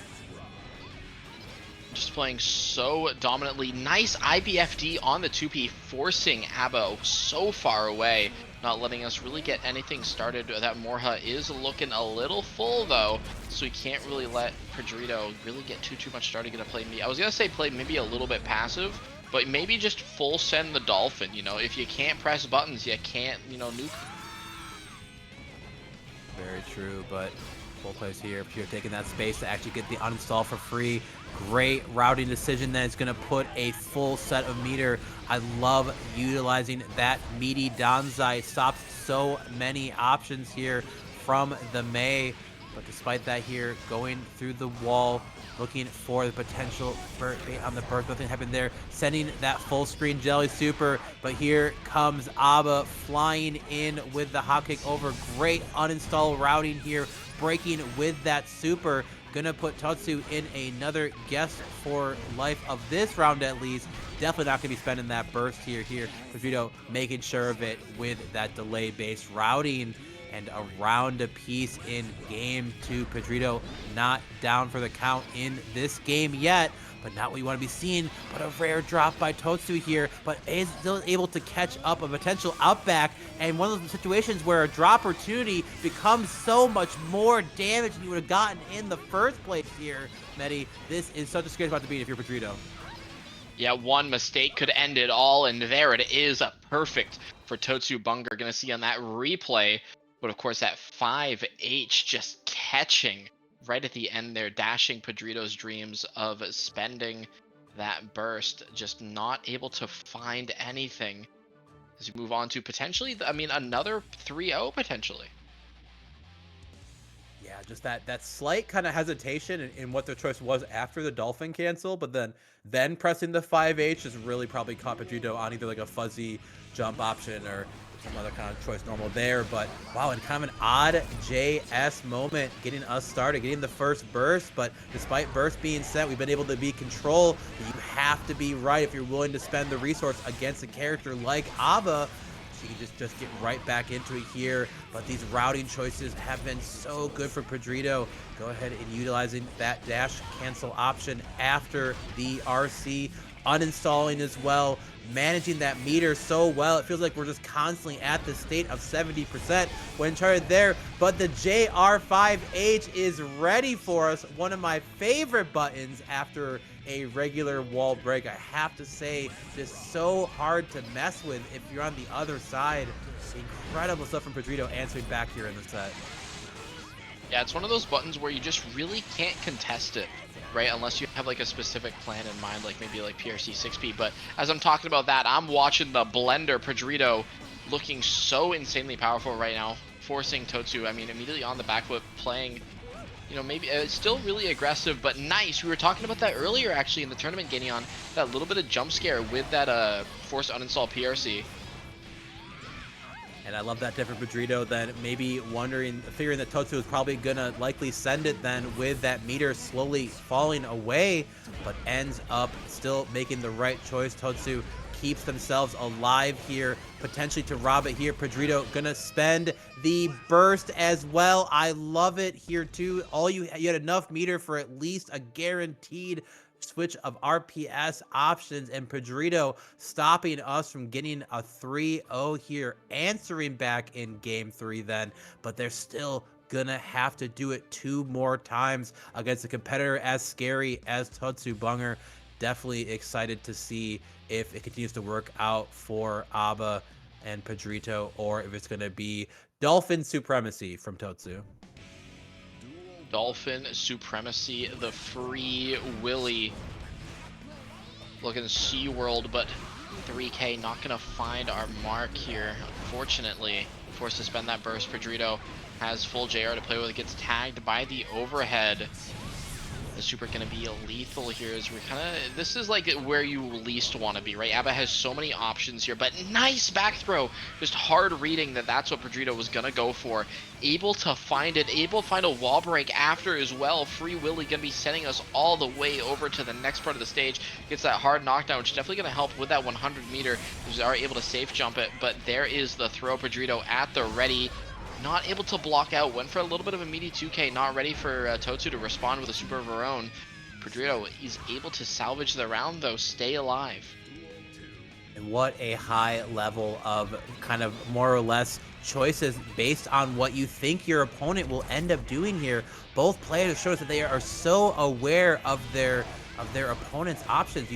Just playing so dominantly. Nice IBFD on the 2P, forcing ABBA so far away, not letting us really get anything started. That Morha is looking a little full though, so we can't really let Pedrito really get too much started. Gonna play me. I was gonna say play maybe a little bit passive, but maybe just full send the Dolphin. If you can't press buttons, you can't, nuke. Very true, but full plays here. Pure taking that space to actually get the uninstall for free. Great routing decision then. It's going to put a full set of meter. I love utilizing that meaty Danzai. Stops so many options here from the Mei. But despite that here, going through the wall, looking for the potential on the burst. Nothing happened there. Sending that full screen jelly super. But here comes ABBA flying in with the hop kick over. Great uninstall routing here. Breaking with that super. Gonna put Totsu in another guess for life of this round at least. Definitely not gonna be spending that burst here. Pedrito making sure of it with that delay-based routing, and a round apiece in game 2. Pedrito not down for the count in this game yet, but not what you want to be seeing, but a rare drop by Totsu here, but is still able to catch up a potential outback, and one of those situations where a drop opportunity becomes so much more damage than you would have gotten in the first place here, Medi. This is such a scary spot to be if you're Pedrito. Yeah, one mistake could end it all, and there it is, a perfect for Totsubunger. Gonna see on that replay, but of course that 5H just catching right at the end there, dashing Pedrito's dreams of spending that burst, just not able to find anything as we move on to potentially, I mean, another 3-0 potentially. Yeah, just that slight kind of hesitation in what their choice was after the Dolphin cancel, but then pressing the 5H is really probably caught Pedrito on either like a fuzzy jump option or some other kind of choice normal there. But wow, and kind of an odd JS moment getting us started, getting the first burst. But despite burst being set, we've been able to be control. But you have to be right if you're willing to spend the resource against a character like Ava. She can just get right back into it here, but these routing choices have been so good for Pedrito. Go ahead and utilizing that dash cancel option after the RC, uninstalling as well, managing that meter so well. It feels like we're just constantly at the state of 70% when charted there, but the JR5H is ready for us. One of my favorite buttons after a regular wall break. I have to say, just so hard to mess with if you're on the other side. Incredible stuff from Pedrito answering back here in the set. Yeah, it's one of those buttons where you just really can't contest it, right? Unless you have like a specific plan in mind, like maybe like PRC 6P. But as I'm talking about that, I'm watching the blender Pedrito looking so insanely powerful right now, forcing Totsu, I mean, immediately on the back foot, playing, you know, maybe it's still really aggressive, but nice. We were talking about that earlier actually in the tournament, getting on that little bit of jump scare with that forced uninstall PRC. And I love that different Pedrito then maybe figuring that Totsu is probably gonna likely send it then with that meter slowly falling away, but ends up still making the right choice. Totsu keeps themselves alive here, potentially to rob it here. Pedrito gonna spend the burst as well. I love it here too. You had enough meter for at least a guaranteed switch of RPS options, and Pedrito stopping us from getting a 3-0 here, answering back in game 3 then, but they're still gonna have to do it 2 more times against a competitor as scary as totsubunger. Definitely excited to see if it continues to work out for Aba and Pedrito, or if it's gonna be Dolphin supremacy from Totsu. Dolphin supremacy, the free Willy. Looking SeaWorld, but 3K not gonna find our mark here. Unfortunately, forced to spend that burst. Pedrito has full JR to play with. It gets tagged by the overhead. The super gonna be lethal here as we're this is like where you least want to be, right? Abba has so many options here, but nice back throw. Just hard reading that's what Pedrito was gonna go for. Able to find it, able to find a wall break after as well. Free Willy gonna be sending us all the way over to the next part of the stage. Gets that hard knockdown, which is definitely gonna help with that 100 meter. We are able to safe jump it, but there is the throw. Pedrito at the ready. Not able to block out, went for a little bit of a meaty 2K, not ready for Totsu to respond with a super of her own. Pedrito is able to salvage the round though, stay alive. And what a high level of kind of more or less choices based on what you think your opponent will end up doing here. Both players show us that they are so aware of their opponent's options.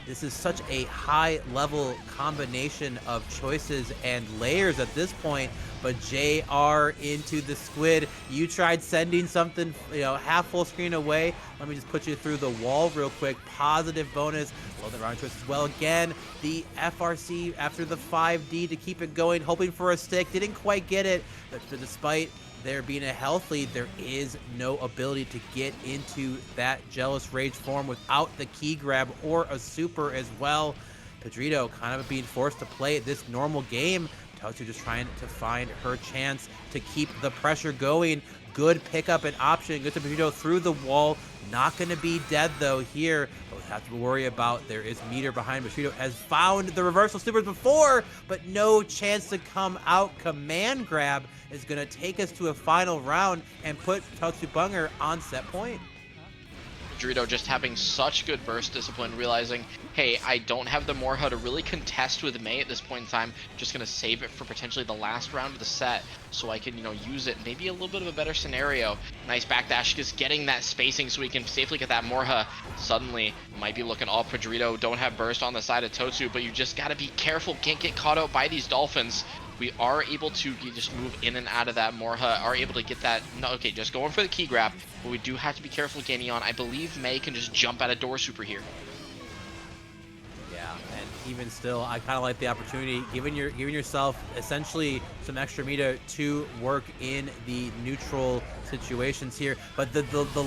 This is such a high level combination of choices and layers at this point. But JR into the squid. You tried sending something, half full screen away. Let me just put you through the wall real quick. Positive bonus. Love the round choice as well. Again, the FRC after the 5D to keep it going, hoping for a stick. Didn't quite get it, but despite there being a health lead, there is no ability to get into that Jealous Rage form without the key grab or a super as well. Pedrito kind of being forced to play this normal game. Totsu just trying to find her chance to keep the pressure going. Good pickup and option. Good to Pedrito through the wall. Not going to be dead though here. But we have to worry about there is meter behind. Pedrito has found the reversal supers before, but no chance to come out. Command grab is going to take us to a final round and put totsubunger on set point. Pedrito just having such good burst discipline, realizing, hey, I don't have the Morha to really contest with Mei at this point in time. Just gonna save it for potentially the last round of the set, so I can, use it. Maybe a little bit of a better scenario. Nice backdash, just getting that spacing so we can safely get that Morha. Suddenly, might be looking all Pedrito. Don't have burst on the side of Totsu, but you just gotta be careful. Can't get caught out by these Dolphins. We are able to just move in and out of that Morha, are able to get that, no, okay, just going for the key grab, but we do have to be careful getting on. I believe Mei can just jump out of door super here. even still, I kind of like the opportunity, giving yourself essentially some extra meter to work in the neutral situations here. But the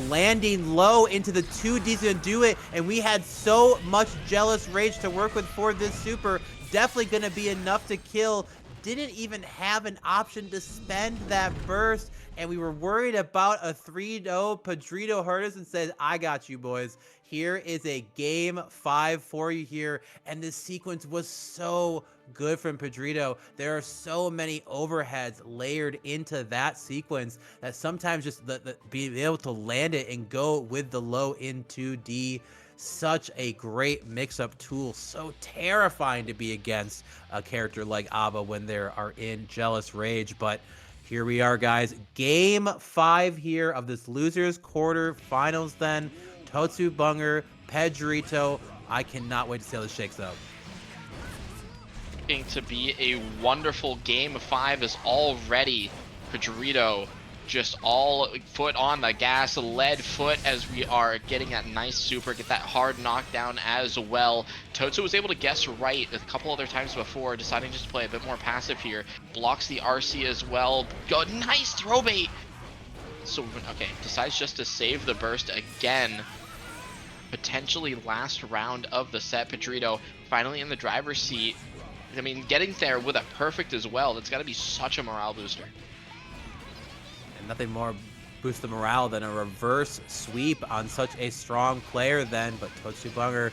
landing low into the 2D's gonna do it, and we had so much jealous rage to work with for this super. Definitely gonna be enough to kill. Didn't even have an option to spend that burst, and we were worried about a 3-0. Pedrito heard us and said, I got you, boys. Here is a game 5 for you here, and this sequence was so good from Pedrito. There are so many overheads layered into that sequence that sometimes just being able to land it and go with the low in 2D, such a great mix-up tool. So terrifying to be against a character like Aba when they are in jealous rage. But here we are, guys. Game 5 here of this losers quarter finals then. Totsubunger, Pedrito. I cannot wait to see how this shakes out. To be a wonderful game 5 is already Pedrito just all foot on the gas, lead foot, as we are getting that nice super, get that hard knockdown as well. Totsu was able to guess right a couple other times before, deciding just to play a bit more passive here. Blocks the RC as well. Go, nice throw bait! So, okay, decides just to save the burst again. Potentially last round of the set. Pedrito finally in the driver's seat. I mean, getting there with a perfect as well, that's got to be such a morale booster. And nothing more boosts the morale than a reverse sweep on such a strong player then, but Totsubunger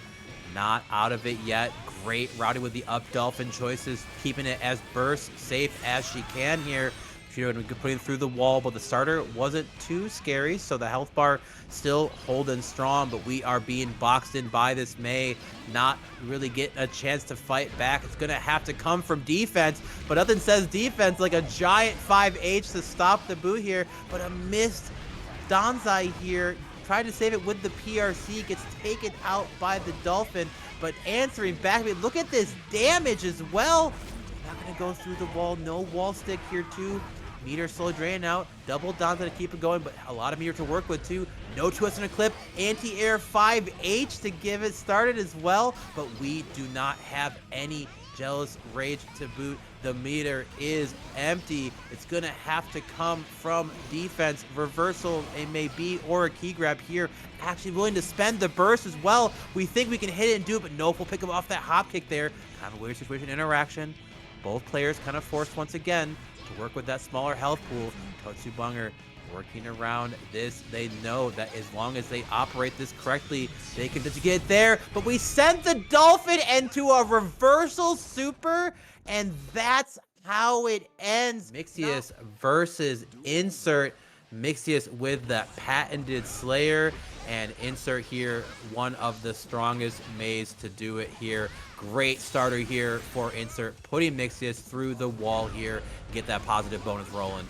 not out of it yet. Great routing with the up dolphin choices, keeping it as burst safe as she can here. She would be putting through the wall, but the starter wasn't too scary, so the health bar still holding strong, but we are being boxed in by this Mei, not really getting a chance to fight back. It's gonna have to come from defense, but nothing says defense like a giant 5H to stop the boot here, but a missed Danzai here. Tried to save it with the PRC, gets taken out by the Dolphin, but answering back, look at this damage as well. Not gonna go through the wall, no wall stick here too. Meter slowly draining out, double Danzai to keep it going, but a lot of meter to work with too. No twist in a clip, anti-air 5H to give it started as well, but we do not have any jealous rage to boot. The meter is empty. It's gonna have to come from defense. Reversal, it may be, or a key grab here. Actually willing to spend the burst as well. We think we can hit it and do it, but nope, we'll pick him off that hop kick there. Kind of a weird situation, interaction. Both players kind of forced once again to work with that smaller health pool. Totsubunger working around this. They know that as long as they operate this correctly, they can just get there. But we sent the Dolphin into a reversal super, and that's how it ends. Mixyous versus Insert. Mixyous with that patented Slayer, and Insert here, one of the strongest Meis to do it here. Great starter here for Insert, putting Mixyous through the wall here, get that positive bonus rolling.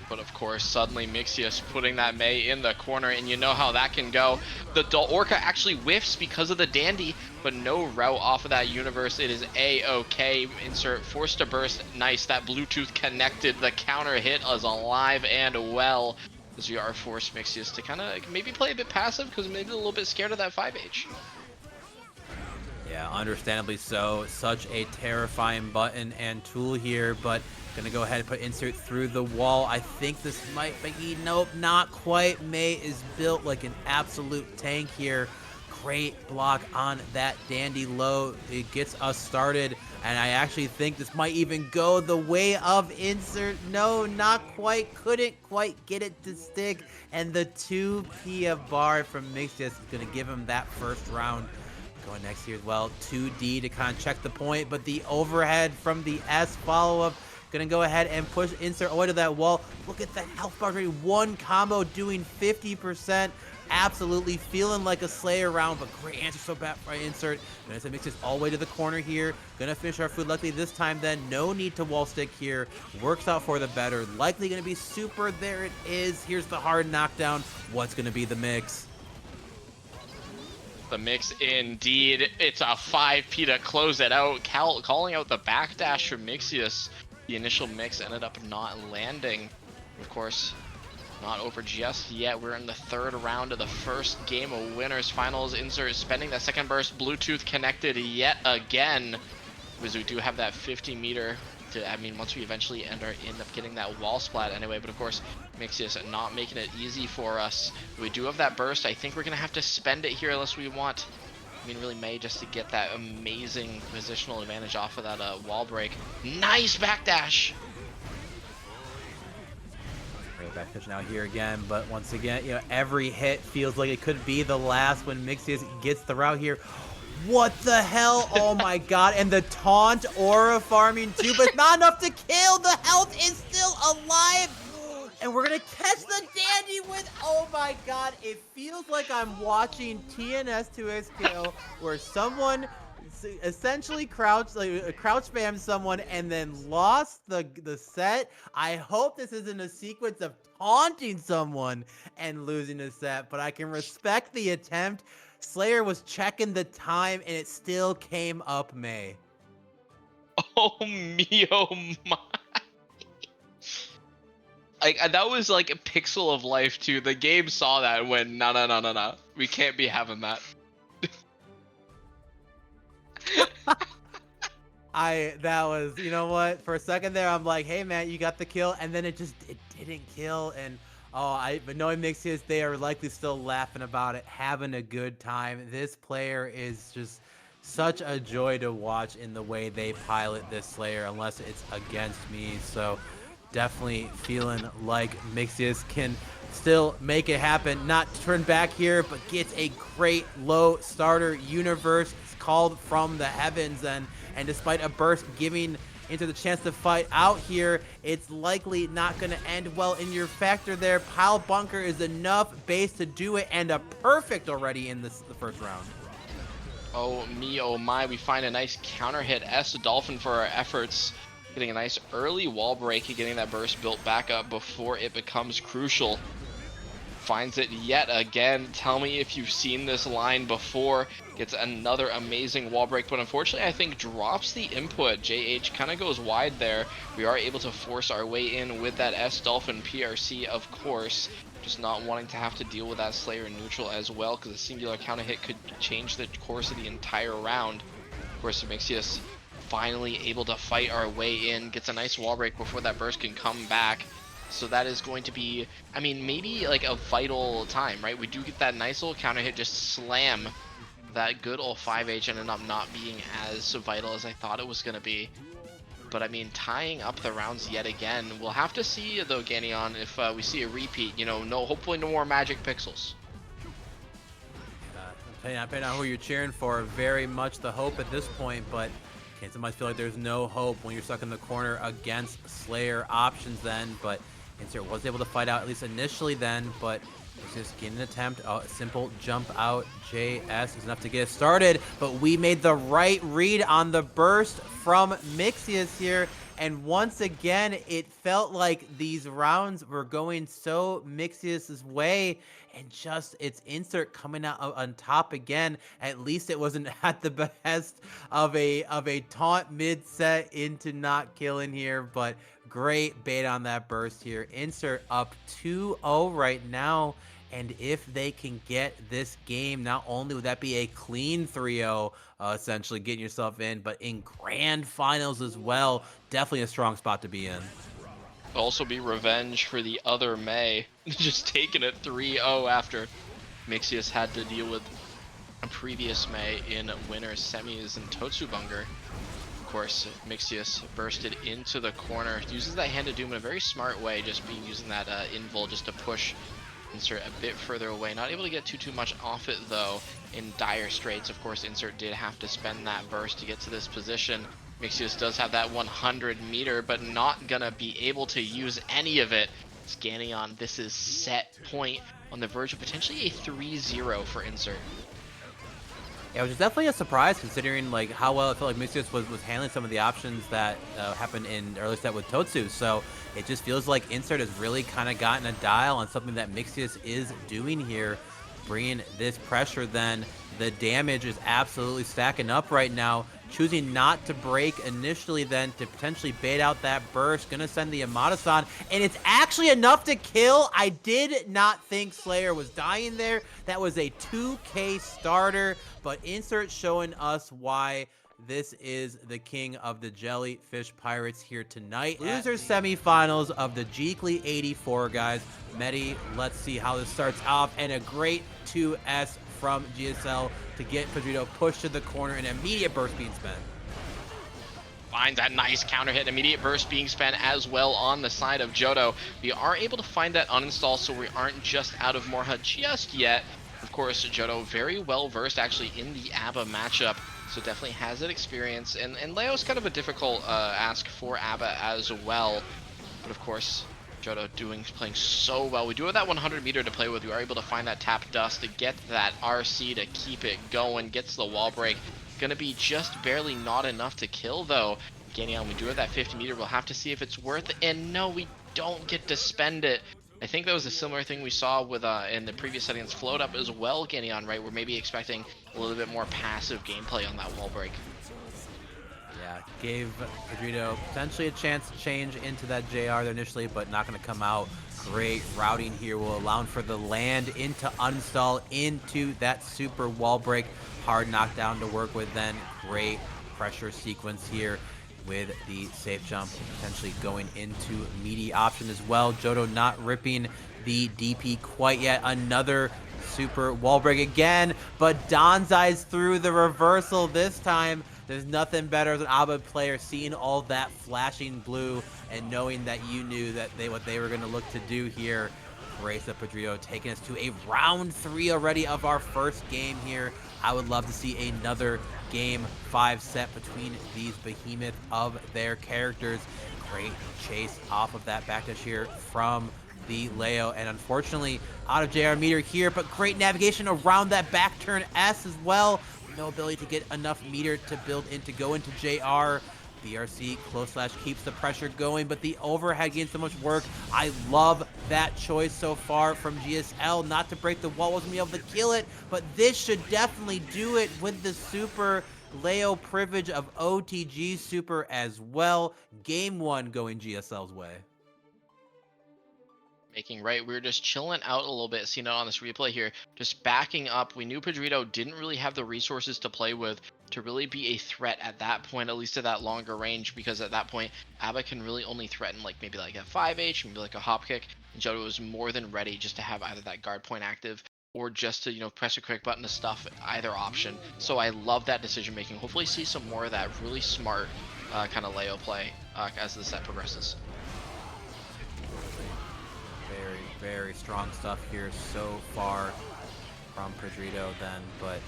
But of course, suddenly Mixyous putting that Mei in the corner, and you know how that can go. The Orca actually whiffs because of the Dandy, but no route off of that universe. It is A-OK. Insert forced to burst. Nice, that Bluetooth connected. The counter hit is alive and well, as we are forced Mixyous to kind of maybe play a bit passive, because maybe a little bit scared of that 5H. Yeah, understandably so. Such a terrifying button and tool here, but gonna go ahead and put Insert through the wall. I think this might be, nope, not quite. Mei is built like an absolute tank here. Great block on that Dandy low. It gets us started, and I actually think this might even go the way of Insert. No, not quite. Couldn't quite get it to stick, and the 2P bar from Mixyous is gonna give him that first round. Going next here as well, 2D to kind of check the point, but the overhead from the S follow-up gonna go ahead and push Insert away to that wall. Look at the health bar rate, one combo doing 50%. Absolutely feeling like a Slayer round, but great answer so bad by Insert. Gonna mix this all the way to the corner here. Gonna finish our food luckily this time then. No need to wall stick here. Works out for the better. Likely gonna be super. There it is. Here's the hard knockdown. What's gonna be the mix? The mix indeed. It's a 5P to close it out. Calling out the backdash from Mixyous. The initial mix ended up not landing. Of course, Not over just yet. We're in the third round of the first game of winners finals. Insert spending that second burst. Bluetooth connected yet again, because we do have that 50-meter. I mean, once we eventually end up getting that wall splat anyway. But of course, Mixyous not making it easy for us. We do have that burst. I think we're gonna have to spend it here unless we want. I mean, really May just to get that amazing positional advantage off of that wall break. Nice backdash. Great back pitch now here again, but once again, you know, every hit feels like it could be the last when Mixyous gets the route here. What the hell? Oh my god, and the taunt aura farming too, but not enough to kill. The health is still alive, and we're gonna catch the dandy with, oh my god, it feels like I'm watching TNS 2X where someone essentially crouch spam someone and then lost the set. I hope this isn't a sequence of taunting someone and losing a set, but I can respect the attempt. Slayer was checking the time and it still came up May. Oh me, oh my. Like, that was like a pixel of life too. The game saw that and went, no. We can't be having that. That was, you know what? For a second there, I'm like, hey man, you got the kill, and then it didn't kill, and but knowing Mixyous, they are likely still laughing about it, having a good time. This player is just such a joy to watch in the way they pilot this Slayer, unless it's against me. So definitely feeling like Mixyous can still make it happen. Not turn back here, but gets a great low starter universe. It's called from the heavens, and despite a burst giving into the chance to fight out here, it's likely not going to end well in your factor there. Pile bunker is enough base to do it, and a perfect already in the first round. Oh me, oh my, we find a nice counter hit S Dolphin for our efforts. Getting a nice early wall break and getting that burst built back up before it becomes crucial. Finds it yet again. Tell me if you've seen this line before. Gets another amazing wall break, but unfortunately I think drops the input. JH kind of goes wide there. We are able to force our way in with that S Dolphin PRC, of course. Just not wanting to have to deal with that Slayer neutral as well, because a singular counter hit could change the course of the entire round. Of course, it makes us finally able to fight our way in. Gets a nice wall break before that burst can come back. So that is going to be, I mean, maybe like a vital time, right? We do get that nice little counter hit, just slam. That good old 5H ended up not being as vital as I thought it was going to be. But I mean, tying up the rounds yet again. We'll have to see though, Ganion, if we see a repeat. You know, hopefully no more magic pixels. Depending on who you're cheering for, very much the hope at this point, but can't sometimes feel like there's no hope when you're stuck in the corner against Slayer options then. But Insert was able to fight out at least initially then, but it's just getting an attempt. A simple jump out. JS is enough to get it started, but we made the right read on the burst from Mixyous here. And once again, it felt like these rounds were going so Mixyous' way, and just its Insert coming out on top again. At least it wasn't at the behest of a taunt mid-set into not killing here, but great bait on that burst here. Insert up 2-0 right now. And if they can get this game, not only would that be a clean 3-0, essentially getting yourself in, but in grand finals as well, definitely a strong spot to be in. Also be revenge for the other May, just taking it 3-0 after Mixyous had to deal with a previous May in winners semis and totsubunger. Of course, Mixyous bursted into the corner, uses that Hand of Doom in a very smart way, just using that invul just to push Insert a bit further away. Not able to get too much off it though in dire straits. Of course, Insert did have to spend that burst to get to this position. Mixyous does have that 100 meter, but not gonna be able to use any of it. Ganion, this is set point on the verge of potentially a 3-0 for Insert. Yeah, which is definitely a surprise considering like how well it felt like Mixyous was handling some of the options that happened in the early set with Totsu. So it just feels like Insert has really kind of gotten a dial on something that Mixyous is doing here, bringing this pressure. Then the damage is absolutely stacking up right now. choosing not to break initially then to potentially bait out that burst. Gonna send the Amada-san, and it's actually enough to kill. I did not think Slayer was dying there. That was a 2K starter, but insert showing us why this is the king of the Jellyfish Pirates here tonight. Loser semifinals of the Jeekly 84, guys. Medi, let's see how this starts off, and a great 2S from GSL to get Pedrito pushed to the corner, and immediate burst being spent. Finds that nice counter hit, immediate burst being spent as well on the side of Johto. We are able to find that uninstall, so we aren't just out of Morha just yet. Of course, Johto very well versed actually in the ABBA matchup, so definitely has that experience. And Leo's kind of a difficult ask for ABBA as well. But of course, Johto playing so well. We do have that 100 meter to play with. We are able to find that tap dust to get that RC to keep it going. Gets the wall break. Gonna be just barely not enough to kill though. Getting on, we do have that 50 meter. We'll have to see if it's worth it. And no, we don't get to spend it. I think that was a similar thing we saw with in the previous settings Flowedup as well, getting on, right? We're maybe expecting a little bit more passive gameplay on that wall break. Yeah, gave Pedrito potentially a chance to change into that JR there initially, but not going to come out. Great routing here will allow for the land into uninstall into that super wall break. Hard knockdown to work with then. Great pressure sequence here with the safe jump potentially going into meaty option as well. Johto not ripping the DP quite yet. Another super wall break again, but Danzai's through the reversal this time. There's nothing better as an ABBA player seeing all that flashing blue and knowing that you knew that what they were going to look to do here. Race up Pedrito taking us to a round 3 already of our first game here. I would love to see another game 5 set between these behemoth of their characters. Great chase off of that backdash here from the Leo, and unfortunately out of JR meter here, but great navigation around that back turn S as well. No ability to get enough meter to build in to go into JR. BRC close slash keeps the pressure going, but the overhead gains so much work. I love that choice so far from GSL, not to break the wall, wasn't able to kill it, but this should definitely do it with the super Leo privilege of OTG super as well. Game 1 going GSL's way. Making right, we were just chilling out a little bit, seeing it on this replay here, just backing up. We knew Pedrito didn't really have the resources to play with to really be a threat at that point, at least at that longer range, because at that point ABBA can really only threaten maybe like a 5H, maybe like a hop kick, and Johto was more than ready just to have either that guard point active or just to press a quick button to stuff either option. So I love that decision making. Hopefully see some more of that really smart kind of Leo play as the set progresses. Very strong stuff here so far from Pedrito then, but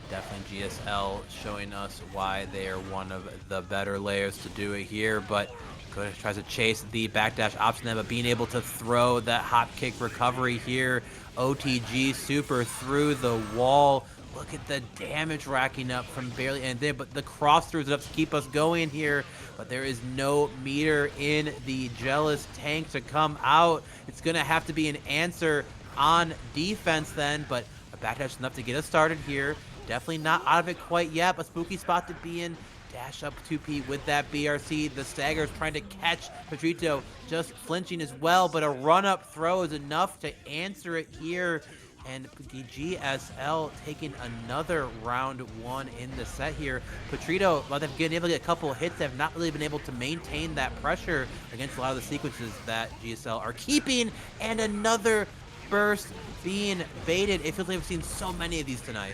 definitely GSL showing us why they are one of the better layers to do it here. But good, tries to chase the backdash option then, but being able to throw that hop kick recovery here. OTG super through the wall. Look at the damage racking up from barely, and then but the cross throughs enough to keep us going here. But there is no meter in the Jealous tank to come out. It's gonna have to be an answer on defense then, but a backdash enough to get us started here. Definitely not out of it quite yet, but spooky spot to be in. Dash up 2P with that BRC. The Stagger's trying to catch Pedrito, just flinching as well, but a run-up throw is enough to answer it here. And the GSL taking another round 1 in the set here. Pedrito, while they've been able to get a couple of hits, they've not really been able to maintain that pressure against a lot of the sequences that GSL are keeping. And another burst being baited. It feels like we've seen so many of these tonight.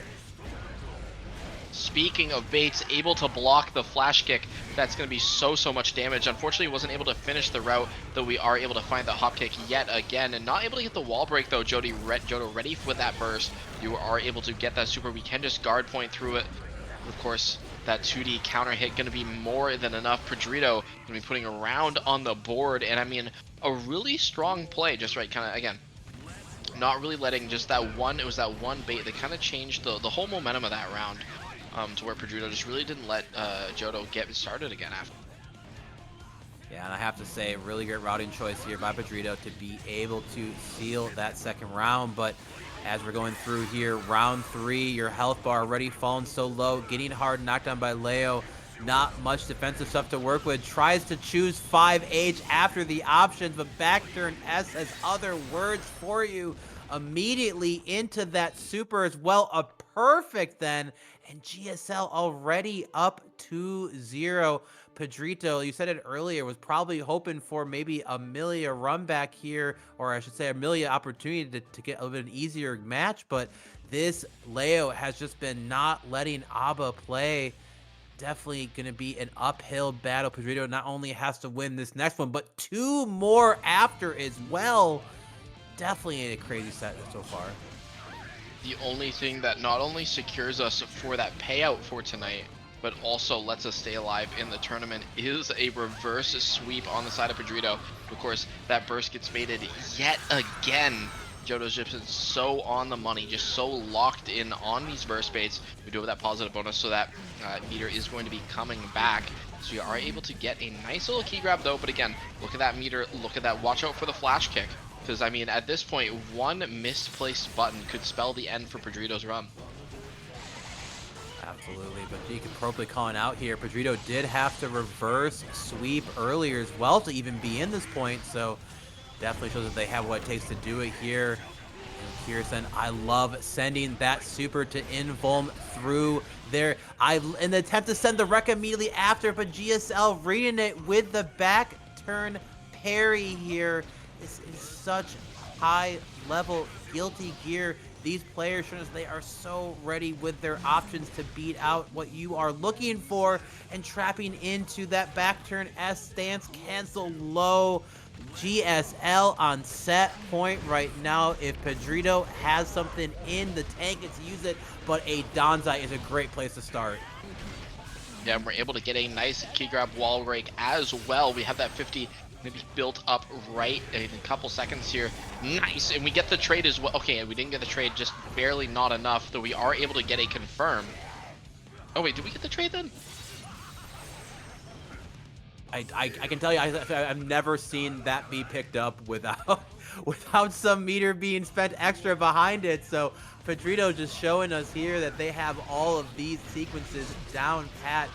Speaking of baits, able to block the flash kick. That's going to be so much damage. Unfortunately, wasn't able to finish the route, though we are able to find the hop kick yet again. And not able to get the wall break, though. Johto ready with that burst. You are able to get that super. We can just guard point through it. Of course, that 2D counter hit going to be more than enough. Pedrito going to be putting a round on the board. And I mean, a really strong play. Just right, kind of, again, not really letting just that one, it was that one bait that kind of changed the whole momentum of that round. To where Pedrito just really didn't let Johto get started again after. Yeah, and I have to say, really great routing choice here by Pedrito to be able to seal that second round. But as we're going through here, round 3, your health bar already fallen so low, getting hard knocked down by Leo. Not much defensive stuff to work with. Tries to choose 5H after the options, but back turn S has other words for you. Immediately into that super as well. A perfect then. And GSL already up 2-0. Pedrito, you said it earlier, was probably hoping for maybe a Millia run back here, or I should say a Millia opportunity to get a little bit an easier match, but this Leo has just been not letting Abba play. Definitely going to be an uphill battle. Pedrito not only has to win this next one, but 2 more after as well. Definitely a crazy set so far. The only thing that not only secures us for that payout for tonight, but also lets us stay alive in the tournament is a reverse sweep on the side of Pedrito. Of course, that burst gets baited yet again. Johto's just so on the money, just so locked in on these burst baits. We do have that positive bonus, so that meter is going to be coming back. So we are able to get a nice little key grab though, but again, look at that meter, look at that, watch out for the flash kick. Because, I mean, at this point, one misplaced button could spell the end for Pedrito's run. Absolutely, but you could probably calling out here. Pedrito did have to reverse sweep earlier as well to even be in this point, so definitely shows that they have what it takes to do it here. And Kirsten, I love sending that super to invuln through there. In the attempt to send the wreck immediately after, but GSL reading it with the back turn parry here. This is such high level guilty gear. These players, they are so ready with their options to beat out what you are looking for, and trapping into that back turn S stance cancel low. GSL on set point right now. If Pedrito has something in the tank, it's use it, but a Danzai is a great place to start. Yeah, and we're able to get a nice key grab wall break as well. We have that 50 maybe built up right in a couple seconds here. Nice, and we get the trade as well. Okay, we didn't get the trade, just barely not enough, though we are able to get a confirm. Oh wait, did we get the trade then? I can tell you, I've never seen that be picked up without some meter being spent extra behind it. So Pedrito just showing us here that they have all of these sequences down pat.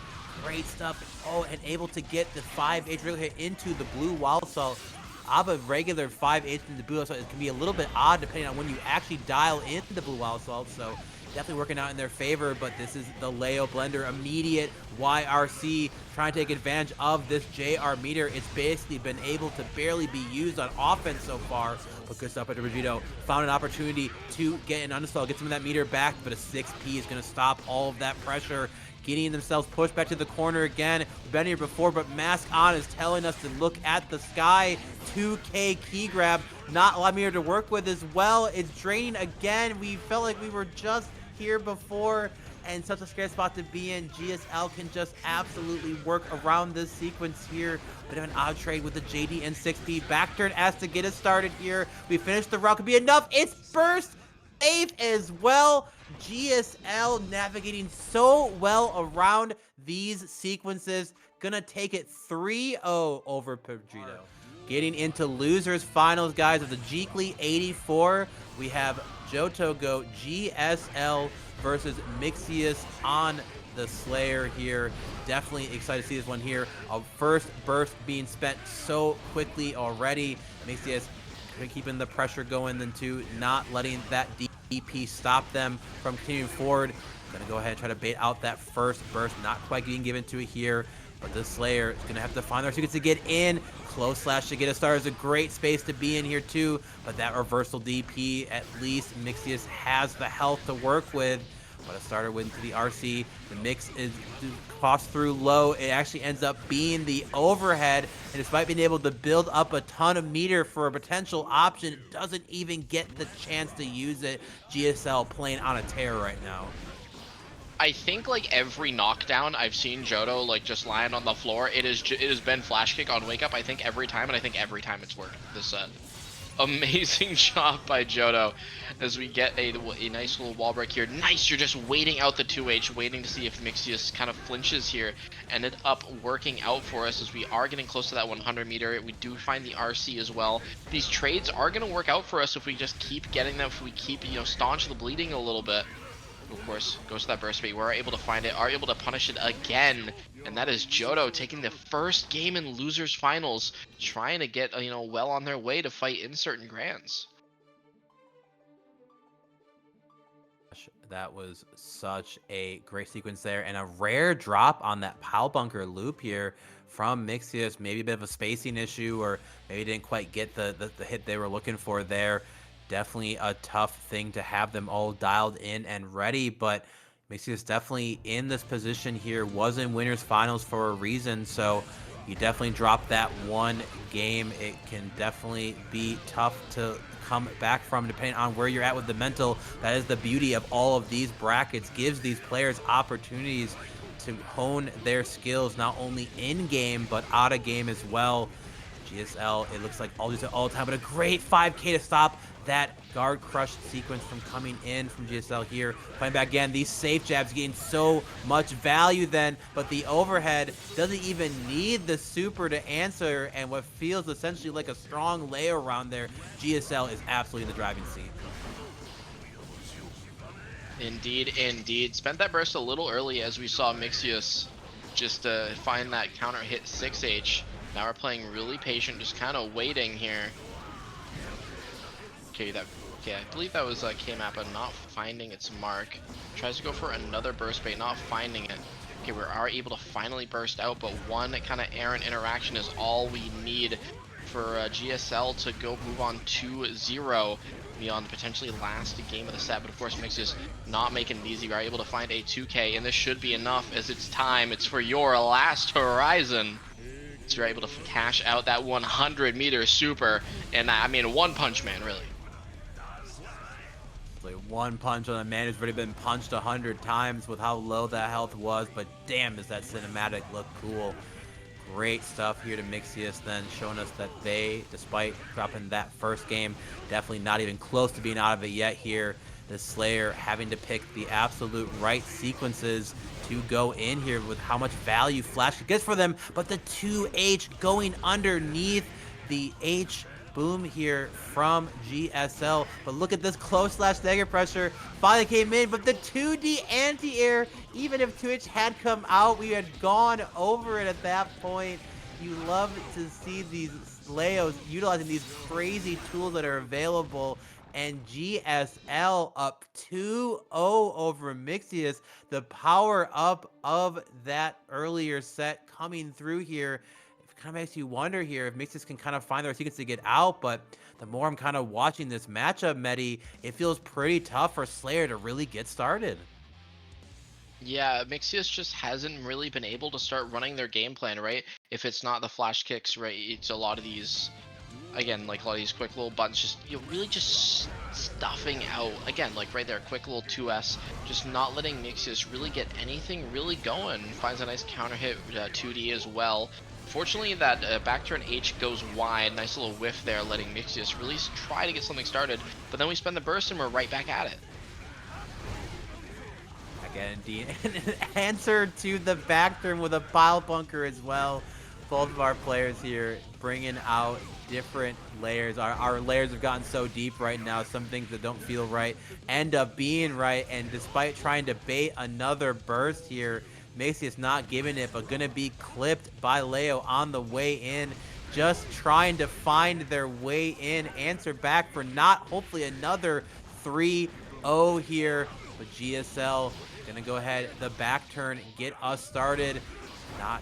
Great stuff. Oh, and able to get the 5H really hit into the blue wild salt. Abba regular 5H into the blue wild salt, it can be a little bit odd depending on when you actually dial in the blue wild salt. So definitely working out in their favor, but this is the Leo blender. Immediate YRC trying to take advantage of this JR meter. It's basically been able to barely be used on offense so far, but good stuff by Pedrito. Found an opportunity to get an uninstall, get some of that meter back, but a 6P is going to stop all of that pressure. Getting themselves pushed back to the corner again. We've been here before, but Mask On is telling us to look at the sky. 2K key grab, not a lot of meter to work with as well. It's draining again. We felt like we were just here before, and such a scary spot to be in. GSL can just absolutely work around this sequence here. Bit of an odd trade with the JD and 6P. Back turn S to get us started here. We finished the route, could be enough. It's burst safe as well. GSL navigating so well around these sequences. Gonna take it 3-0 over Pedrito. Getting into losers finals, guys, of the Jeekly 84. We have Johto go GSL versus Mixyous on the Slayer here. Definitely excited to see this one here. A first burst being spent so quickly already. Mixyous keeping the pressure going, then too, not letting that DP stop them from continuing forward. Gonna go ahead and try to bait out that first burst. Not quite getting given to it here, but the Slayer is gonna have to find their secrets to get in. Close slash to get a start is a great space to be in here too, but that reversal DP, at least Mixyous has the health to work with. But a starter win to the RC. The mix is crossed through low. It actually ends up being the overhead, and despite being able to build up a ton of meter for a potential option, it doesn't even get the chance to use it. GSL playing on a tear right now. I think like every knockdown I've seen Johto like just lying on the floor, it has been flash kick on wake up. I think every time, and I think every time it's worked this set. Amazing job by Jodo as we get a nice little wall break here. Nice, you're just waiting out the 2H, waiting to see if Mixyous kind of flinches here. Ended up working out for us as we are getting close to that 100 meter. We do find the RC as well. These trades are going to work out for us if we just keep getting them, if we keep, staunch the bleeding a little bit. Of course, goes to that burst bait. We're able to find it, are able to punish it again. And that is Jodo taking the first game in losers finals, trying to get, well on their way to fight insert and grands. That was such a great sequence there, and a rare drop on that pile bunker loop here from Mixyous. Maybe a bit of a spacing issue, or maybe didn't quite get the hit they were looking for there. Definitely a tough thing to have them all dialed in and ready, but Mixyous definitely in this position here, was in winners finals for a reason. So you definitely drop that one game. It can definitely be tough to come back from, depending on where you're at with the mental. That is the beauty of all of these brackets, gives these players opportunities to hone their skills, not only in game but out of game as well. GSL, it looks like all these all the time, but a great 5K to stop that guard crush sequence from coming in from GSL here. Playing back again, these safe jabs getting so much value then, but the overhead doesn't even need the super to answer, and what feels essentially like a strong layer around there, GSL is absolutely in the driving seat. Indeed, indeed. Spent that burst a little early as we saw Mixyous just find that counter hit 6H. Now we're playing really patient, just kind of waiting here. Okay, I believe that was K-Mappa not finding its mark. Tries to go for another burst bait, not finding it. Okay, we are able to finally burst out, but one kind of errant interaction is all we need for GSL to go move on 2-0 beyond the potentially last game of the set. But of course, Mixyous not making it easy. We're able to find a 2K, and this should be enough as it's time. It's for your last horizon. So you're able to cash out that 100 meter super, and I mean, one punch man, really. Like one punch on a man who's already been punched 100 times with how low that health was, but damn, does that cinematic look cool. Great stuff here to Mixyous, then showing us that they, despite dropping that first game, definitely not even close to being out of it yet here. The Slayer having to pick the absolute right sequences to go in here with how much value Flash gets for them, but the 2H going underneath the H boom here from GSL. But look at this close slash dagger pressure finally came in, but the 2D anti-air, even if 2H had come out, we had gone over it at that point. You love to see these Leos utilizing these crazy tools that are available, and GSL up 2-0 over Mixyous. The power up of that earlier set coming through here. Kind of makes you wonder here if Mixyous can kind of find their secrets to get out, but the more I'm kind of watching this matchup, Medi, it feels pretty tough for Slayer to really get started. Yeah, Mixyous just hasn't really been able to start running their game plan, right? If it's not the flash kicks, right, it's a lot of these, again, like a lot of these quick little buttons, just really just stuffing out. Again, like right there, quick little 2S, just not letting Mixyous really get anything really going. Finds a nice counter hit 2D as well. Fortunately, that back turn H goes wide. Nice little whiff there, letting Mixyous really try to get something started. But then we spend the burst and we're right back at it. Again, Dean, an answer to the back turn with a pile bunker as well. Both of our players here bringing out different layers. Our layers have gotten so deep right now. Some things that don't feel right end up being right. And despite trying to bait another burst here, Mixyous not giving it, but gonna be clipped by Leo on the way in. Just trying to find their way in. Answer back for not hopefully another 3-0 here. But GSL gonna go ahead, the back turn, get us started. Not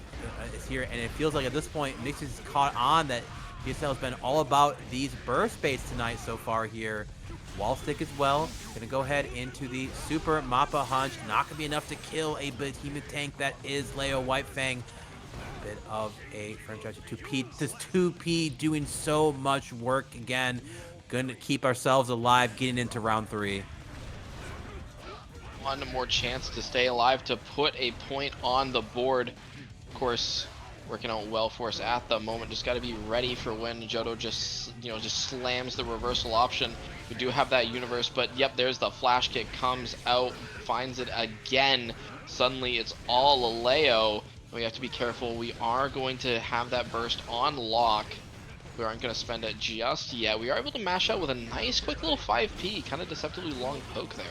is here, and it feels like at this point Mixyous is caught on that GSL has been all about these burst baits tonight so far here. Wall stick as well. Gonna go ahead into the super Mappa hunch. Not gonna be enough to kill a behemoth tank that is Leo Whitefang. Bit of a franchise 2P. This 2P doing so much work again. Gonna keep ourselves alive getting into round 3. One more chance to stay alive to put a point on the board. Of course, working out well for us at the moment. Just got to be ready for when Johto just, just slams the reversal option. We do have that universe, but yep, there's the flash kick, comes out, finds it again. Suddenly it's all a Leo. We have to be careful. We are going to have that burst on lock. We aren't going to spend it just yet. We are able to mash out with a nice quick little 5P, kind of deceptively long poke there.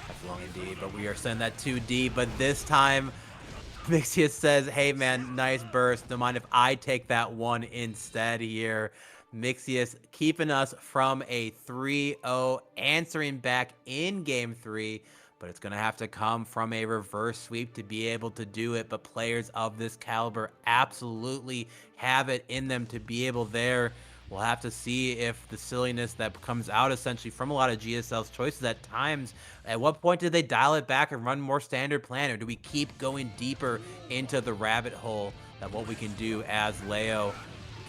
That's long indeed, but we are sending that 2D, but this time Mixyous says, hey man, nice burst. Don't mind if I take that one instead here. Mixyous keeping us from a 3-0, answering back in game 3, but it's going to have to come from a reverse sweep to be able to do it. But players of this caliber absolutely have it in them to be able there. We'll have to see if the silliness that comes out essentially from a lot of GSL's choices at times, at what point did they dial it back and run more standard plan, or do we keep going deeper into the rabbit hole of what we can do as Leo?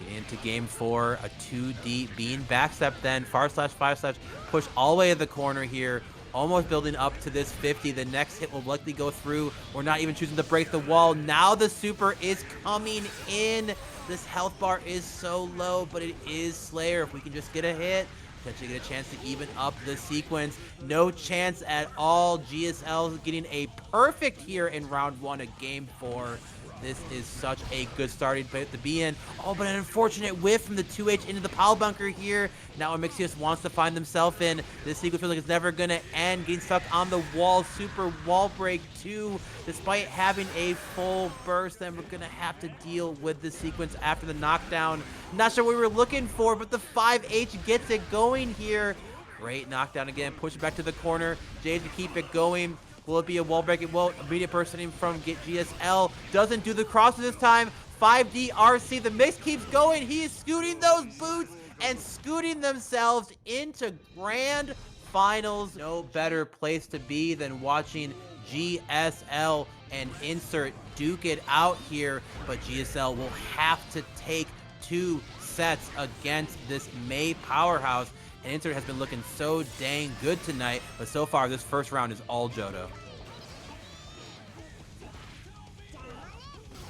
Getting into game 4, a 2D bean backstep, then /5/ push all the way to the corner here, almost building up to this 50. The next hit will likely go through. We're not even choosing to break the wall. Now the super is coming in. This health bar is so low, but it is Slayer. If we can just get a hit, potentially get a chance to even up the sequence. No chance at all. GSL getting a perfect here in round 1 of game 4. This is such a good starting place to be in. Oh, but an unfortunate whiff from the 2H into the pile bunker here. Now Mixyous wants to find themselves in. This sequence feels like it's never going to end. Getting stuck on the wall. Super wall break 2. Despite having a full burst, then we're going to have to deal with the sequence after the knockdown. Not sure what we were looking for, but the 5H gets it going here. Great knockdown again. Push it back to the corner. Jade to keep it going. Will it be a wall break? It won't. Immediate bursting from GSL. Doesn't do the cross this time. 5D RC. The mix keeps going. He is scooting those boots and scooting themselves into grand finals. No better place to be than watching GSL and Insert duke it out here. But GSL will have to take 2 sets against this May powerhouse. And Insert has been looking so dang good tonight, but so far this first round is all Johto.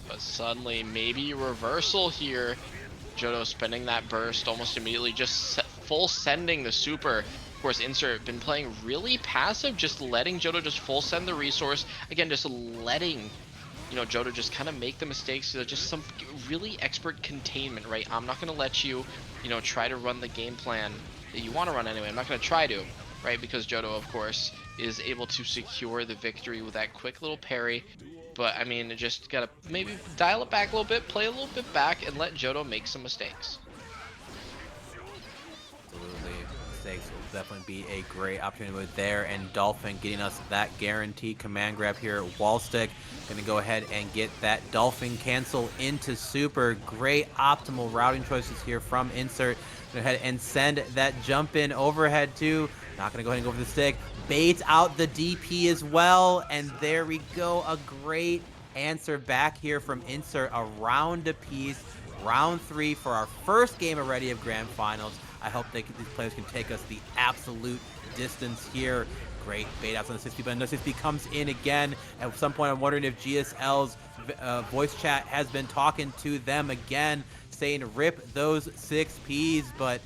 But suddenly, maybe reversal here. Johto spending that burst almost immediately, just full sending the super. Of course, Insert been playing really passive, just letting Johto just full send the resource. Again, just letting Johto just kind of make the mistakes. Just some really expert containment, right? I'm not going to let you, try to run the game plan that you want to run anyway. I'm not going to try to, right? Because Johto, of course, is able to secure the victory with that quick little parry. But, I mean, just got to maybe dial it back a little bit, play a little bit back, and let Johto make some mistakes. Absolutely. Mistakes will definitely be a great opportunity with there. And Dolphin getting us that guaranteed command grab here. Wall stick. Going to go ahead and get that Dolphin cancel into super. Great optimal routing choices here from Insert. Go ahead and send that jump in overhead too. Not going to go ahead and go for the stick. Baits out the DP as well. And there we go. A great answer back here from Insert. A round apiece. Round 3 for our first game already of Grand Finals. I hope these players can take us the absolute distance here. Great bait outs on the 6P, but no 6P comes in again. At some point, I'm wondering if GSL's voice chat has been talking to them again, saying rip those 6Ps, but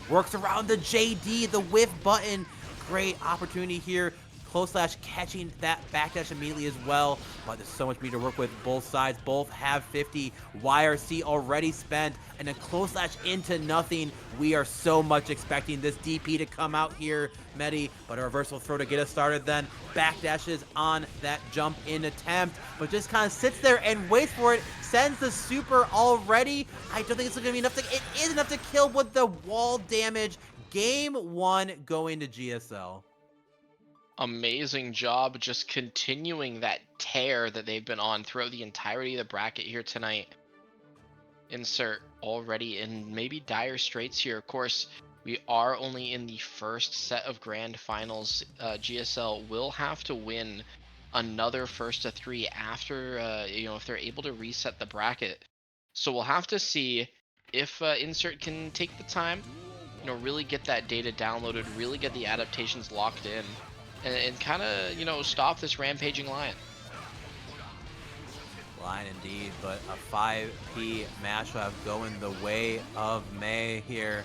works around the JD, the whiff button. Great opportunity here. Close slash catching that backdash immediately as well. But there's so much meat to work with. Both sides both have 50. YRC already spent. And then close slash into nothing. We are so much expecting this DP to come out here, Medi. But a reversal throw to get us started then. Backdashes on that jump in attempt. But just kind of sits there and waits for it. Sends the super already. I don't think it's going to be enough. It is enough to kill with the wall damage. Game 1 going to GSL. Amazing job just continuing that tear that they've been on throughout the entirety of the bracket here tonight. Insert already in maybe dire straits here. Of course, we are only in the first set of grand finals. GSL will have to win another first to 3 after, if they're able to reset the bracket. So we'll have to see if Insert can take the time, really get that data downloaded, really get the adaptations locked in. And kind of, stop this rampaging lion. Line indeed, but a 5P mashup going the way of May here.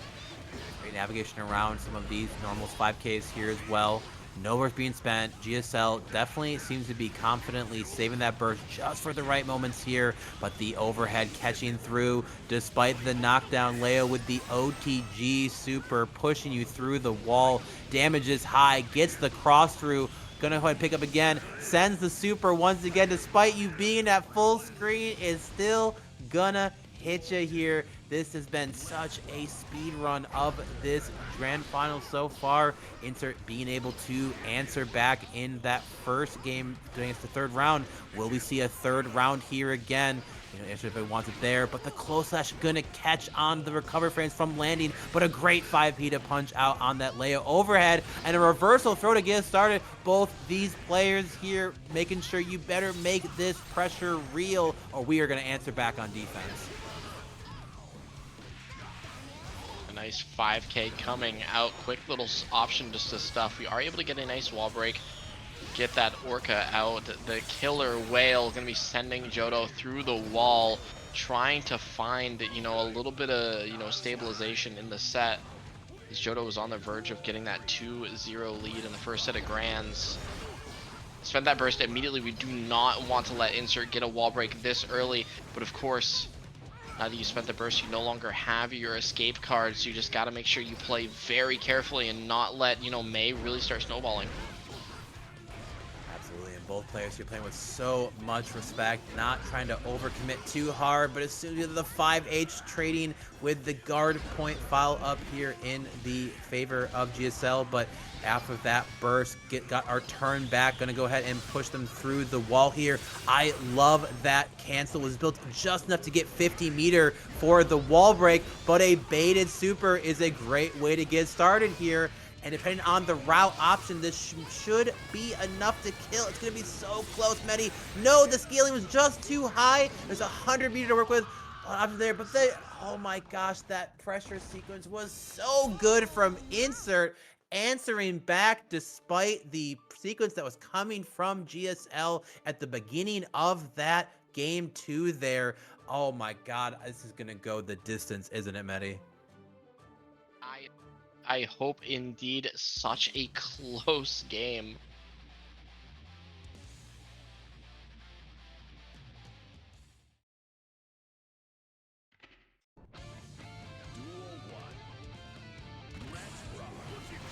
Great navigation around some of these normals 5Ks here as well. Nowhere's being spent. GSL definitely seems to be confidently saving that burst just for the right moments here, but the overhead catching through despite the knockdown. Leo with the OTG super pushing you through the wall. Damage is high, gets the cross through. Gonna go ahead and pick up again. Sends the super once again, despite you being at full screen, is still gonna hit you here. This has been such a speed run of this grand final so far. Insert being able to answer back in that first game against the third round. Will we see a third round here again? You know, Insert if it wants it there, but the close slash gonna catch on the recover frames from landing, but a great 5P to punch out on that Leo overhead, and a reversal throw to get started. Both these players here making sure you better make this pressure real, or we are gonna answer back on defense. Nice 5K coming out. Quick little option just to stuff. We are able to get a nice wall break. Get that Orca out. The killer whale going to be sending Johto through the wall, trying to find, you know, a little bit of, you know, stabilization in the set. As Johto was on the verge of getting that 2-0 lead in the first set of grands. Spend that burst immediately. We do not want to let Insert get a wall break this early, but of course, now that you spent the burst, you no longer have your escape cards. So you just got to make sure you play very carefully and not let, you know, May really start snowballing. Absolutely, and both players here playing with so much respect, not trying to overcommit too hard, but as soon as the 5H trading with the guard point file up here in the favor of GSL, but after that burst, got our turn back. Gonna go ahead and push them through the wall here. I love that cancel was built just enough to get 50 meter for the wall break, but a baited super is a great way to get started here. And depending on the route option, this should be enough to kill. It's gonna be so close, Medi. No, the scaling was just too high. There's 100 meter to work with option there, but oh my gosh, that pressure sequence was so good from Insert, answering back despite the sequence that was coming from GSL at the beginning of that game 2 there. Oh my god, this is gonna go the distance, isn't it, Medi? I hope indeed. Such a close game.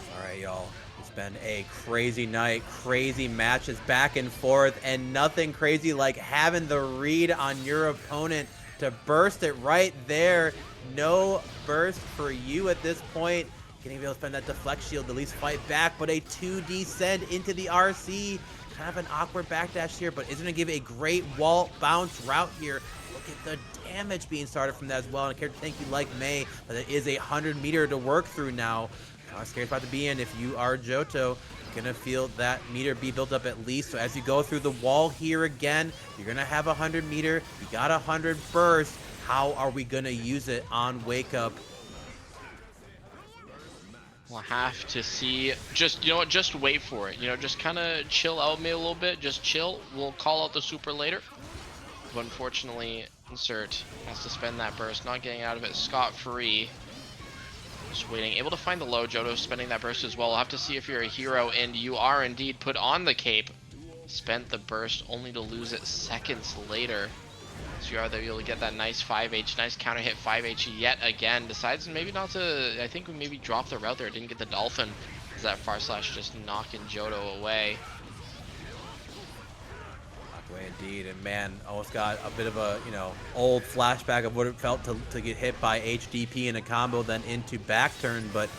All right, y'all. It's been a crazy night, crazy matches back and forth, and nothing crazy like having the read on your opponent to burst it right there. No burst for you at this point. Getting able to spend that deflect shield to at least fight back, but a 2D send into the RC. Kind of an awkward backdash here, but is going to give a great wall bounce route here. Look at the damage being started from that as well. And a character tanky like May, but it is 100 meter to work through now. A scary spot to be in if you are Johto. Gonna feel that meter be built up at least. So as you go through the wall here again, you're gonna have 100 meter. You got 100 burst. How are we gonna use it on Wake Up? We'll have to see. Just, you know what, just wait for it. You know, just kind of chill out me a little bit. Just chill. We'll call out the super later. But unfortunately, Insert has to spend that burst, not getting out of it scot-free. Just waiting. Able to find the low. Johto spending that burst as well. We'll have to see if you're a hero, and you are indeed. Put on the cape. Spent the burst only to lose it seconds later. So you are able to get that nice 5H, nice counter hit 5H yet again. Decides maybe not to, I think we maybe dropped the route there. Didn't get the dolphin. Is that far slash just knocking Johto away. Way indeed, and man, almost got a bit of a, you know, old flashback of what it felt to get hit by HDP in a combo, then into back turn. But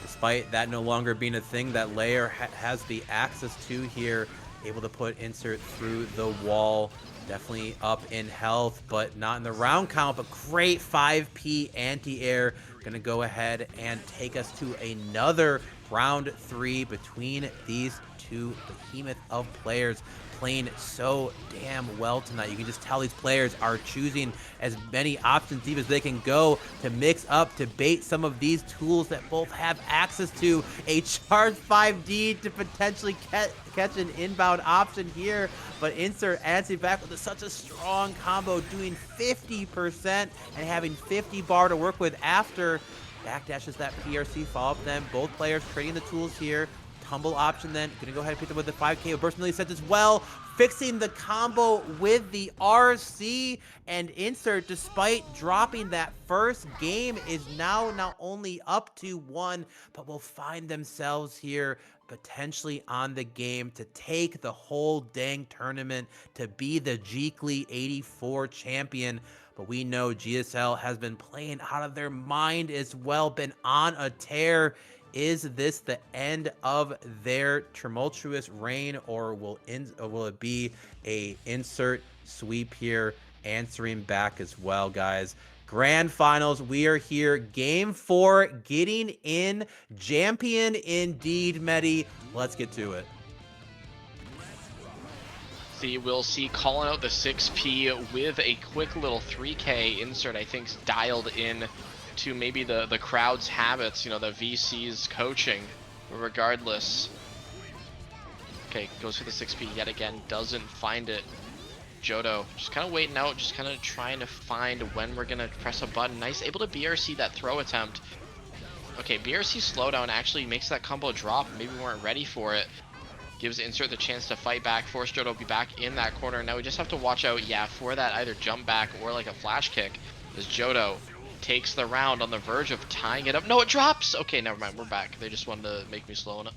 despite that no longer being a thing that Layer has the access to here, able to put Insert through the wall. Definitely up in health, but not in the round count. But great 5P anti-air gonna go ahead and take us to another round 3 between these two behemoth of players, playing so damn well tonight. You can just tell these players are choosing as many options deep as they can go to mix up, to bait some of these tools that both have access to a charge 5D to potentially catch an inbound option here. But insert Ansi back with such a strong combo, doing 50% and having 50 bar to work with after. Backdashes that PRC, follow up then. Both players trading the tools here. Tumble option then. Gonna go ahead and pick them with the 5K. Burst Millia sets as well. Fixing the combo with the RC, and insert, despite dropping that first game, is now not only up to 1, but will find themselves here potentially on the game to take the whole dang tournament, to be the Jeekly 84 champion. But we know GSL has been playing out of their mind as well, been on a tear. Is this the end of their tumultuous reign, or will it be a insert sweep here, answering back as well, guys? Grand finals, we are here. Game 4, getting in. Champion indeed, Medi. Let's get to it. We'll see calling out the 6P with a quick little 3K insert, I think, dialed in to maybe the crowd's habits, you know, the VC's coaching. But regardless, okay, goes for the 6P yet again, doesn't find it. Jodo just kind of waiting out, just kind of trying to find when we're gonna press a button. Nice, able to BRC that throw attempt. Okay, BRC slowdown actually makes that combo drop. Maybe we weren't ready for it. Gives insert the chance to fight back, force Jodo to be back in that corner. Now we just have to watch out, yeah, for that either jump back or like a flash kick, as Jodo takes the round on the verge of tying it up. No, it drops! Okay, never mind, we're back. They just wanted to make me slow enough.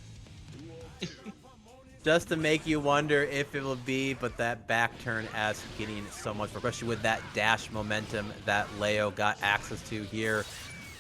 Just to make you wonder if it will be, but that back turn as getting so much, especially with that dash momentum that Leo got access to here.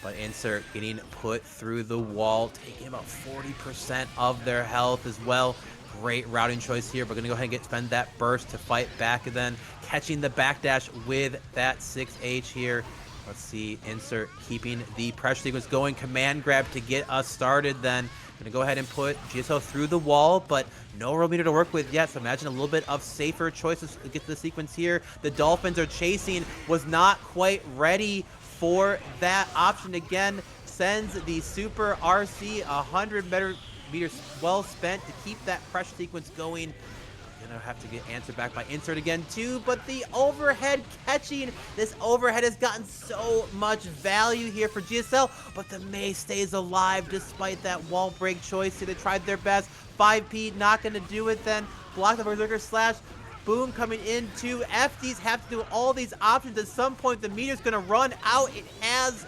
But insert getting put through the wall, taking about 40% of their health as well. Great routing choice here. We're going to go ahead and spend that burst to fight back, and then catching the backdash with that 6H here. Let's see, insert keeping the pressure sequence going. Command grab to get us started then. Gonna go ahead and put GSO through the wall, but no real meter to work with yet. So imagine a little bit of safer choices to get to the sequence here. The Dolphins are chasing, was not quite ready for that option again. Sends the Super RC 100 meters well spent to keep that pressure sequence going. Gonna have to get answered back by insert again too, but the overhead catching, this overhead has gotten so much value here for GSL, but the Mei stays alive despite that wall break choice. So they tried their best. 5P not gonna do it then. Block the berserker slash. Boom coming in too. FDs have to do all these options. At some point the meter's gonna run out. It has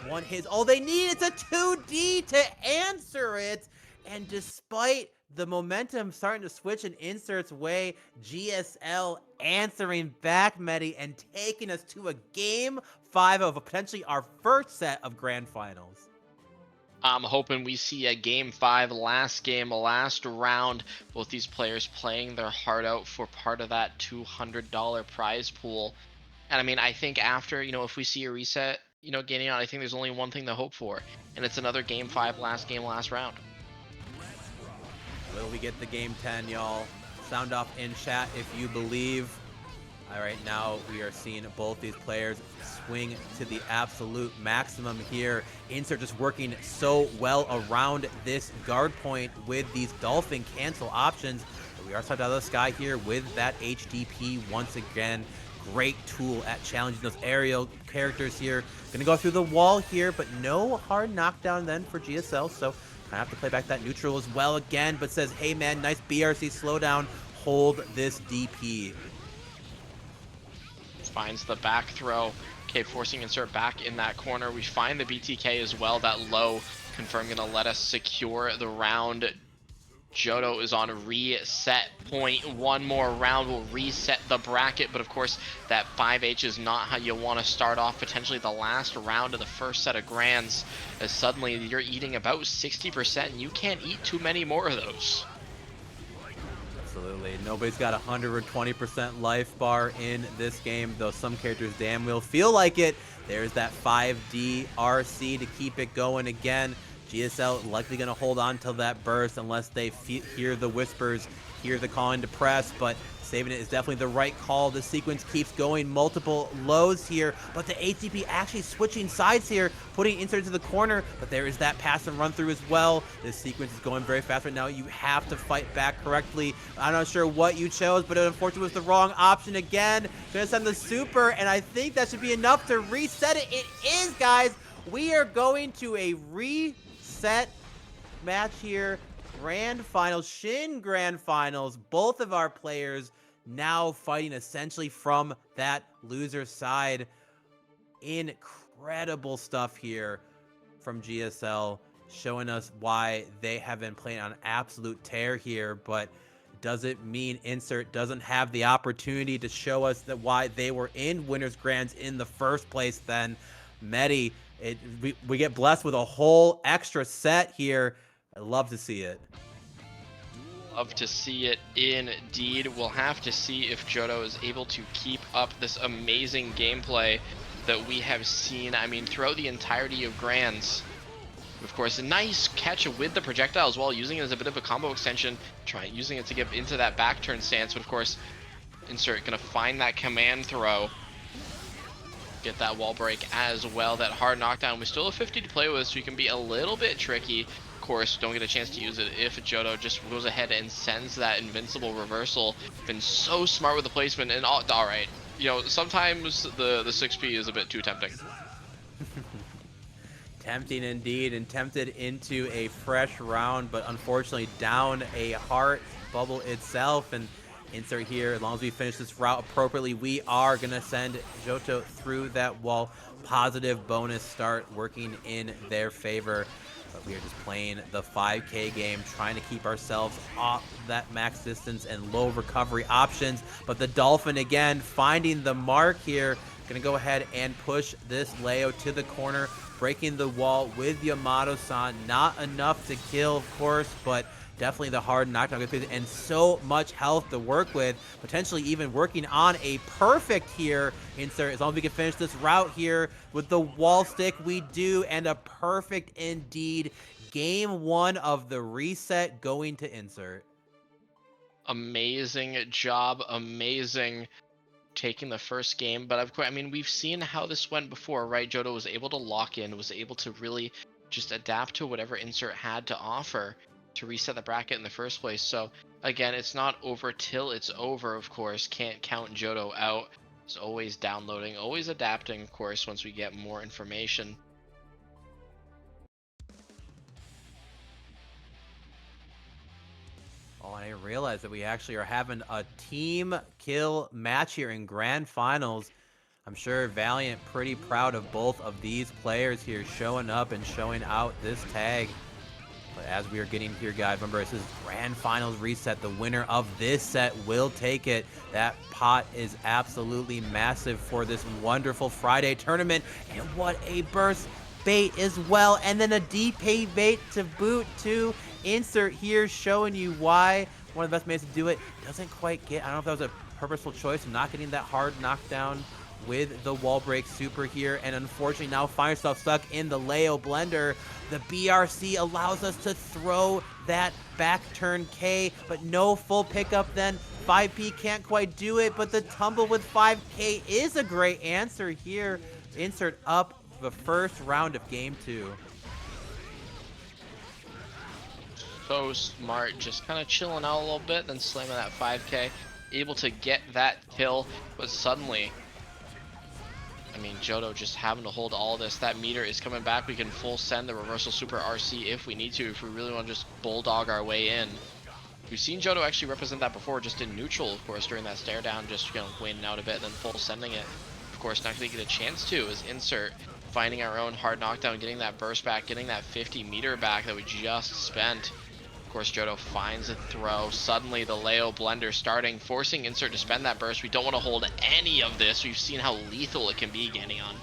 one hit. All they need is a 2D to answer it. And despite the momentum starting to switch in insert's way, GSL answering back, Medi, and taking us to a game 5 of potentially our first set of grand finals. I'm hoping we see a game 5, last game, last round. Both these players playing their heart out for part of that $200 prize pool. And I mean, I think after, you know, if we see a reset, you know, getting out, I think there's only one thing to hope for, and it's another game 5, last game, last round. Will we get the game 10, y'all? Sound off in chat if you believe. All right, now we are seeing both these players swing to the absolute maximum here. Insert just working so well around this guard point with these Dolphin cancel options. But we are starting out of the sky here with that HDP once again. Great tool at challenging those aerial characters here. Gonna go through the wall here, but no hard knockdown then for GSL, so I have to play back that neutral as well again, but says, hey man, nice BRC slowdown, hold this DP. Finds the back throw. Okay, forcing insert back in that corner. We find the BTK as well, that low confirm gonna let us secure the round. Jodo is on reset point. One more round will reset the bracket, but of course that 5H is not how you want to start off potentially the last round of the first set of grands, as suddenly you're eating about 60% and you can't eat too many more of those. Absolutely. Nobody's got 120% life bar in this game, though some characters damn will feel like it. There's that 5D RC to keep it going again. GSL likely going to hold on to that burst unless they hear the whispers, hear the calling to press, but saving it is definitely the right call. The sequence keeps going, multiple lows here, but the ATP actually switching sides here, putting Insert into the corner, but there is that pass and run through as well. This sequence is going very fast right now. You have to fight back correctly. I'm not sure what you chose, but it unfortunately was the wrong option again. Gonna send the super, and I think that should be enough to reset it. It is, guys. We are going to a reset match here. Grand Finals, Shin Grand Finals. Both of our players now fighting essentially from that loser side. Incredible stuff here from GSL, showing us why they have been playing on an absolute tear here, but doesn't mean Insert doesn't have the opportunity to show us that why they were in Winners Grands in the first place. Then Medi, we get blessed with a whole extra set here. I love to see it. Love to see it indeed. We'll have to see if Johto is able to keep up this amazing gameplay that we have seen, I mean, throughout the entirety of Grands. Of course, a nice catch with the projectile as well, using it as a bit of a combo extension, using it to get into that back turn stance, but of course, Insert gonna find that command throw. Get that wall break as well, that hard knockdown. We still have 50 to play with, so you can be a little bit tricky. Course, don't get a chance to use it if Johto just goes ahead and sends that invincible reversal. Been so smart with the placement, and all right, you know, sometimes the 6P is a bit too tempting. Tempting indeed, and tempted into a fresh round, but unfortunately down a heart bubble itself. And Insert here, as long as we finish this route appropriately, we are gonna send Johto through that wall. Positive bonus start working in their favor. But we are just playing the 5K game, trying to keep ourselves off that max distance and low recovery options. But the Dolphin, again, finding the mark here. Going to go ahead and push this Leo to the corner, breaking the wall with Yamato-san. Not enough to kill, of course, but definitely the hard knockdown. And so much health to work with, potentially even working on a perfect here. Insert, as long as we can finish this route here with the wall stick, we do, and a perfect indeed. Game one of the reset going to Insert. Amazing job, amazing taking the first game, but of course, I mean, we've seen how this went before, right? Johto was able to lock in, was able to really just adapt to whatever Insert had to offer to reset the bracket in the first place. So again, it's not over till it's over, of course. Can't count Johto out. It's always downloading, always adapting, of course, once we get more information. Oh, and I realized that we actually are having a team kill match here in Grand Finals. I'm sure Valiant pretty proud of both of these players here showing up and showing out this tag. But as we are getting here, guys, remember, this is Grand Finals reset. The winner of this set will take it. That pot is absolutely massive for this wonderful Friday tournament. And what a burst bait as well. And then a DP bait to boot too. Insert here showing you why. One of the best ways to do it. Doesn't quite get, I don't know if that was a purposeful choice of not getting that hard knockdown with the wall break super here, and unfortunately now find yourself stuck in the Leo blender. The BRC allows us to throw that back turn K, but no full pickup then. 5P can't quite do it, but the tumble with 5K is a great answer here. Insert up the first round of game 2. So smart, just kind of chilling out a little bit, then slamming that 5K, able to get that kill, but suddenly, I mean, Johto just having to hold all this. That meter is coming back. We can full send the reversal super RC if we need to, if we really want to just bulldog our way in. We've seen Johto actually represent that before, just in neutral, of course, during that stare down, just, you know, waiting out a bit, then full sending it. Of course, not going to get a chance to is Insert, finding our own hard knockdown, getting that burst back, getting that 50 meter back that we just spent. Of course, Johto finds a throw. Suddenly, the Leo blender starting, forcing Insert to spend that burst. We don't want to hold any of this. We've seen how lethal it can be, Ganyon.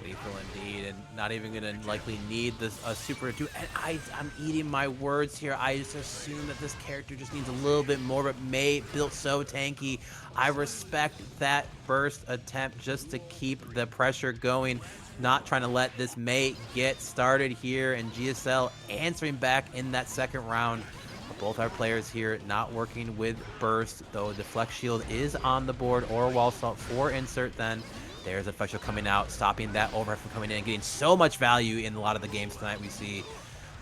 Lethal indeed. Not even gonna likely need this super to do. And I'm eating my words here. I just assume that this character just needs a little bit more, but Mei built so tanky. I respect that burst attempt just to keep the pressure going. Not trying to let this Mei get started here, and GSL answering back in that second round. But both our players here not working with burst, though the flex shield is on the board, or wall salt for insert then. There's a flex shield coming out, stopping that overhead from coming in, getting so much value in a lot of the games tonight we see.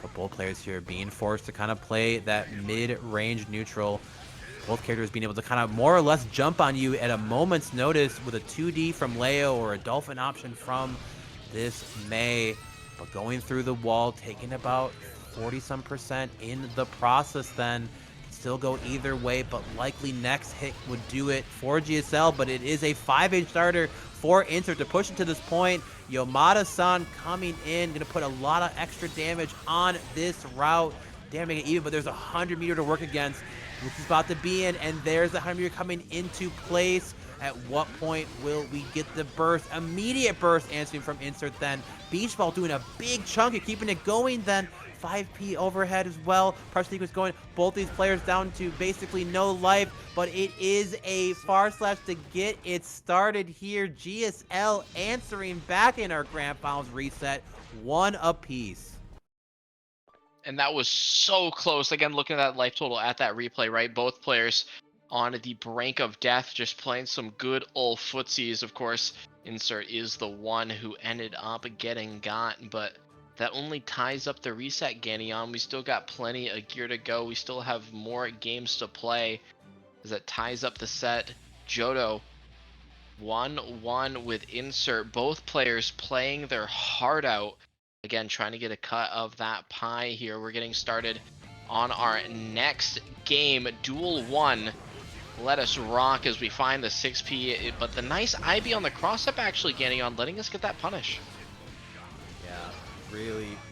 But both players here being forced to kind of play that mid-range neutral. Both characters being able to kind of more or less jump on you at a moment's notice with a 2D from Leo or a Dolphin option from this Mei. But going through the wall, taking about 40-some% in the process then. Still go either way, but likely next hit would do it for GSL, but it is a 5H starter for insert to push it to this point. Yamada-san coming in, gonna put a lot of extra damage on this route. Damage it even, but there's a 100-meter to work against, which is about to be in, and there's the 100-meter coming into place. At what point will we get the burst? Immediate burst answering from insert then. Beach Ball doing a big chunk of keeping it going then. 5P overhead as well. Pressure sequence going. Both these players down to basically no life, but it is a far slash to get it started here. GSL answering back in our grand finals reset. 1 apiece. And that was so close. Again, looking at that life total at that replay, right? Both players on the brink of death, just playing some good old footsies. Of course, insert is the one who ended up getting got, but that only ties up the reset, Ganyon. We still got plenty of gear to go. We still have more games to play as that ties up the set. Jodo 1-1 with insert. Both players playing their heart out. Again, trying to get a cut of that pie here. We're getting started on our next game. Duel 1. Let us rock as we find the 6P. But the nice IB on the cross-up actually, Ganyon, letting us get that punish.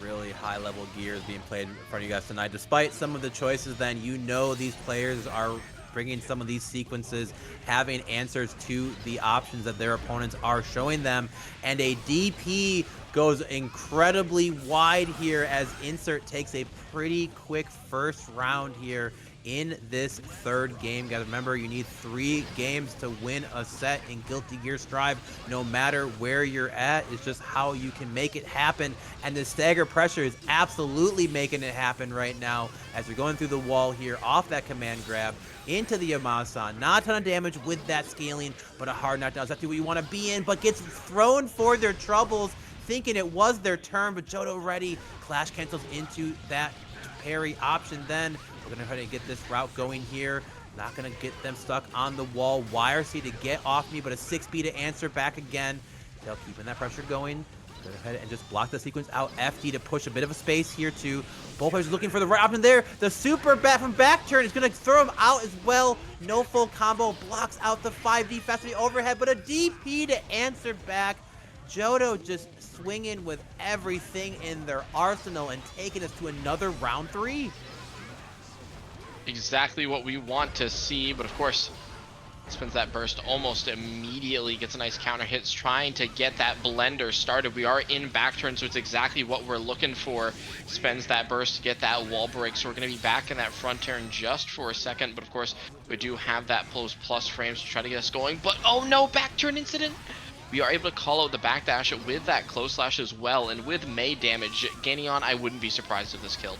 Really high level gear is being played in front of you guys tonight. Despite some of the choices, then you know these players are bringing some of these sequences, having answers to the options that their opponents are showing them. And a DP goes incredibly wide here as insert takes a pretty quick first round here in this third game. Guys, remember, you need 3 games to win a set in Guilty Gear Strive. No matter where you're at, it's just how you can make it happen. And the stagger pressure is absolutely making it happen right now as we're going through the wall here off that command grab into the Yamada-san. Not a ton of damage with that scaling, but a hard knockdown. That's what you want to be in, but gets thrown for their troubles, thinking it was their turn, but Jodo ready. Clash cancels into that parry option then. We're going to go ahead and get this route going here. Not going to get them stuck on the wall. YRC to get off me, but a 6B to answer back again. They'll keeping that pressure going. Go ahead and just block the sequence out. FD to push a bit of a space here too. Both players looking for the right option there. The super bat from back turn is going to throw him out as well. No full combo. Blocks out the 5D fast overhead, but a DP to answer back. Jodo just swinging with everything in their arsenal and taking us to another round 3. Exactly what we want to see, but of course spins that burst almost immediately, gets a nice counter hits, trying to get that blender started. We are in back turn, so it's exactly what we're looking for. Spends that burst to get that wall break, so we're going to be back in that front turn just for a second, but of course we do have that plus frames to try to get us going. But oh no, back turn incident! We are able to call out the backdash with that close slash as well, and with Mei damage, Ganyon, I wouldn't be surprised if this killed.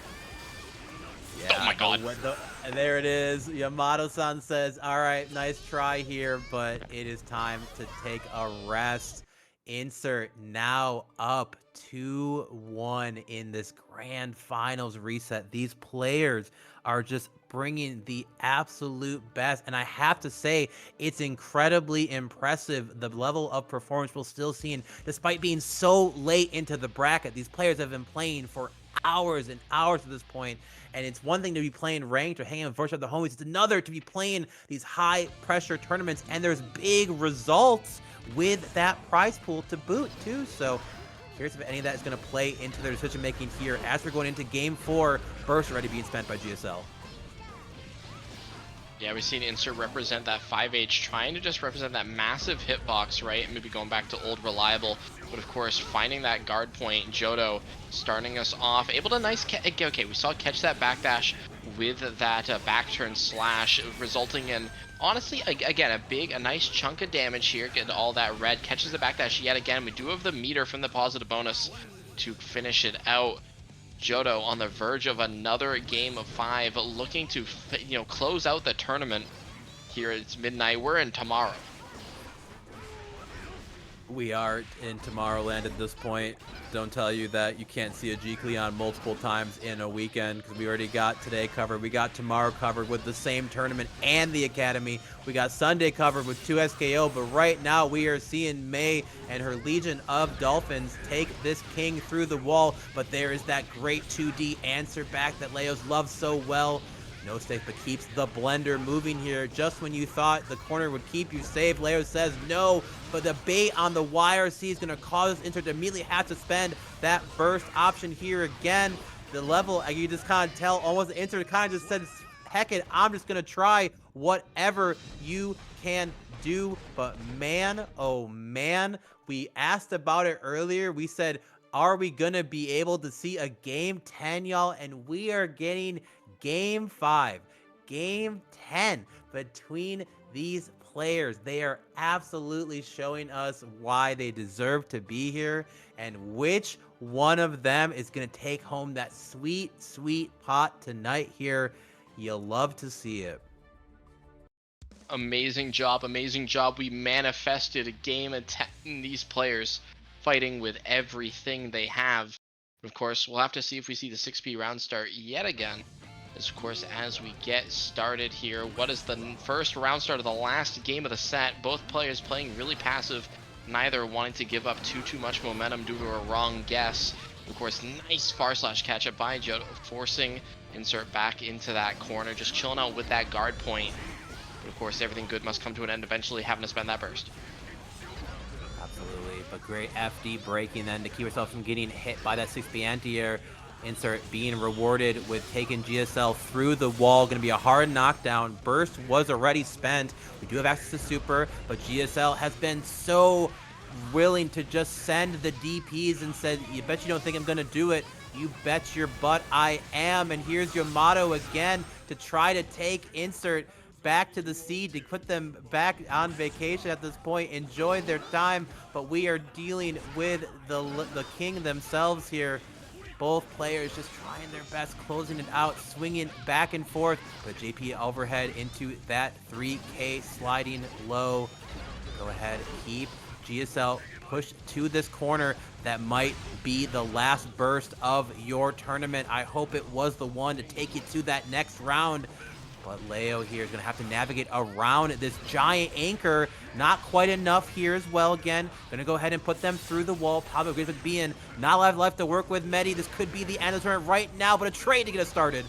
Yeah, oh my god. There it is. Yamada-san says, all right, nice try here, but it is time to take a rest. Insert now up 2-1 in this grand finals reset. These players are just bringing the absolute best, and I have to say, it's incredibly impressive the level of performance we're still seeing despite being so late into the bracket. These players have been playing for hours and hours at this point, and it's one thing to be playing ranked or hanging on Virtual of the Homies, it's another to be playing these high pressure tournaments, and there's big results with that prize pool to boot too. So here's if any of that is going to play into their decision making here as we're going into game 4. Burst already being spent by GSL. Yeah, we've seen Insert represent that 5H, trying to just represent that massive hitbox, right? Maybe going back to old reliable, but of course finding that guard point. Jodo starting us off, able to okay, we saw catch that backdash with that back turn slash, resulting in honestly again a nice chunk of damage here. Get all that red, catches the backdash yet again. We do have the meter from the positive bonus to finish it out. Jodo on the verge of another game of 5, looking to close out the tournament. Here it's midnight. We're in tomorrow. We are in Tomorrowland at this point. Don't tell you that you can't see a Jeekly on multiple times in a weekend, because we already got today covered. We got tomorrow covered with the same tournament and the Academy. We got Sunday covered with 2 SKO, but right now we are seeing May and her Legion of Dolphins take this king through the wall, but there is that great 2D answer back that Leos loves so well. No safe, but keeps the blender moving here. Just when you thought the corner would keep you safe, Leo says no, but the bait on the YRC is going to cause Insert to immediately have to spend that burst option here again. The level, you just kind of tell, almost Insert kind of just said, heck it, I'm just going to try whatever you can do. But man, oh man, we asked about it earlier. We said, are we going to be able to see a game 10, y'all? And we are getting Game 5, Game 10 between these players. They are absolutely showing us why they deserve to be here and which one of them is going to take home that sweet, sweet pot tonight here. You'll love to see it. Amazing job, amazing job. We manifested a game of 10, these players fighting with everything they have. Of course, we'll have to see if we see the 6P round start yet again. Of course, as we get started here, what is the first round start of the last game of the set? Both players playing really passive, neither wanting to give up too much momentum due to a wrong guess. Of course, nice far slash catch up by Jodo, forcing Insert back into that corner, just chilling out with that guard point. But of course, everything good must come to an end eventually, having to spend that burst. Absolutely, but great FD breaking then to keep herself from getting hit by that 6P anti-air. Insert being rewarded with taking GSL through the wall. Going to be a hard knockdown. Burst was already spent. We do have access to super, but GSL has been so willing to just send the DPs and said, you bet you don't think I'm going to do it. You bet your butt I am. And here's your motto again to try to take Insert back to the seed, to put them back on vacation at this point, enjoy their time, but we are dealing with the king themselves here. Both players just trying their best, closing it out, swinging back and forth, but JP overhead into that 3K sliding low. Go ahead, keep GSL pushed to this corner. That might be the last burst of your tournament. I hope it was the one to take you to that next round. But Leo here is going to have to navigate around this giant anchor. Not quite enough here as well again. Going to go ahead and put them through the wall. Probably agrees with being not a lot left to work with. Medi, this could be the end of the tournament right now, but a trade to get us started.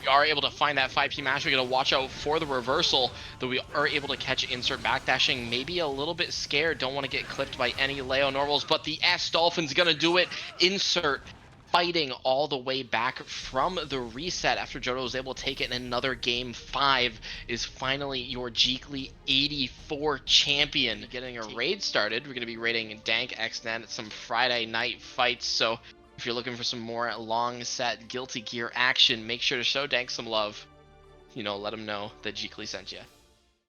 We are able to find that 5P match. We're going to watch out for the reversal, though we are able to catch Insert backdashing. Maybe a little bit scared. Don't want to get clipped by any Leo normals, but the S Dolphin's going to do it. Insert fighting all the way back from the reset after Jodo was able to take it in another game 5, is finally your Jeekly 84 champion. Getting a raid started, we're going to be raiding Dank XNet, some Friday night fights, so if you're looking for some more long set Guilty Gear action, make sure to show Dank some love. Let him know that Jeekly sent you.